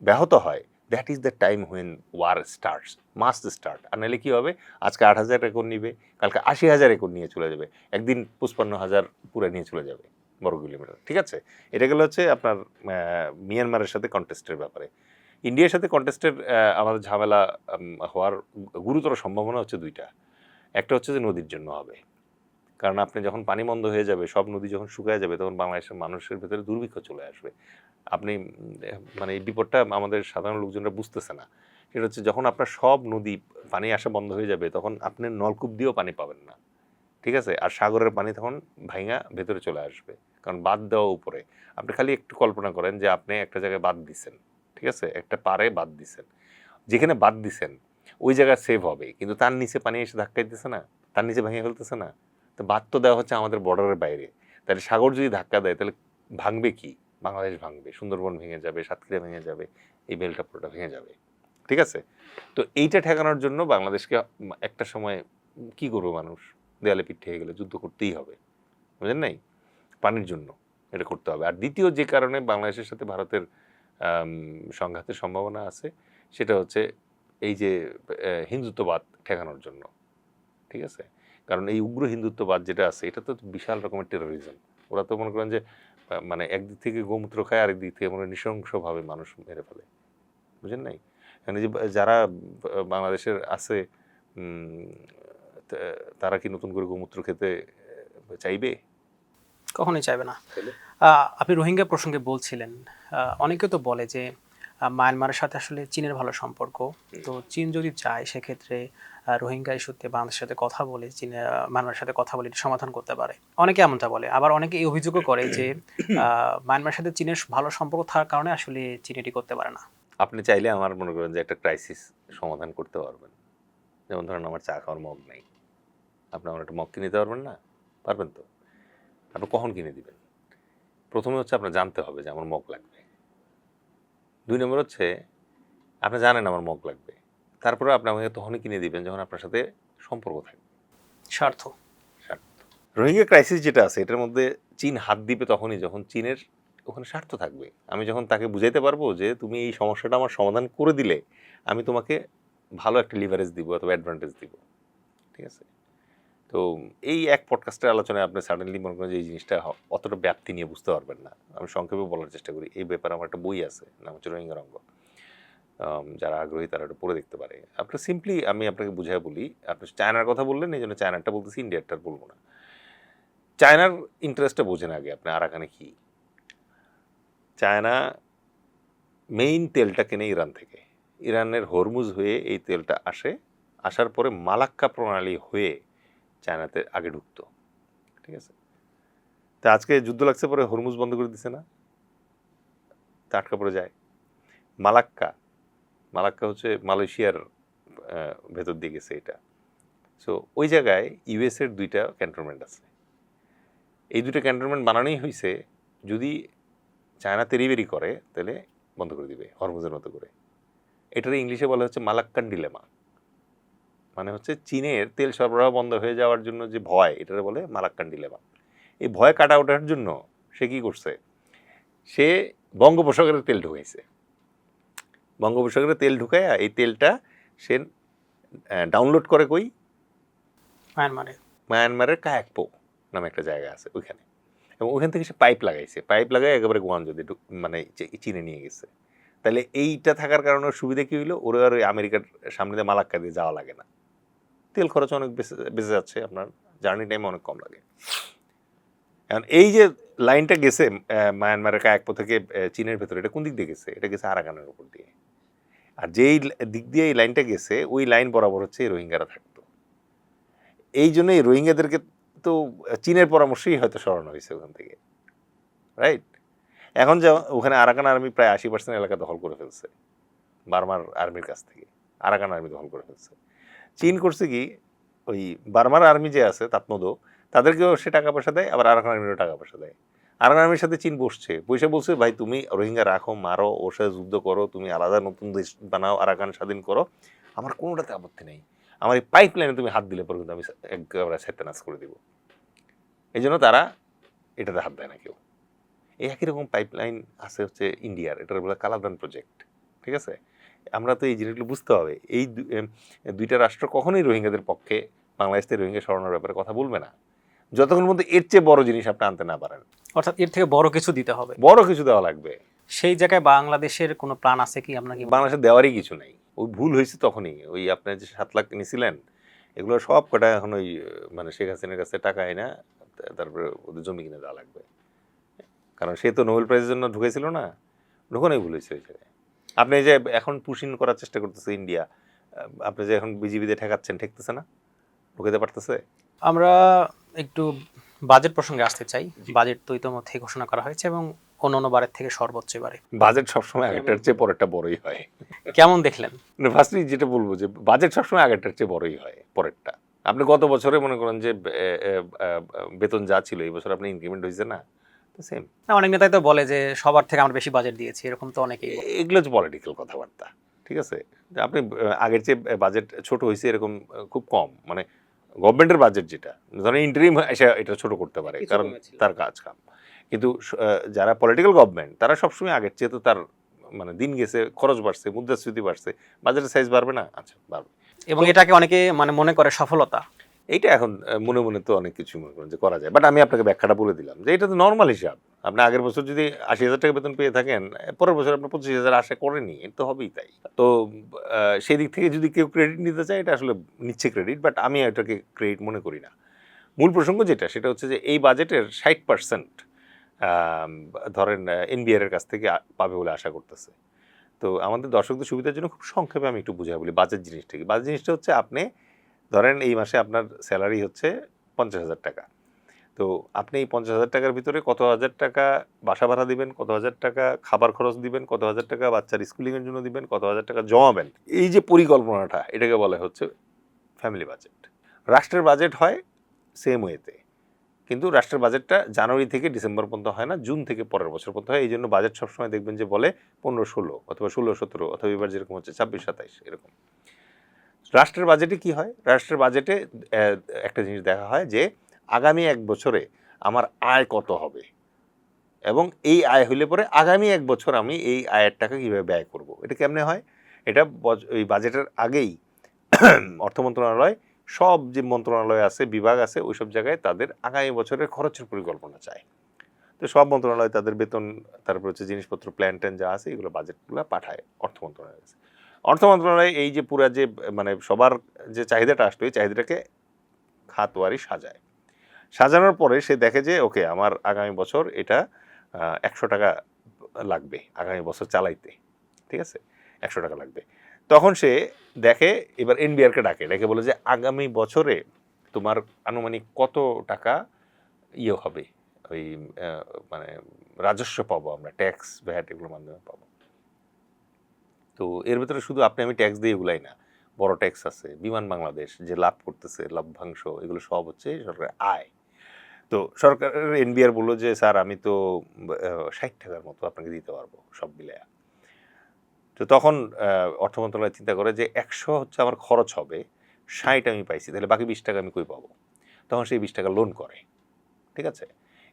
ব্যাহত হয়, that is the time when war starts, must start. আর নাহলে কী হবে, আজকে ৮,০০০ একর নিবে, কালকে ৮০,০০০ একর নিয়ে চলে যাবে, একদিন ৫৫,০০০ পুরো নিয়ে চলে যাবে বর্গ কিলোমিটার। ঠিক আছে, এটা গেলে হচ্ছে আপনার মিয়ানমারের সাথে কন্টেস্টের ব্যাপারে। ইন্ডিয়ার সাথে কন্টেস্টের আমাদের ঝামেলা হওয়ার গুরুতর সম্ভাবনা হচ্ছে দুইটা। একটা হচ্ছে যে নদীর জন্য হবে, কারণ আপনি যখন পানি বন্ধ হয়ে যাবে, সব নদী যখন শুকায় যাবে, তখন বাংলাদেশের মানুষের ভেতরে দুর্ভিক্ষ চলে আসবে। আপনি মানে এই বিপদটা আমাদের সাধারণ লোকজনরা বুঝতেছে না। সেটা হচ্ছে যখন আপনার সব নদী পানি আসা বন্ধ হয়ে যাবে, তখন আপনি নলকূপ দিয়েও পানি পাবেন না। ঠিক আছে, আর সাগরের পানি তখন ভাঙা ভেতরে চলে আসবে, কারণ বাঁধ দেওয়া উপরে। আপনি খালি একটু কল্পনা করেন যে আপনি একটা জায়গায় বাঁধ দিছেন, ঠিক আছে, একটা পাড়ে বাঁধ দিছেন, যেখানে বাঁধ দিছেন ওই জায়গা সেভ হবে, কিন্তু তার নিচে পানি এসে ধাক্কাই দিতেছে না, তার নিচে ভেঙে ফেলতেছে না। তো বাঁধ তো দেওয়া হচ্ছে আমাদের বর্ডারের বাইরে, তাহলে সাগর যদি ধাক্কা দেয় তাহলে ভাঙবে কি? বাংলাদেশ ভাঙবে, সুন্দরবন ভেঙে যাবে, সাতক্ষীরা ভেঙে যাবে, এই বেলটা পুরোটা ভেঙে যাবে। ঠিক আছে, তো এইটা ঠেকানোর জন্য বাংলাদেশকে একটা সময় কি করবো মানুষ, দেয়ালে পিঠ থেকে গেলে যুদ্ধ করতেই হবে, বুঝলেন নাই, পানির জন্য এটা করতে হবে। আর দ্বিতীয় যে কারণে বাংলাদেশের সাথে ভারতের সংঘাতের সম্ভাবনা আছে সেটা হচ্ছে এই যে হিন্দুত্ববাদ ঠেকানোর জন্য, ঠিক আছে। কারণ এই উগ্র হিন্দুত্ববাদ যেটা আছে এটা তো বিশাল রকমের টেরোরিজম। ওরা তো মনে করেন যে মানে একদিক থেকে গোমূত্র খায়, আরেক দিক থেকে মনে নৃশংসভাবে মানুষ মেরে ফেলে, বুঝেন নাই। মানে যে যারা বাংলাদেশের আছে তারা কি নতুন করে গোমূত্র খেতে চাইবে? কখনোই চাইবে না। আপনি রোহিঙ্গা প্রসঙ্গে বলছিলেন, অনেকে তো বলে যে মায়ানমারের সাথে আসলে চীনের ভালো সম্পর্ক, তো চীন যদি চায় সেক্ষেত্রে রোহিঙ্গা ইস্যুতে বাংলাদেশের সাথে কথা বলে চীনে মায়ানমারের সাথে কথা বলে এটি সমাধান করতে পারে। অনেকে এমনটা বলে, আবার অনেকে এই অভিযোগও করে যে মায়ানমারের সাথে চীনের ভালো সম্পর্ক থাকার কারণে আসলে চীন এটি করতে পারে না। আপনি চাইলে আমার মনে করেন যে একটা ক্রাইসিস সমাধান করতে পারবেন। যেমন ধরেন আমার চা খাওয়ার মগ নাই, আপনি আমার একটা মগ কিনে দিতে পারবেন না? পারবেন তো। আপনি কখন কিনে দিবেন? প্রথমে হচ্ছে আপনার জানতে হবে যে আমার মগ লাগবে। 2 নম্বর হচ্ছে আপনি জানেন আমার মগ লাগবে, তারপরে আপনি আমাকে তখনই কিনে দিবেন যখন আপনার সাথে সম্পর্ক থাকবে। স্বার্থ। রোহিঙ্গা ক্রাইসিস যেটা আছে এটার মধ্যে চীন হাত দিবে তখনই যখন চীনের ওখানে স্বার্থ থাকবে। আমি যখন তাকে বুঝাইতে পারবো যে তুমি এই সমস্যাটা আমার সমাধান করে দিলে আমি তোমাকে ভালো একটা লিভারেজ দিব অথবা অ্যাডভান্টেজ দিব, ঠিক আছে। তো এই এক পডকাস্টের আলোচনায় আপনি সাডেনলি মনে করেন যে এই জিনিসটা অতটা ব্যাপ্তি নিয়ে বুঝতে পারবেন না। আমি সংক্ষেপে বলার চেষ্টা করি। এই ব্যাপারে আমার একটা বই আছে, নাম হচ্ছে রোহিঙ্গা রঙ্গ। যারা আগ্রহী তারা এটা পড়ে দেখতে পারে। আপনি সিম্পলি আমি আপনাকে বুঝাই বলি, আপনি চায়নার কথা বললেন এই জন্য চায়নারটা বলতেছি, ইন্ডিয়ারটা বলবো না। চায়নার ইন্টারেস্টটা বোঝেন আগে আপনি আরাকানে কি। চায়না মেইন তেলটা কেনে ইরান থেকে, ইরানের হরমুজ হয়ে এই তেলটা আসে, আসার পরে মালাক্কা প্রণালী হয়ে চায়নাতে আগে ঢুকতো, ঠিক আছে। তা আজকে যুদ্ধ লাগছে পরে হরমুজ বন্ধ করে দিছে না, তা আটকা পড়ে যায়। মালাক্কা হচ্ছে মালয়েশিয়ার ভেতর দিয়ে গেছে এটা। সো ওই জায়গায় ইউএসের 2টা ক্যান্টনমেন্ট আছে। এই 2টা ক্যান্টনমেন্ট বানানোই হয়েছে যদি চায়না তেরিবেরি করে তাহলে বন্ধ করে দিবে হরমুজের মতো করে। এটার ইংলিশে বলা হচ্ছে মালাক্কান ডিলেমা, মানে হচ্ছে চীনের তেল সরবরাহ বন্ধ হয়ে যাওয়ার জন্য যে ভয়, এটারে বলে মালাক্কান ডিলেমা। এই ভয় কাটা ওঠার জন্য সে কি করছে, সে বঙ্গোপসাগরে তেল ঢুকাইছে। বঙ্গোপসাগরে তেল ঢুকাইয়া এই তেলটা সে ডাউনলোড করে কই, মায়ানমারের কায়াকপো নামে একটা জায়গা আছে ওইখানে, এবং ওইখান থেকে সে পাইপ লাগাইছে, পাইপ লাগাই একেবারে গোয়াঞ্জদি মানে চীনে নিয়ে গেছে। তাহলে এইটা থাকার কারণে সুবিধা কি হইলো, ওরা আর ওই আমেরিকার সামনে দিয়ে মালাক্কা দিয়ে যাওয়া লাগে না, তেল খরচ অনেক বেঁচে যাচ্ছে, আপনার জার্নি টাইম অনেক কম লাগে। এখন এই যে লাইনটা গেছে মায়ানমারের কায়াকপো থেকে চীনের ভেতরে, এটা কোন দিক দিয়ে গেছে? এটা গেছে আরাকানের উপর দিয়ে। আর যেই দিক দিয়ে এই লাইনটা গেছে ওই লাইন বরাবর হচ্ছে রোহিঙ্গারা থাকতো। এই জন্য এই রোহিঙ্গাদেরকে তো চীনের পরামর্শেই হয়তো সরানো হয়েছে ওখান থেকে, রাইট। এখন যে ওখানে আরাকান আর্মি প্রায় 80% এলাকা দখল করে ফেলছে বার্মার আর্মির কাছ থেকে, আরাকান আর্মি দখল করে ফেলছে। চীন করছে কি, ওই বার্মার আর্মি যে আছে তাতমদো তাদেরকেও সে টাকা পয়সা দেয়, আবার আরাকান আর্মিরও টাকা পয়সা দেয়। আরাকান আর্মির সাথে চীন বসছে, পয়সা বলছে ভাই তুমি রোহিঙ্গা রাখো, মারো, ওর সাথে যুদ্ধ করো, তুমি আলাদা নতুন দেশ বানাও, আরাকান স্বাধীন করো, আমার কোনোটাতে আপত্তি নেই, আমার এই পাইপ লাইনে তুমি হাত দিলে পরে কিন্তু আমি একেবারে সেতেনাস করে দিব। এই জন্য তারা এটাতে হাত দেয় না কেউ। এই একই রকম পাইপলাইন আছে হচ্ছে ইন্ডিয়ার, এটার বলে কালাদান প্রজেক্ট, ঠিক আছে। আমরা তো এই জিনিসগুলো বুঝতে হবে। এই 2টা রাষ্ট্র কখনোই রোহিঙ্গাদের পক্ষে বাংলাদেশ থেকে রোহিঙ্গা সরানোর ব্যাপারে কথা বলবে না যতক্ষণ মধ্যে এর চেয়ে বড় জিনিস আপনি আনতে না পারেন। অর্থাৎ এর থেকে বড় কিছু দিতে হবে, বড় কিছু দেওয়া লাগবে। সেই জায়গায় বাংলাদেশের কোনো প্ল্যান আছে কি? আপনার কি বাংলাদেশের দেওয়ারই কিছু নাই, ওই ভুল হয়েছে তখনই। ওই আপনার যে 7 লাখ নিয়েছিলেন এগুলো সব কটা এখন ওই মানে শেখ হাসিনার কাছে টাকা হয় না, তারপরে ওদের জমি কিনে দেওয়া লাগবে। কারণ সে তো নোবেল প্রাইজের জন্য ঢুকেছিল না, ঢুকানোই ভুল হয়েছে ওই জায়গায়। আপনি যে এখন পুশিং করার চেষ্টা করতেছে ইন্ডিয়া, আপনি যে এখন বিজিবিতে ঠেকাচ্ছেন, ঠেকতেছে না, ঢুকাতে পারতেছে। আমরা একটু বাজেট প্রসঙ্গে আসতে চাই। বাজেট তো ইতিমধ্যে ঘোষণা করা হয়েছে এবং অন্যান্য বারের থেকে সর্বোচ্চ এবারে। বাজেট সবসময় আগেরটার চেয়ে পরেরটা বড়ই হয়। কেমন দেখলেন? ফার্স্টলি যেটা বলবো যে বাজেট সবসময় আগেরটার চেয়ে বড়ই হয় পরেরটা। আপনি গত বছরে মনে করেন যে বেতন যা ছিল এই বছর আপনি ইনক্রিমেন্ট হয়েছে না, সেম। অনেক নেতাই তো বলে যে সবার থেকে আমরা বেশি বাজেট দিয়েছি, এরকম তো অনেকেই বলে। এগুলো হচ্ছে পলিটিক্যাল কথাবার্তা, ঠিক আছে। আপনি আগের চেয়ে বাজেট ছোট হয়েছে এরকম খুব কম, মানে গভর্নমেন্টের বাজেট যেটা ধরেন ইন্টারিম এসে এটা ছোট করতে পারে, কারণ তার কাজ কাম। কিন্তু যারা পলিটিক্যাল গভর্নমেন্ট তারা সবসময় আগের চেয়ে তো তার মানে দিন গেছে, খরচ বাড়ছে, মুদ্রাস্ফীতি বাড়ছে, বাজেটের সাইজ বাড়বে না? আচ্ছা বাড়বে। এবং এটাকে অনেকে মানে মনে করে সফলতা। এইটা এখন মনে মনে তো অনেক কিছু মনে করেন যে করা যায়, বাট আমি আপনাকে ব্যাখ্যাটা বলে দিলাম যে এটা তো নর্মাল হিসাব। আপনি আগের বছর যদি ৮০,০০০ টাকা বেতন পেয়ে থাকেন, পরের বছর আপনি ২৫,০০০ আশা করেনি, এটা তো হবেই। তাই তো সেই দিক থেকে যদি কেউ ক্রেডিট নিতে চায়, এটা আসলে নিচ্ছে ক্রেডিট, বাট আমি এটাকে ক্রেডিট মনে করি না। মূল প্রসঙ্গ যেটা, সেটা হচ্ছে যে এই বাজেটের ৬০% ধরেন এনবিআর এর কাছ থেকে পাবে বলে আশা করতেছে। তো আমাদের দর্শকদের সুবিধার জন্য খুব সংক্ষেপে আমি একটু বুঝাই বলি বাজেট জিনিসটা কি। বাজেট জিনিসটা হচ্ছে, আপনি ধরেন এই মাসে আপনার স্যালারি হচ্ছে ৫০,০০০ টাকা। তো আপনি এই ৫০,০০০ টাকার ভিতরে কত হাজার টাকা বাসা ভাড়া দিবেন, কত হাজার টাকা খাবার খরচ দিবেন, কত হাজার টাকা বাচ্চার স্কুলিংয়ের জন্য দিবেন, কত হাজার টাকা জমাবেন, এই যে পরিকল্পনাটা, এটাকে বলা হচ্ছে ফ্যামিলি বাজেট। রাষ্ট্রের বাজেট হয় সেম ওয়েতে, কিন্তু রাষ্ট্রের বাজেটটা জানুয়ারি থেকে ডিসেম্বর পর্যন্ত হয় না, জুন থেকে পরের বছর পর্যন্ত হয়। এই জন্য বাজেট সবসময় দেখবেন যে বলে ১৫-১৬ অথবা ১৬-১৭ অথবা এবার যেরকম হচ্ছে ২৬-২৭ এরকম। রাষ্ট্রের বাজেটে কি হয়? রাষ্ট্রের বাজেটে একটা জিনিস দেখা হয় যে আগামী ১ বছরে আমার আয় কত হবে, এবং এই আয় হইলে পরে আগামী ১ বছর আমি এই আয়ের টাকা কীভাবে ব্যয় করব। এটা কেমনে হয়? এটা এই বাজেটের আগেই অর্থ মন্ত্রণালয়, সব যে মন্ত্রণালয় আছে, বিভাগ আছে, ওইসব জায়গায় তাদের আগামী বছরের খরচের পরিকল্পনা চায়। তো সব মন্ত্রণালয় তাদের বেতন, তারপর হচ্ছে জিনিসপত্র, প্ল্যান ট্যান যা আছে, এগুলো বাজেটগুলো পাঠায় অর্থ মন্ত্রণালয়ের কাছে। অর্থ মন্ত্রণালয় এই যে পুরা যে মানে সবার যে চাহিদাটা আসলো, এই চাহিদাটাকে খাতওয়ারি সাজায়। সাজানোর পরে সে দেখে যে ওকে, আমার আগামী বছর এটা ১০০ টাকা লাগবে আগামী বছর চালাইতে, ঠিক আছে, ১০০ টাকা লাগবে। তখন সে দেখে, এবার এনবিআরকে ডেকে বলে যে আগামী বছরে তোমার আনুমানিক কত টাকা ইয়ে হবে, ওই মানে রাজস্ব পাবো আমরা, ট্যাক্স, ভ্যাট, এগুলোর মাধ্যমে পাবো। তো এর ভিতরে শুধু আপনি আমি ট্যাক্স দিয়ে এগুলাই না, বড় ট্যাক্স আছে, বিমান বাংলাদেশ যে লাভ করতেছে, লভ্যাংশ, এগুলো সব হচ্ছে সরকারের আয়। তো সরকারের এনবিআর বললো যে স্যার আমি তো ৬০ টাকার মতো আপনাকে দিতে পারবো সব মিলায়া। তো তখন অর্থ মন্ত্রণালয় চিন্তা করে যে ১০০ হচ্ছে আমার খরচ হবে, ৬০ আমি পাইছি, তাহলে বাকি ২০ টাকা আমি কই পাবো? তখন সেই ২০ টাকা লোন করে, ঠিক আছে।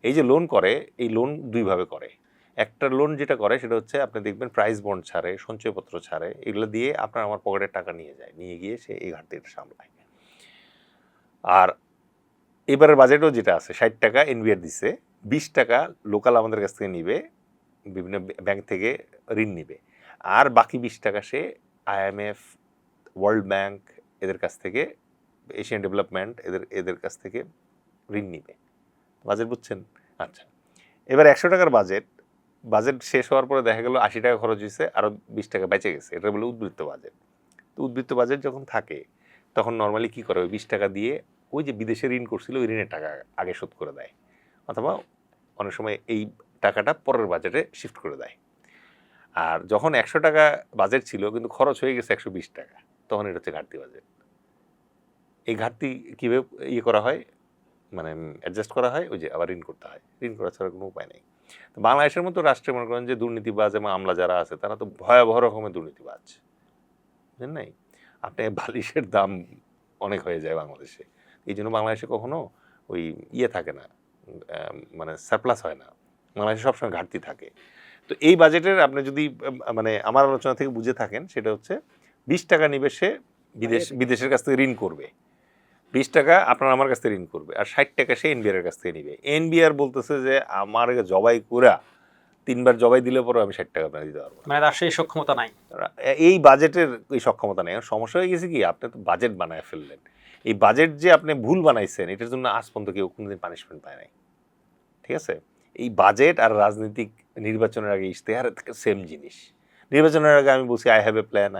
এই যে লোন করে, এই লোন দুইভাবে করে। একটা লোন যেটা করে সেটা হচ্ছে, আপনি দেখবেন প্রাইস বন্ড ছাড়ে, সঞ্চয়পত্র ছাড়ে, এগুলো দিয়ে আপনার আমার পকেটের টাকা নিয়ে যায়, নিয়ে গিয়ে সে এই ঘাটতিটা সামলায়। আর এবারের বাজেটও যেটা আছে, ৬০ টাকা এনবিআর দিছে, ২০ টাকা লোকাল আমাদের কাছ থেকে নিবে, বিভিন্ন ব্যাংক থেকে ঋণ নিবে, আর বাকি ২০ টাকা সে আইএমএফ, ওয়ার্ল্ড ব্যাংক, এদের কাছ থেকে, এশিয়ান ডেভেলপমেন্ট, এদের কাছ থেকে ঋণ নিবে। বাজেট বুঝছেন? আচ্ছা, এবার ১০০ টাকার বাজেট শেষ হওয়ার পরে দেখা গেল ৮০ টাকা খরচ হয়েছে, আরও ২০ টাকা বেঁচে গেছে, এটা বলে উদ্বৃত্ত বাজেট। তো উদ্বৃত্ত বাজেট যখন থাকে, তখন নর্মালি কী করে, ওই ২০ টাকা দিয়ে ওই যে বিদেশে ঋণ করছিল, ওই ঋণের টাকা আগে শোধ করে দেয়, অথবা অনেক সময় এই টাকাটা পরের বাজেটে শিফট করে দেয়। আর যখন ১০০ টাকা বাজেট ছিল কিন্তু খরচ হয়ে গেছে ১২০ টাকা, তখন এটা হচ্ছে ঘাটতি বাজেট। এই ঘাটতি কীভাবে ইয়ে করা হয়, মানে অ্যাডজাস্ট করা হয়, ওই যে আবার ঋণ করতে হয়, ঋণ করা ছাড়া কোনো উপায় নেই। তো বাংলাদেশের মতো রাষ্ট্রে মনে করেন যে দুর্নীতিবাজ এবং আমলা যারা আছে, তারা তো ভয়াবহ রকমের দুর্নীতিবাজ, বুঝলেন নাই? আপনি বালিশের দাম অনেক হয়ে যায় বাংলাদেশে। এই জন্য বাংলাদেশে কখনো ওই ইয়ে থাকে না, মানে সারপ্লাস হয় না, বাংলাদেশে সবসময় ঘাটতি থাকে। তো এই বাজেটের আপনি যদি মানে আমার আলোচনা থেকে বুঝে থাকেন, সেটা হচ্ছে ২০ টাকা নিবে সে বিদেশের কাছ থেকে ঋণ করবে, ২০ টাকা আপনার আমার কাছ থেকে ঋণ করবে, আর ৬০ টাকা সে এনবিআর এর কাছ থেকে নিবে। এনবিআর বলতেছে যে আমার জবাই করা ৩ বার জবাই দিলে পরে আমি ৬০ টাকা আপনাকে দিতে পারবো না। মানে তার সেই সক্ষমতা নাই, এই বাজেটের এই সক্ষমতা নেই। সমস্যা হয়ে গেছে কি, আপনি তো বাজেট বানায় ফেললেন, এই বাজেট যে আপনি ভুল বানাইছেন, এটার জন্য আজ পর্যন্ত কেউ কোনোদিন পানিশমেন্ট পায় নাই, ঠিক আছে। এই বাজেট আর রাজনৈতিক নির্বাচনের আগে ইশতেহার সেম জিনিস। নির্বাচনের আগে আমি বলছি আই হ্যাভ এ প্ল্যান,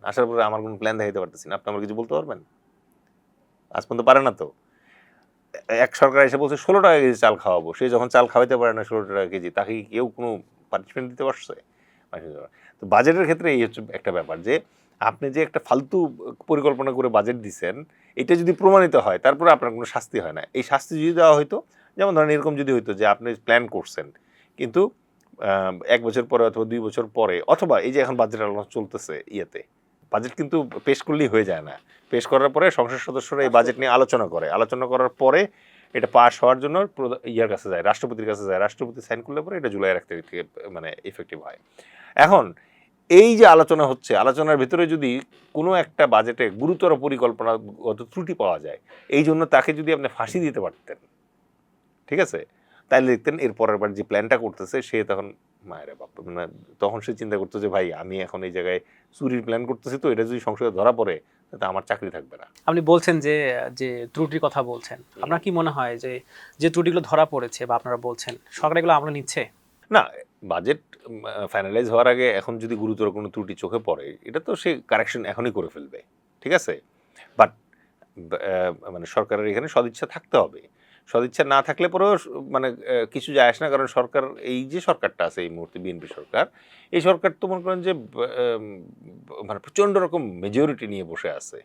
আসার পরে আমার কোনো প্ল্যান দেখাইতে পারতেছি না, আপনি আমার কিছু বলতে পারবেন? আজ পর্যন্ত পারে না তো। এক সরকার এসে বলছে ১৬ টাকা কেজি চাল খাওয়াবো, সে যখন চাল খাওয়াইতে পারে না ১৬ টাকা কেজি, তাকে কি কেউ কোনো পানিশমেন্ট দিতে পারছে? তো বাজেটের ক্ষেত্রে এই হচ্ছে একটা ব্যাপার, যে আপনি যে একটা ফালতু পরিকল্পনা করে বাজেট দিচ্ছেন, এটা যদি প্রমাণিত হয়, তারপরে আপনার কোনো শাস্তি হয় না। এই শাস্তি যদি দেওয়া হইতো, যেমন ধরেন এরকম যদি হইতো যে আপনি প্ল্যান করছেন, কিন্তু ১ বছর পরে অথবা ২ বছর পরে, অথবা এই যে এখন বাজেট আলোচনা চলতেছে ইয়েতে, বাজেট কিন্তু পেশ করলেই হয়ে যায় না। পেশ করার পরে সংসদ সদস্যরা এই বাজেট নিয়ে আলোচনা করার পরে এটা পাস হওয়ার জন্য ইয়ার কাছে যায়, রাষ্ট্রপতির কাছে যায়, রাষ্ট্রপতি সাইন করলে পরে এটা জুলাইয়ের 1 তারিখ থেকে মানে ইফেক্টিভ হয়। এখন এই যে আলোচনা হচ্ছে, আলোচনার ভিতরে যদি কোনো একটা বাজেটে গুরুতর পরিকল্পনাগত ত্রুটি পাওয়া যায়, এই জন্য তাকে যদি আপনি ফাঁসি দিতে পারতেন, ঠিক আছে, তাহলে দেখতেন এর পরের বার যে প্ল্যানটা করতেছে সে তখন মায়েরা বাপ, মানে তখন সে চিন্তা করতো যে ভাই আমি এখন এই জায়গায় চুরির প্ল্যান করতেছি, তো এটা যদি সংসদে ধরা পড়ে তাতে আমার চাকরি থাকবে না। আপনি বলছেন যে যে ত্রুটির কথা বলছেন, আপনার কি মনে হয় যে যে ত্রুটিগুলো ধরা পড়েছে বা আপনারা বলছেন সরকার এগুলো আমলে নিচ্ছে? না, বাজেট ফাইনালাইজ হওয়ার আগে এখন যদি গুরুতর কোনো ত্রুটি চোখে পড়ে এটা তো সে কারেকশন এখনই করে ফেলবে, ঠিক আছে, বাট মানে সরকারের এখানে সদিচ্ছা থাকতে হবে। সদিচ্ছা না থাকলে পরেও মানে কিছু যায় আসে না, কারণ সরকার, এই যে সরকারটা আছে এই মুহূর্তে বিএনপি সরকার, এই সরকার তো মনে করেন যে মানে প্রচণ্ড রকম মেজরিটি নিয়ে বসে আছে।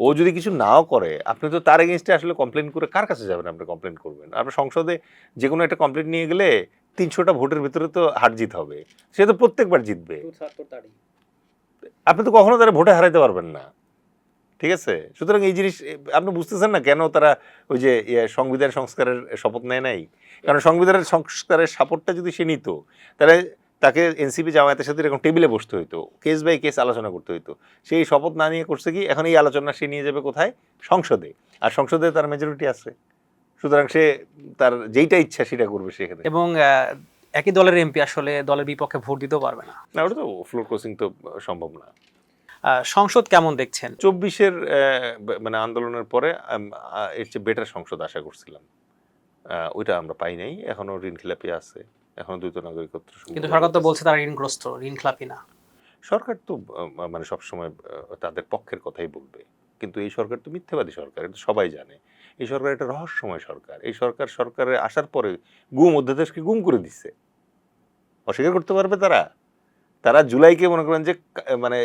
ও যদি কিছু নাও করে আপনি তো তার এগেনস্টে আসলে কমপ্লেন করে কার কাছে যাবেন, আপনি কমপ্লেন করবেন? আপনার সংসদে যে কোনো একটা কমপ্লেন নিয়ে গেলে 300টা ভোটের ভিতরে তো হার জিত হবে, সে তো প্রত্যেকবার জিতবে, আপনি তো কখনো তারা ভোটে হারাইতে পারবেন না, ঠিক আছে। সুতরাং এই জিনিস আপনি বুঝতেছেন না কেন তারা ওই যে সংবিধান সংস্কারের শপথ নেয় নাই, কারণ সংবিধানের সংস্কারের সাপোর্টটা যদি সে নিত তাহলে তাকে এনসিপি জামায়াতের সাথে এরকম টেবিলে বসতে হইতো, কেস বাই কেস আলোচনা করতে হইতো। সেই শপথ না নিয়ে করছে কি, এখন এই আলোচনা সে নিয়ে যাবে কোথায়? সংসদে, আর সংসদে তার মেজরিটি আছে, সুতরাং সে তার যেইটা ইচ্ছা সেটা করবে সেখানে। এবং একই দলের এমপি আসলে দলের বিপক্ষে ভোট দিতেও পারবে না। না, ওটা তো ফ্লোর ক্রসিং তো সম্ভব না। সংসদ কেমন দেখছেন? 24-এর মানে আন্দোলনের পরে এর চেয়ে বেটার সংসদ আশা করছিলাম, ওইটা আমরা পাই নাই, এখনো ঋণ খেলাপি আছে, এখনো দ্বৈত নাগরিকত্ব। কিন্তু সরকার তো বলছে তারা ঋণগ্রস্ত, ঋণ খেলাপি না। সরকার তো মানে সবসময় তাদের পক্ষের কথাই বলবে, কিন্তু এই সরকার তো মিথ্যাবাদী সরকার, এটা সবাই জানে। এই সরকার একটা রহস্যময় সরকার। এই সরকারে আসার পরে অধ্যাদেশকে গুম করে দিচ্ছে, অস্বীকার করতে পারবে তারা? তারা জুলাইকে মনে করেন যে মানে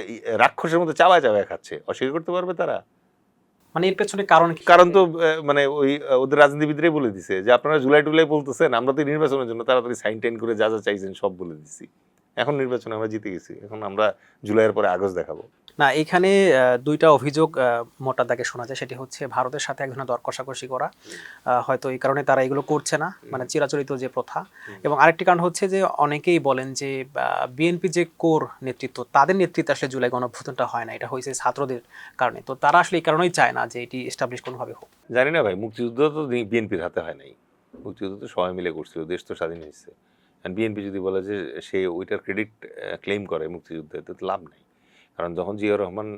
রাক্ষসের মতো চাওয়া খাচ্ছে, অস্বীকার করতে পারবে তারা? মানে এর পেছনে কারণ কি? কারণ তো মানে ওই ওদের রাজনীতিবিদরাই বলে দিছে যে আপনারা জুলাই টুলাই বলতেছেন, আমরা তো নির্বাচনের জন্য তাড়াতাড়ি সাইন টাইন করে যা যা চাইছেন সব বলে দিচ্ছি, এখন নির্বাচনে আমরা জিতে গেছি, এখন আমরা জুলাইয়ের পরে আগস্ট দেখাবো। না, এখানে দুইটা অভিযোগ মোটা দাগে শোনা যায়, সেটি হচ্ছে ভারতের সাথে এক ধরনের দর কষাকষি করা, হয়তো এই কারণে তারা এগুলো করছে না, মানে চিরাচরিত যে প্রথা। এবং আরেকটি কারণ হচ্ছে যে অনেকেই বলেন যে বিএনপি যে কোর নেতৃত্ব, তাদের নেতৃত্বে আসলে জুলাই গণঅভ্যুত্থানটা হয় না, এটা হয়েছে ছাত্রদের কারণে। তো তারা আসলে এই কারণেই চায় না যে এটি এস্টাবলিশ কোনোভাবে হোক। জানি না ভাই, মুক্তিযুদ্ধ তো বিএনপির হাতে হয় নাই, মুক্তিযুদ্ধ তো সবাই মিলে করছিল, দেশ তো স্বাধীন হয়েছে। বিএনপি যদি বলে যে সে ওইটার ক্রেডিট ক্লেম করে মুক্তিযুদ্ধে, তো লাভ নাই, কারণ যখন জিয়াউর রহমান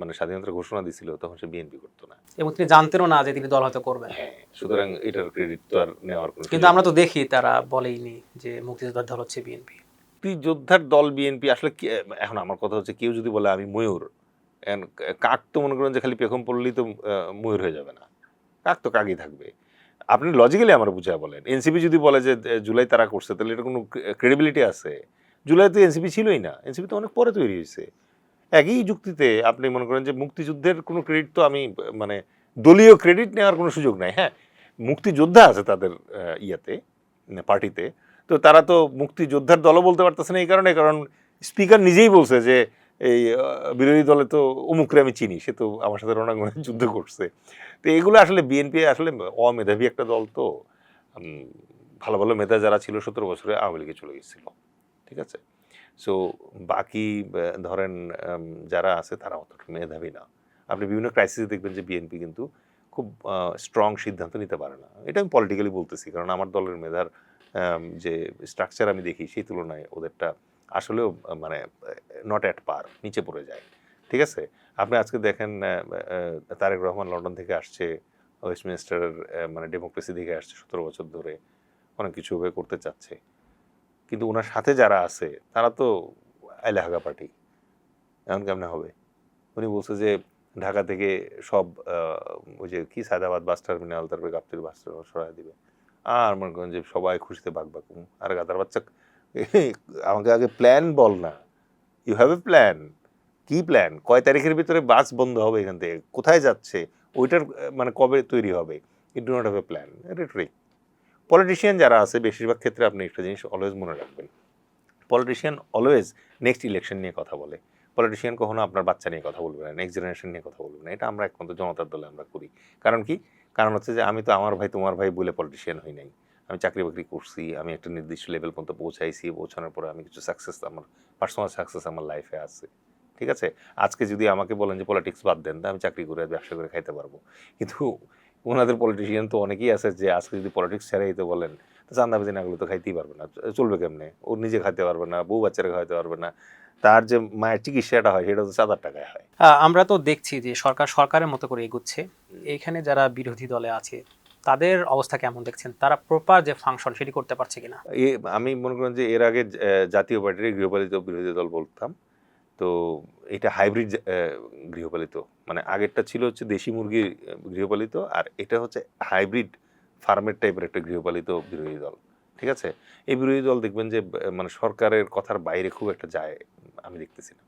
মানে স্বাধীনতার ঘোষণা দিছিল তখন সে বিএনপি করতো না, এবং তিনি জানতেনও না যে তিনি দল হয়তো করবেন। হ্যাঁ, সুতরাং এটার ক্রেডিট তো আর নেওয়ার কোনো, কিন্তু আমরা তো দেখি তারা বলেইনি যে মুক্তিযোদ্ধার দল হচ্ছে বিএনপি। মুক্তিযোদ্ধার দল বিএনপি আসলে এখন আমার কথা হচ্ছে, কেউ যদি বলে আমি ময়ূর, কাক তো মনে করেন যে খালি পেখম পড়লেই তো ময়ূর হয়ে যাবে না, কাক তো কাকই থাকবে। আপনি লজিক্যালি আমার বুঝায় বলেন, এনসিপি যদি বলে যে জুলাই তারা করছে, তাহলে এটা কোনো ক্রেডিবিলিটি আছে? জুলাই তো এনসিপি ছিলই না, এনসিপি তো অনেক পরে তৈরি হয়েছে। একই যুক্তিতে আপনি মনে করেন যে মুক্তিযুদ্ধের কোনো ক্রেডিট তো আমি মানে দলীয় ক্রেডিট নেওয়ার কোনো সুযোগ নাই। হ্যাঁ, মুক্তিযোদ্ধা আছে তাদের ইয়াতে, পার্টিতে, তো তারা তো মুক্তিযোদ্ধার দলও বলতে পারতেছে না, এই কারণে, কারণ স্পিকার নিজেই বলছে যে এই বিরোধী দলে তো অমুকরে আমি চিনি, সে তো আমার সাথে রণাঙ্গনে যুদ্ধ করছে। তো এগুলো আসলে বিএনপি আসলে অমেধাবী একটা দল, তো ভালো ভালো মেধা যারা ছিল 17 বছরে আওয়ামী লীগে চলে গেছিল, ঠিক আছে। সো বাকি ধরেন যারা আছে তারা অতটা মেধাবী না। আপনি বিভিন্ন ক্রাইসিসে দেখবেন যে বিএনপি কিন্তু খুব স্ট্রং সিদ্ধান্ত নিতে পারে না, এটা আমি পলিটিক্যালি বলতেছি, কারণ আমার দলের মেধার যে স্ট্রাকচার আমি দেখি সেই তুলনায় ওদেরটা আসলেও মানে নট অ্যাট পার, নিচে পড়ে যায়, ঠিক আছে। আপনি আজকে দেখেন তারেক রহমান লন্ডন থেকে আসছে, ওয়েস্টমিনিস্টারের মানে ডেমোক্রেসি থেকে আসছে, 17 বছর ধরে অনেক কিছু করতে চাচ্ছে, কিন্তু ওনার সাথে যারা আছে তারা তো আইলাহাগা পার্টি, এমন কেমনে হবে? উনি বলছে যে ঢাকা থেকে সব ওই যে কি সায়দাবাদ বাস টার্মিনাল, তারপরে গাবতলী বাস টার্মিনাল সরাই দিবে, আর মনে করেন যে সবাই খুশিতে বাকবাকুম। আর গাদার বাচ্চা, আমাকে আগে প্ল্যান বল না, ইউ হ্যাভ এ প্ল্যান, কি প্ল্যান? কয় তারিখের ভিতরে বাস বন্ধ হবে এখান থেকে, কোথায় যাচ্ছে ওইটার মানে কবে তৈরি হবে, it do not have a plan, rhetoric. Politician যারা আছে বেশিরভাগ ক্ষেত্রে আপনি একটা জিনিস অলওয়েজ মনে রাখবেন, পলিটিশিয়ান অলওয়েজ নেক্সট ইলেকশন নিয়ে কথা বলে, পলিটিশিয়ান কখনো আপনার বাচ্চা নিয়ে কথা বলবে না, নেক্সট জেনারেশন নিয়ে কথা বলবে না। এটা আমরা একমাত্র জনতার দলে আমরা করি। কারণ কি? কারণ হচ্ছে যে আমি তো আমার ভাই তোমার ভাই বলে পলিটিশিয়ান হই নাই। আমি চাকরি বাকরি করছি, আমি একটা নির্দিষ্ট লেভেল পর্যন্ত পৌঁছাইছি, পৌঁছানোর পরে আমি কিছু সাকসেস, আমার পার্সোনাল সাকসেস আমার লাইফে আছে। ঠিক আছে? আজকে যদি আমাকে বলেন যে পলিটিক্স বাদ দেন, আমি চাকরি করে ব্যবসা করে খাইতে পারবো। কিন্তু ওনাদের পলিটিশিয়ান তো অনেকেই আছে যে আজকে যদি পলিটিক্স ছেড়ে দিতে বলেন, তো চাঁদাবাজি নাগুলো তো খাইতেই পারবে না, চলবে কেমনে? ও নিজে খাইতে পারবে না, বউ বাচ্চারা খাইতে পারবে না, তার যে মায়ের চিকিৎসাটা হয় সেটা তো চাঁদার টাকায় হয়। আমরা তো দেখছি যে সরকার সরকারের মতো করে এগুচ্ছে। এখানে যারা বিরোধী দলে আছে তাদের অবস্থা কেমন দেখছেন? তারা প্রপার যে ফাংশন সেটি করতে পারছে কিনা? আমি মনে করেন যে এর আগে জাতীয় পার্টির গৃহপালিত বিরোধী দল বলতাম। তো এটা হাইব্রিড গৃহপালিত, মানে আগেরটা ছিল হচ্ছে দেশি মুরগির গৃহপালিত, আর এটা হচ্ছে হাইব্রিড ফার্মের টাইপের একটা গৃহপালিত বিরোধী দল। ঠিক আছে? এই বিরোধী দল দেখবেন যে মানে সরকারের কথার বাইরে খুব একটা যায় আমি দেখতেছি না।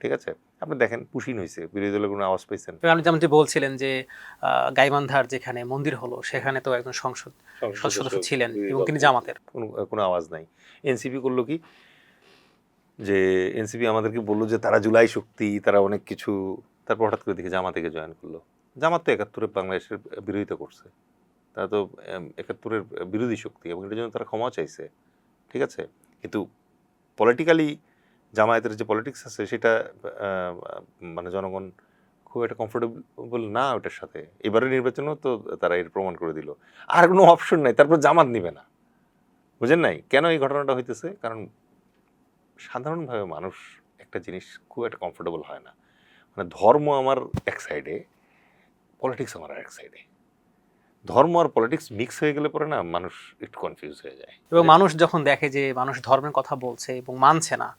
ঠিক আছে? আপনি দেখেন পুশিন হয়েছে, বিরোধী দলের কোনো আওয়াজ পাইছেন? আপনি যেমনটি বলছিলেন যে গাইবান্ধার যেখানে মন্দির হলো সেখানে তো একজন সংসদ সদস্য ছিলেন এবং তিনি জামাতের। কোনো আওয়াজ নাই। এনসিপি করলো কি, যে এনসিপি আমাদেরকে বললো যে তারা জুলাই শক্তি, তারা অনেক কিছু, তারপর হঠাৎ করে দেখি জামাতে জয়েন করলো। জামাত তো ৭১-এ বাংলাদেশের বিরোধিতা করছে, তারা তো ৭১-এর বিরোধী শক্তি, এবং এটার জন্য তারা ক্ষমা চাইছে। ঠিক আছে? কিন্তু পলিটিক্যালি জামায়াতের যে পলিটিক্স আছে সেটা মানে জনগণ খুব একটা কমফোর্টেবল না ওটার সাথে। এবারের নির্বাচনেও তো তারা এর প্রমাণ করে দিল। আর কোনো অপশন নাই, তারপর জামাত নিবে না। বুঝেন নাই কেন এই ঘটনাটা হইতেছে? কারণ সাধারণভাবে মানুষ একটা জিনিস খুব একটা কমফোর্টেবল হয় না। মানে ধর্ম আমার এক সাইডে, পলিটিক্স আমার আর এক সাইডে। ধর্ম আর পলিটিক্স মিক্স হয়ে গেলে পরে না মানুষ একটু কনফিউজ হয়ে যায়। এবং মানুষ যখন দেখে যে মানুষ ধর্মের কথা বলছে এবং মানছে না,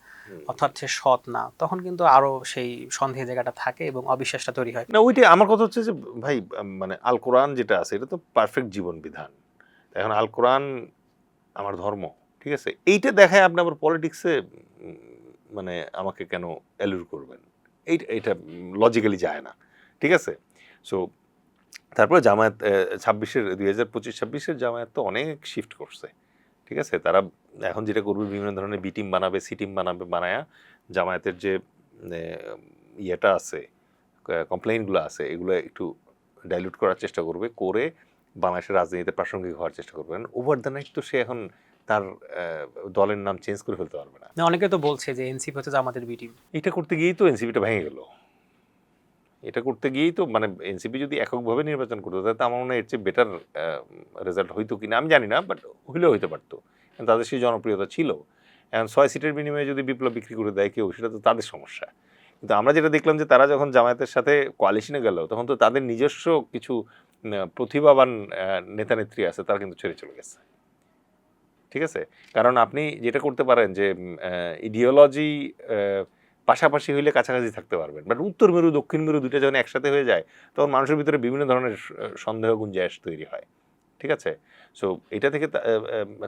অর্থাৎ সে সৎ না, তখন কিন্তু আরো সেই সন্দেহের জায়গাটা থাকে এবং অবিশ্বাসটা তৈরি হয়। না, ওইটাই আমার কথা হচ্ছে যে ভাই, মানে আল কোরআন যেটা আছে এটা তো পারফেক্ট জীবন বিধান। এখন আল কোরআন আমার ধর্ম, ঠিক আছে, এইটা দেখায় আপনি আবার পলিটিক্সে মানে আমাকে কেন অ্যালুর করবেন? এইটা লজিক্যালি যায় না। ঠিক আছে? সো তারপরে জামায়াত 2025-26 জামায়াত তো অনেক শিফট করছে। ঠিক আছে? তারা এখন যেটা করবে, বিভিন্ন ধরনের বি টিম বানাবে, সি টিম বানাবে, বানায়া জামায়াতের যে ইয়েটা আছে, কমপ্লেইনগুলো আছে, এগুলো একটু ডাইলুট করার চেষ্টা করবে, করে বাংলাদেশের রাজনীতিতে প্রাসঙ্গিক হওয়ার চেষ্টা করবেন। ওভার দ্য নাইট তো সে এখন তার দলের নাম চেঞ্জ করে ফেলতে পারবে না। অনেকে তো বলছে যে এনসিপি হচ্ছে জামাতের বি টিম। এটা করতে গিয়েই তো এনসিপিটা ভেঙে গেল। এটা করতে গিয়েই তো, মানে এনসিপি যদি এককভাবে নির্বাচন করতো তাহলে আমার মনে হয় এর চেয়ে বেটার রেজাল্ট হইতো কিনা আমি জানি না, বাট হইলেও হইতে পারতো। তাদের সেই জনপ্রিয়তা ছিল। এখন ৬ সিটের বিনিময়ে যদি বিপ্লব বিক্রি করে দেয় কেউ, সেটা তো তাদের সমস্যা। কিন্তু আমরা যেটা দেখলাম যে তারা যখন জামায়াতের সাথে কোয়ালিশনে গেল, তখন তো তাদের নিজস্ব কিছু প্রতিভাবান নেতা নেত্রী আছে, তারা কিন্তু ছেড়ে চলে গেছে। ঠিক আছে? কারণ আপনি যেটা করতে পারেন যে ইডিওলজি পাশাপাশি হইলে কাছাকাছি থাকতে পারবেন, বাট উত্তর মেরু দক্ষিণ মেরু দুইটা যখন একসাথে হয়ে যায়, তখন মানুষের ভিতরে বিভিন্ন ধরনের সন্দেহ গুঞ্জাইশ তৈরি হয়। ঠিক আছে? সো এটা থেকে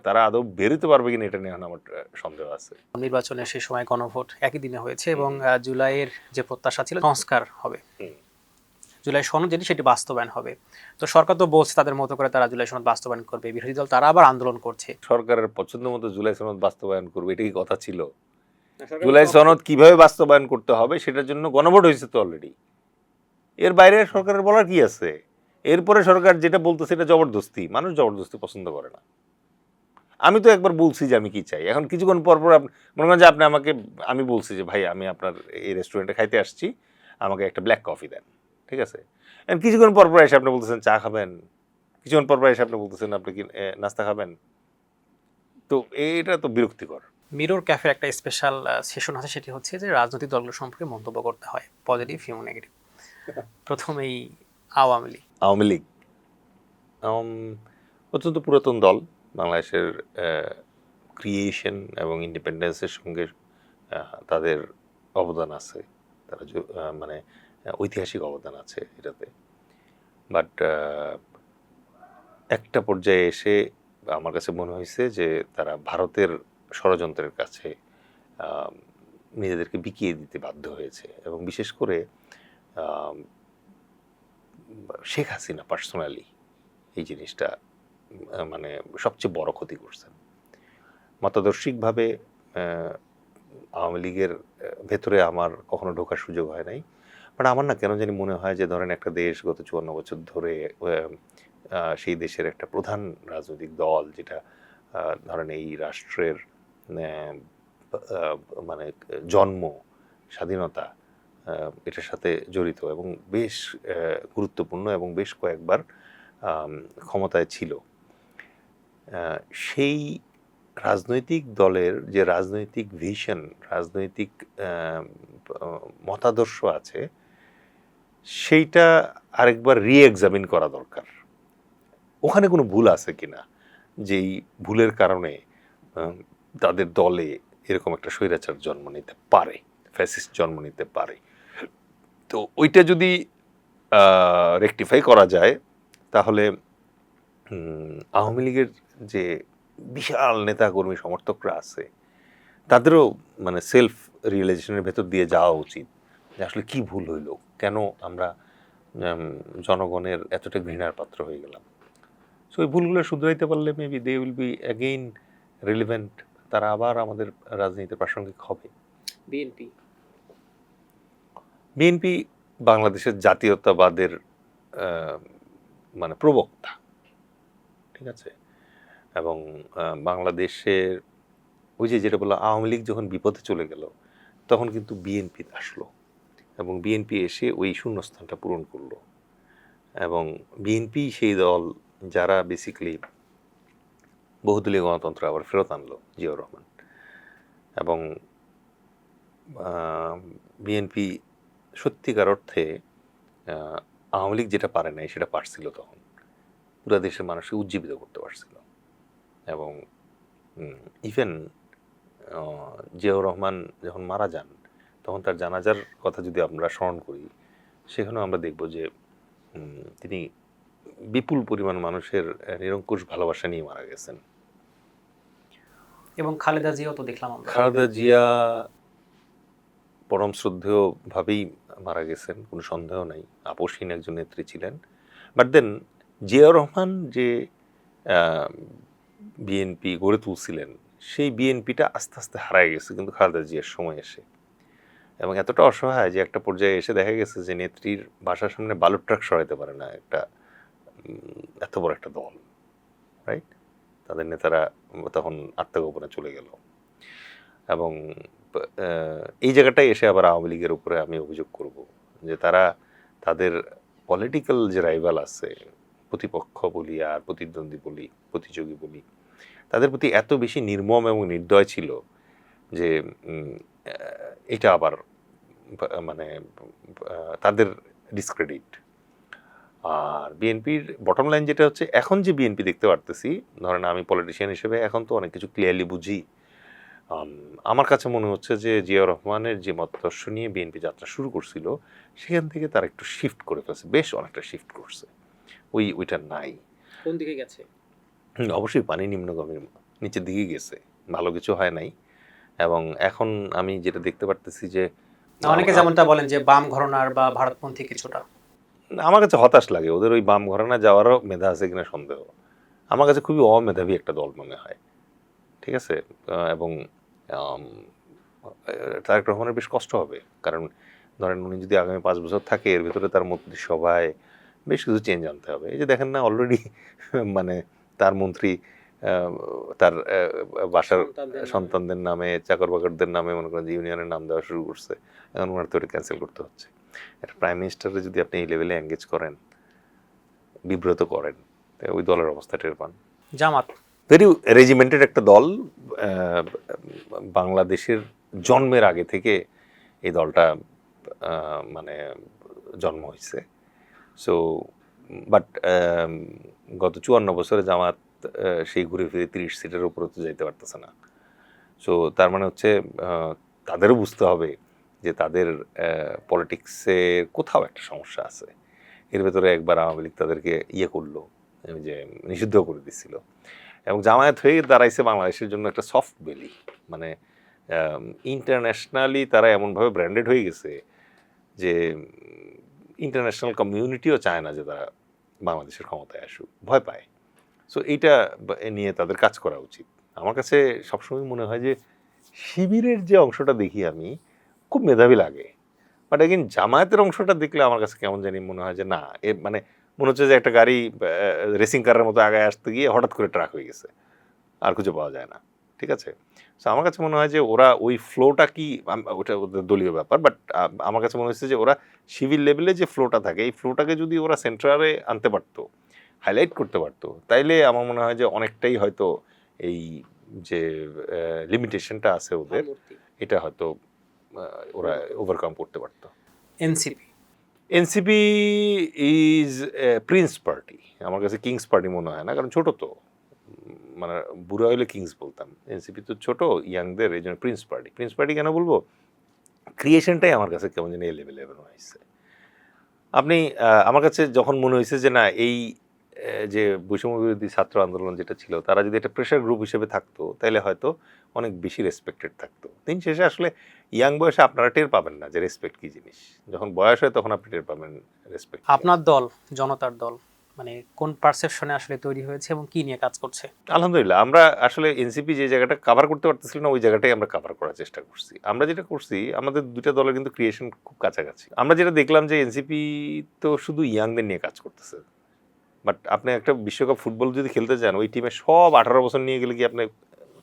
তারা আদৌ বেরোতে পারবে কিনা এটা নিয়ে আমার সন্দেহ আছে। নির্বাচনের সেই সময় গণভোট একই দিনে হয়েছে এবং জুলাইয়ের যে প্রত্যাশা ছিল সংস্কার হবে, জুলাই সনদ যেটি সেটি বাস্তবায়ন হবে। তো সরকার তো বলছে তাদের মতো করে তারা জুলাই সনদ বাস্তবায়ন করবে, বিরোধী দল তারা আবার আন্দোলন করছে। সরকারের পছন্দ মতো জুলাই সনদ বাস্তবায়ন করবে, এটা কি কথা ছিল? জুলাই সনদ কিভাবে বাস্তবায়ন করতে হবে সেটার জন্য গণভোট হয়েছে তো অলরেডি। এর বাইরে সরকারের বলার কি আছে? এরপরে সরকার যেটা বলতেছে এটা জবরদস্তি। মানুষ জবরদস্তি পছন্দ করে না। আমি তো একবার বলছি যে আমি কি চাই। এখন কিছুক্ষণ পর পর মনে করেন যে আপনি আমাকে, আমি বলছি যে ভাই আমি আপনার এই রেস্টুরেন্টে খাইতে আসছি, আমাকে একটা ব্ল্যাক কফি দেন। ঠিক আছে? এখন কিছুক্ষণ পর পর এসে আপনি বলতেছেন চা খাবেন, কিছুক্ষণ পর পর এসে আপনি বলতেছেন আপনি কি নাস্তা খাবেন। তো এটা তো বিরক্তিকর। মিরর ক্যাফের একটা স্পেশাল সেশন আছে, সেটি হচ্ছে যে রাজনৈতিক দলগুলো সম্পর্কে মন্তব্য করতে হয়, পজিটিভ এবং নেগেটিভ। প্রথমেই আওয়ামী লীগ। আওয়ামী লীগ অত্যন্ত পুরাতন দল, বাংলাদেশের ক্রিয়েশন এবং ইন্ডিপেন্ডেন্সের সঙ্গে তাদের অবদান আছে, তারা মানে ঐতিহাসিক অবদান আছে এটাতে। বাট একটা পর্যায়ে এসে আমার কাছে মনে হয়েছে যে তারা ভারতের ষড়যন্ত্রের কাছে নিজেদেরকে বিকিয়ে দিতে বাধ্য হয়েছে, এবং বিশেষ করে শেখ হাসিনা পার্সোনালি এই জিনিসটা মানে সবচেয়ে বড় ক্ষতি করছেন। মতাদর্শিকভাবে আওয়ামী লীগের ভেতরে আমার কখনো ঢোকার সুযোগ হয় নাই, বাট আমার না কেন জানি মনে হয় যে ধরেন একটা দেশ গত 54 বছর ধরে সেই দেশের একটা প্রধান রাজনৈতিক দল যেটা ধরেন এই রাষ্ট্রের আহ, আহ, মানে জন্ম, স্বাধীনতা এটার সাথে জড়িত এবং বেশ গুরুত্বপূর্ণ এবং বেশ কয়েকবার ক্ষমতায় ছিল, সেই রাজনৈতিক দলের যে রাজনৈতিক ভিশন, রাজনৈতিক মতাদর্শ আছে, সেইটা আরেকবার রি-এক্সামিন করা দরকার। ওখানে কোনো ভুল আছে কিনা, যেই ভুলের কারণে তাদের দলে এরকম একটা স্বৈরাচার জন্ম নিতে পারে, ফ্যাসিস্ট জন্ম নিতে পারে। তো ওইটা যদি রেকটিফাই করা যায় তাহলে আওয়ামী লীগের যে বিশাল নেতাকর্মী সমর্থকরা আছে তাদেরও মানে সেলফ রিয়েলাইজেশনের ভেতর দিয়ে যাওয়া উচিত যে আসলে কি ভুল হইলো, কেন আমরা জনগণের এতটা ঘৃণার পাত্র হয়ে গেলাম। সো এই ভুলগুলো শুধরাইতে পারলে maybe they will be again relevant, তারা আবার আমাদের রাজনীতিতে প্রাসঙ্গিক হবে। বিএনপি বিএনপি বাংলাদেশের জাতীয়তাবাদের মানে প্রবক্তা, ঠিক আছে, এবং বাংলাদেশের ওই যে যেটা বললো আওয়ামী লীগ যখন বিপদে চলে গেল তখন কিন্তু বিএনপি আসলো এবং বিএনপি এসে ওই শূন্যস্থানটা পূরণ করলো এবং বিএনপি সেই দল যারা বেসিক্যালি বহুদলীয় গণতন্ত্র আবার ফেরত আনলো, জিয়াউর রহমান। এবং বিএনপি সত্যিকার অর্থে আওয়ামী লীগ যেটা পারে নাই সেটা পারছিল, তখন পুরো দেশের মানুষকে উজ্জীবিত করতে পারছিল। এবং ইভেন জিয়াউর রহমান যখন মারা যান তখন তার জানাজার কথা যদি আমরা স্মরণ করি সেখানেও আমরা দেখব যে তিনি বিপুল পরিমাণ মানুষের নিরঙ্কুশ ভালোবাসা নিয়ে মারা গেছেন। এবং খালেদা জিয়াও তো দেখলাম আমরা। খালেদা জিয়া পরম শ্রদ্ধেয় ভাবেই মারা গেছেন, কোনো সন্দেহ নাই, আপসহীন একজন নেত্রী ছিলেন। বাট দেন জিয়াউর রহমান যে বিএনপি গড়ে তুলছিলেন সেই বিএনপিটা আস্তে আস্তে হারায় গেছে কিন্তু খালেদা জিয়ার সময় এসে, এবং এতটা অসহায় যে একটা পর্যায়ে এসে দেখা গেছে যে নেত্রীর বাসার সামনে বালুর ট্রাক সরাইতে পারে না একটা এত বড় একটা দল, রাইট? তাদের নেতারা তখন আত্মগোপনে চলে গেল। এবং এই জায়গাটায় এসে আবার আওয়ামী লীগের উপরে আমি অভিযোগ করব যে তারা তাদের পলিটিক্যাল যে রাইভাল আছে, প্রতিপক্ষ বলি আর প্রতিদ্বন্দ্বী বলি, প্রতিযোগী বলি, তাদের প্রতি এত বেশি নির্মম এবং নির্দয় ছিল যে এটা আবার মানে তাদের ডিসক্রেডিট। আর বিএনপির বটম লাইন যেটা হচ্ছে, এখন যে বিএনপি দেখতে পারতেছি, ধরেন আমি পলিটিশিয়ান হিসেবে এখন তো অনেক কিছু ক্লিয়ারলি বুঝি, আমার কাছে মনে হচ্ছে যে জিয়াউর রহমানের যে মতাদর্শ নিয়ে বিএনপি যাত্রা শুরু করছিল সেখান থেকে তারা একটু শিফট করে ফেলছে, বেশ অনেকটা শিফট করছে, ওইটা নাই। কোন দিকে গেছে? অবশ্যই পানি নিম্নগামী নিচের দিকে গেছে, ভালো কিছু হয় নাই। এবং এখন আমি যেটা দেখতে পারতেছি যে অনেকে যেমনটা বলেন যে বাম ঘরানার বা ভারতপন্থী কিছুটা, আমার কাছে হতাশ লাগে ওদের ওই বাম ঘরানা যাওয়ারও মেধা আছে কিনা সন্দেহ। আমার কাছে খুবই অমেধাবী একটা দল মনে হয়, ঠিক আছে। এবং তারেক রহমানের বেশ কষ্ট হবে, কারণ ধরেন উনি যদি আগামী 5 বছর থাকে এর ভিতরে তার মন্ত্রিসভায় বেশ কিছু চেঞ্জ আনতে হবে। এই যে দেখেন না অলরেডি মানে তার মন্ত্রী তার বাসার সন্তানদের নামে, চাকর বাকরদের নামে মনে করেন যে ইউনিয়নের নাম দেওয়া শুরু করছে, এখন ওনার তো এটা ক্যান্সেল করতে হচ্ছে। একটা প্রাইম মিনিস্টারকে যদি আপনি এই লেভেলে এঙ্গেজ করেন, বিব্রত করেন, ওই দলের অবস্থা টের পান। জামাত ভেরি রেজিমেন্টেড একটা দল, বাংলাদেশের জন্মের আগে থেকে এই দলটা মানে জন্ম হয়েছে। সো বাট গত 54 বছরে জামাত সেই ঘুরে ফিরে 30 সিটের উপরে তো যাইতে পারতেছে না। সো তার মানে হচ্ছে তাদেরও বুঝতে হবে যে তাদের পলিটিক্সে কোথাও একটা সমস্যা আছে। এর ভেতরে একবার আওয়ামী লীগ তাদেরকে করলো, যে নিষিদ্ধ করে দিছিল, এবং জামায়াত হয়ে দাঁড়াইছে বাংলাদেশের জন্য একটা সফট বেলি, মানে ইন্টারন্যাশনালি তারা এমনভাবে ব্র্যান্ডেড হয়ে গেছে যে ইন্টারন্যাশনাল কমিউনিটিও চায় না যে তারা বাংলাদেশের ক্ষমতায় আসুক, ভয় পায়। সো এইটা নিয়ে তাদের কাজ করা উচিত। আমার কাছে সবসময় মনে হয় যে শিবিরের যে অংশটা দেখি আমি খুব মেধাবী লাগে, বাট এগেন জামায়াতের অংশটা দেখলে আমার কাছে কেমন জানি মনে হয় যে না, মানে মনে হচ্ছে যে একটা গাড়ি রেসিং কারের মতো আগায় আসতে গিয়ে হঠাৎ করে ট্রাক হয়ে গেছে, আর খুঁজে পাওয়া যায় না। ঠিক আছে, তো আমার কাছে মনে হয় যে ওরা ওই ফ্লোটা কি, ওটা ওদের দলীয় ব্যাপার, বাট আমার কাছে মনে হচ্ছে যে ওরা সিভিল লেভেলে যে ফ্লোটা থাকে এই ফ্লোটাকে যদি ওরা সেন্ট্রালে আনতে পারতো, হাইলাইট করতে পারতো, তাইলে আমার মনে হয় যে অনেকটাই হয়তো এই যে লিমিটেশনটা আছে ওদের, এটা হয়তো ওরা ওভারকাম করতে পারতো। NCP NCP is Prince party, আমার কাছে কিংস পার্টি মনে হয় না, কারণ ছোট তো, মানে বুড়ো হইলে কিংস বলতাম, এনসিপি তো ছোট ইয়াংদের, এই জন্য প্রিন্স পার্টি। প্রিন্স পার্টি কেন বলবো, ক্রিয়েশনটাই আমার কাছে কেমন যেন লেভেল হয়েছে। আপনি আমার কাছে যখন মনে হয়েছে যে না, এই যে বৈষম্য বিরোধী ছাত্র আন্দোলন যেটা ছিল, তারা যদি একটা প্রেশার গ্রুপ হিসেবে থাকতো তাহলে হয়তো অনেক বেশি রেসপেক্টেড থাকতো। দিন শেষে আসলে ইয়াং বয়সে আপনারা টের পাবেন না যে রেসপেক্ট কি জিনিস, যখন বয়স হয় তখন আপনি টের পাবেন রেসপেক্ট। আপনার দল জনতার দল মানে কোন পারসেপশনে আসলে তৈরি হয়েছে এবং কি নিয়ে কাজ করছে? আলহামদুলিল্লাহ, আমরা আসলে এনসিপি যে জায়গাটা কভার করতে পারতেছিল না ওই জায়গাটাই আমরা কভার করার চেষ্টা করছি। আমরা যেটা করছি, আমাদের দুইটা দলের কিন্তু ক্রিয়েশন খুব কাছাকাছি। আমরা যেটা দেখলাম যে এনসিপি তো শুধু ইয়াংদের নিয়ে কাজ করতেছে, বাট আপনি একটা বিশ্বকাপ ফুটবল যদি খেলতে চান, ওই টিমে সব 18 বছর নিয়ে গেলে কি আপনি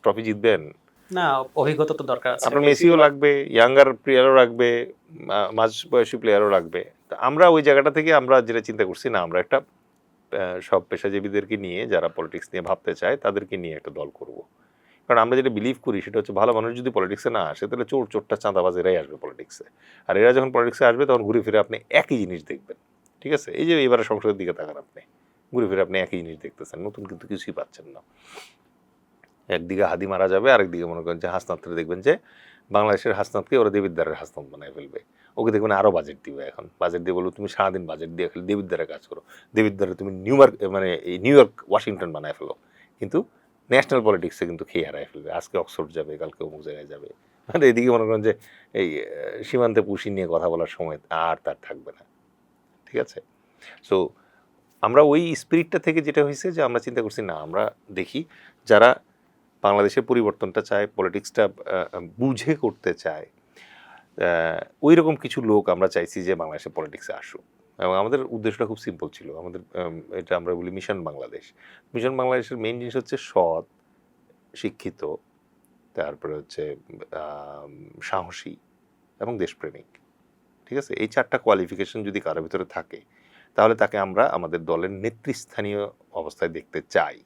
ট্রফি জিতবেন? না, অভিজ্ঞতা তো দরকার আছে। আপনার মেসিও লাগবে, ইয়াঙ্গার প্লেয়ারও লাগবে, মাঝ বয়সী প্লেয়ারও লাগবে। তো আমরা ওই জায়গাটা থেকে আমরা যেটা চিন্তা করছি, না আমরা একটা সব পেশাজীবীদেরকে নিয়ে যারা পলিটিক্স নিয়ে ভাবতে চায় তাদেরকে নিয়ে একটা দল করব। কারণ আমরা যেটা বিলিভ করি সেটা হচ্ছে, ভালো মানুষ যদি পলিটিক্সে না আসে তাহলে চোরটা চাঁদাবাজ এরাই আসবে পলিটিক্সে। আর এরা যখন পলিটিক্সে আসবে তখন ঘুরে ফিরে আপনি একই জিনিস দেখবেন। ঠিক আছে, এই যে এবারে সংসদের দিকে তাকান, আপনি ঘুরে ফিরে আপনি একই জিনিস দেখতেছেন, নতুন কিন্তু কিছুই পাচ্ছেন না। একদিকে হাদি মারা যাবে, আরেকদিকে মনে করেন যে হাসনাতকে দেখবেন যে বাংলাদেশের হাসনাতকে ওরা দেবিদ্বারের হাসনাত বানায় ফেলবে। ওকে দেখবেন আরও বাজেট দিবে, এখন বাজেট দিয়ে বলবো তুমি সারাদিন বাজেট দিয়ে খালি দেবিদ্বারে কাজ করো, দেবিদ্বারে তুমি নিউ ইয়র্ক ওয়াশিংটন বানায় ফেলো, কিন্তু ন্যাশনাল পলিটিক্সে কিন্তু খেয়ে হারায় ফেলবে। আজকে অক্সফোর্ড যাবে, কালকে অমুক জায়গায় যাবে, মানে এদিকে মনে করেন যে এই সীমান্তে পুষি নিয়ে কথা বলার সময় আর তার থাকবে না। ঠিক আছে, সো আমরা ওই স্পিরিটটা থেকে যেটা হয়েছে যে আমরা চিন্তা করছি, না আমরা দেখি যারা বাংলাদেশের পরিবর্তনটা চায়, পলিটিক্সটা বুঝে করতে চায়, ওই রকম কিছু লোক আমরা চাইছি যে বাংলাদেশের পলিটিক্সে আসুক। এবং আমাদের উদ্দেশ্যটা খুব সিম্পল ছিল, আমাদের এটা আমরা বলি মিশন বাংলাদেশ। মিশন বাংলাদেশের মেইন জিনিস হচ্ছে সৎ, শিক্ষিত, তারপরে হচ্ছে সাহসী এবং দেশপ্রেমিক। ঠিক আছে, এই 4টা কোয়ালিফিকেশন যদি কারোর ভিতরে থাকে তাহলে তাকে আমরা আমাদের দলের নেতৃস্থানীয় অবস্থায় দেখতে চাই।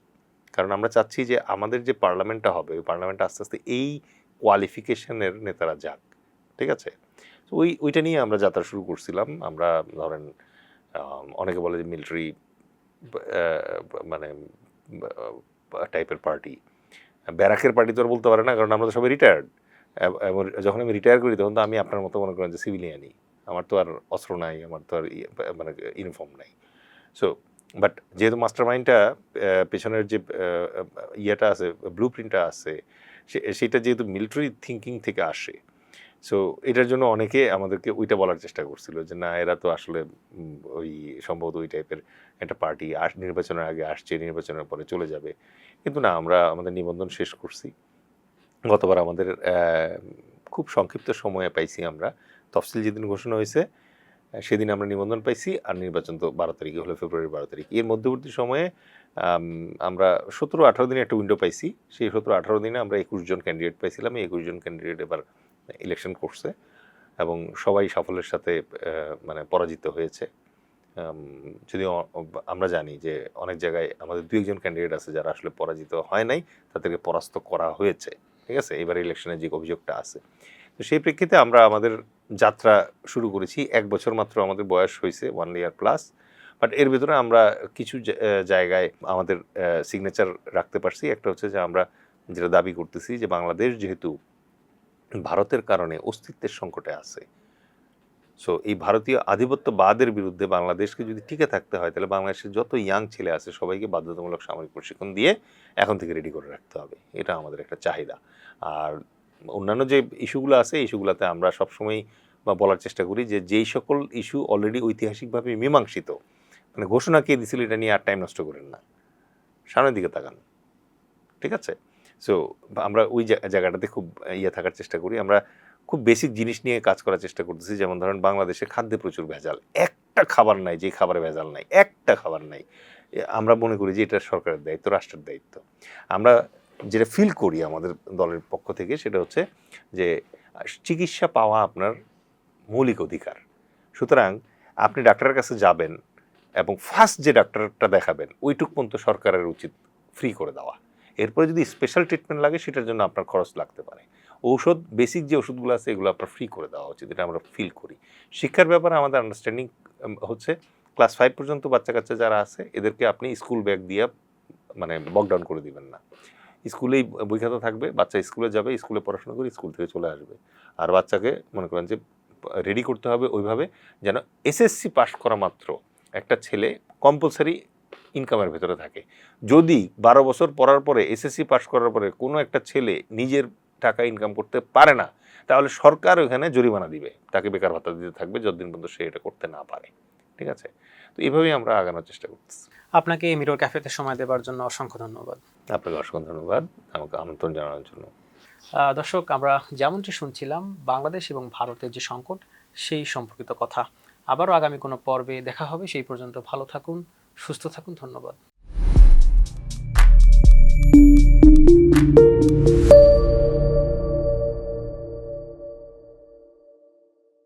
কারণ আমরা চাচ্ছি যে আমাদের যে পার্লামেন্টটা হবে, ওই পার্লামেন্টটা আস্তে আস্তে এই কোয়ালিফিকেশনের নেতারা যাক। ঠিক আছে, তো ওইটা নিয়ে আমরা যাত্রা শুরু করছিলাম। আমরা ধরেন অনেকে বলে যে মিলিটারি মানে টাইপের পার্টি, ব্যারাকের পার্টি তো আর বলতে পারে না, কারণ আমরা তো সবাই রিটায়ার্ড। যখন আমি রিটায়ার করি তখন তো আমি আপনার মতো মনে করেন যে সিভিলিয়ানই, আমার তো আর অস্ত্র নাই, আমার তো আর মানে ইউনিফর্ম নাই। সো বাট যেহেতু মাস্টার মাইন্ডটা পেছনের যে ইয়েটা আছে, ব্লু প্রিন্টটা আছে, সেটা যেহেতু মিলিটারি থিঙ্কিং থেকে আসে, সো এটার জন্য অনেকে আমাদেরকে ওইটা বলার চেষ্টা করছিল যে না, এরা তো আসলে ওই সম্ভবত ওই টাইপের একটা পার্টি, নির্বাচনের আগে আসছে, নির্বাচনের পরে চলে যাবে। কিন্তু না, আমরা আমাদের নিবন্ধন শেষ করছি। গতবার আমাদের খুব সংক্ষিপ্ত সময়ে পাইছি আমরা, তফসিল যেদিন ঘোষণা হয়েছে সেদিন আমরা নিবন্ধন পাইছি, আর নির্বাচন তো 12 তারিখে হলো, ফেব্রুয়ারি 12 তারিখ। এর মধ্যবর্তী সময়ে আমরা 17-18 দিনে একটা উইন্ডো পাইছি। সেই 17-18 দিনে আমরা 21 জন ক্যান্ডিডেট পাইছিলাম। এই 21 জন ক্যান্ডিডেট এবার ইলেকশন করছে এবং সবাই সাফল্যের সাথে মানে পরাজিত হয়েছে। যদিও আমরা জানি যে অনেক জায়গায় আমাদের 2-1 ক্যান্ডিডেট আছে যারা আসলে পরাজিত হয় নাই, তাদেরকে পরাস্ত করা হয়েছে। ঠিক আছে, এবার ইলেকশনে যে অভিযোগটা আছে, তো সেই প্রেক্ষিতে আমরা আমাদের যাত্রা শুরু করেছি। 1 বছর মাত্র আমাদের বয়স হয়েছে, 1 ইয়ার প্লাস, বাট এর ভিতরে আমরা কিছু জায়গায় আমাদের সিগনেচার রাখতে পারছি। একটা হচ্ছে যে আমরা যেটা দাবি করতেছি যে বাংলাদেশ যেহেতু ভারতের কারণে অস্তিত্বের সংকটে আছে, সো এই ভারতীয় আধিপত্যবাদের বিরুদ্ধে বাংলাদেশকে যদি টিকে থাকতে হয় তাহলে বাংলাদেশের যত ইয়াং ছেলে আছে সবাইকে বাধ্যতামূলক সামরিক প্রশিক্ষণ দিয়ে এখন থেকে রেডি করে রাখতে হবে। এটা আমাদের একটা চাহিদা। আর অন্যান্য যে ইস্যুগুলো আছে, এই ইস্যুগুলোতে আমরা সবসময় বলার চেষ্টা করি যে যেই সকল ইস্যু অলরেডি ঐতিহাসিকভাবে মীমাংসিত, মানে ঘোষণা কে দিছিল এটা নিয়ে আর টাইম নষ্ট করেন না, সামনের দিকে তাকান। ঠিক আছে, সো আমরা ওই জায়গাটাতে খুব থাকার চেষ্টা করি। আমরা খুব বেসিক জিনিস নিয়ে কাজ করার চেষ্টা করতেছি, যেমন ধরেন বাংলাদেশে খাদ্যে প্রচুর ভেজাল, একটা খাবার নাই যে খাবারে ভেজাল নাই, একটা খাবার নাই। আমরা মনে করি যে এটা সরকারের দায়িত্ব, রাষ্ট্রের দায়িত্ব। আমরা যেটা ফিল করি আমাদের দলের পক্ষ থেকে সেটা হচ্ছে যে চিকিৎসা পাওয়া আপনার মৌলিক অধিকার। সুতরাং আপনি ডাক্তারের কাছে যাবেন এবং ফার্স্ট যে ডাক্তারটা দেখাবেন ওইটুক পর্যন্ত সরকারের উচিত ফ্রি করে দেওয়া। এরপরে যদি স্পেশাল ট্রিটমেন্ট লাগে সেটার জন্য আপনার খরচ লাগতে পারে। ঔষধ, বেসিক যে ওষুধগুলো আছে এগুলো আপনার ফ্রি করে দেওয়া উচিত, এটা আমরা ফিল করি। শিক্ষার ব্যাপারে আমাদের আন্ডারস্ট্যান্ডিং হচ্ছে ক্লাস 5 পর্যন্ত বাচ্চা কাচ্চা যারা আছে এদেরকে আপনি স্কুল ব্যাগ দিয়ে মানে বকডাউন করে দিবেন না। স্কুলেই বই খাতা থাকবে, বাচ্চা স্কুলে যাবে, স্কুলে পড়াশোনা করে স্কুল থেকে চলে আসবে। আর বাচ্চাকে মনে করেন যে রেডি করতে হবে ওইভাবে যেন এসএসসি পাস করা মাত্র একটা ছেলে কম্পালসারি ইনকামের ভেতরে থাকে। যদি 12 বছর পড়ার পরে এসএসসি পাস করার পরে কোনো একটা ছেলে নিজের টাকা ইনকাম করতে পারে না, তাহলে সরকার ওখানে জরিমানা দিবে, তাকে বেকার ভাতা দিতে থাকবে যতদিন পর্যন্ত সে এটা করতে না পারে। ঠিক আছে, তো এইভাবেই আমরা আগানোর চেষ্টা করতেছি। আপনাকে মিরর ক্যাফেতে সময় দেওয়ার জন্য অসংখ্য ধন্যবাদ। আপনাকে অসংখ্য ধন্যবাদ আমাকে আমন্ত্রণ জানানোর জন্য। দর্শক, আমরা যেমনটি শুনছিলাম বাংলাদেশ এবং ভারতের যে সংকট সেই সম্পর্কিত কথা। আবারও আগামী কোনো পর্বে দেখা হবে, সেই পর্যন্ত ভালো থাকুন, সুস্থ থাকুন, ধন্যবাদ।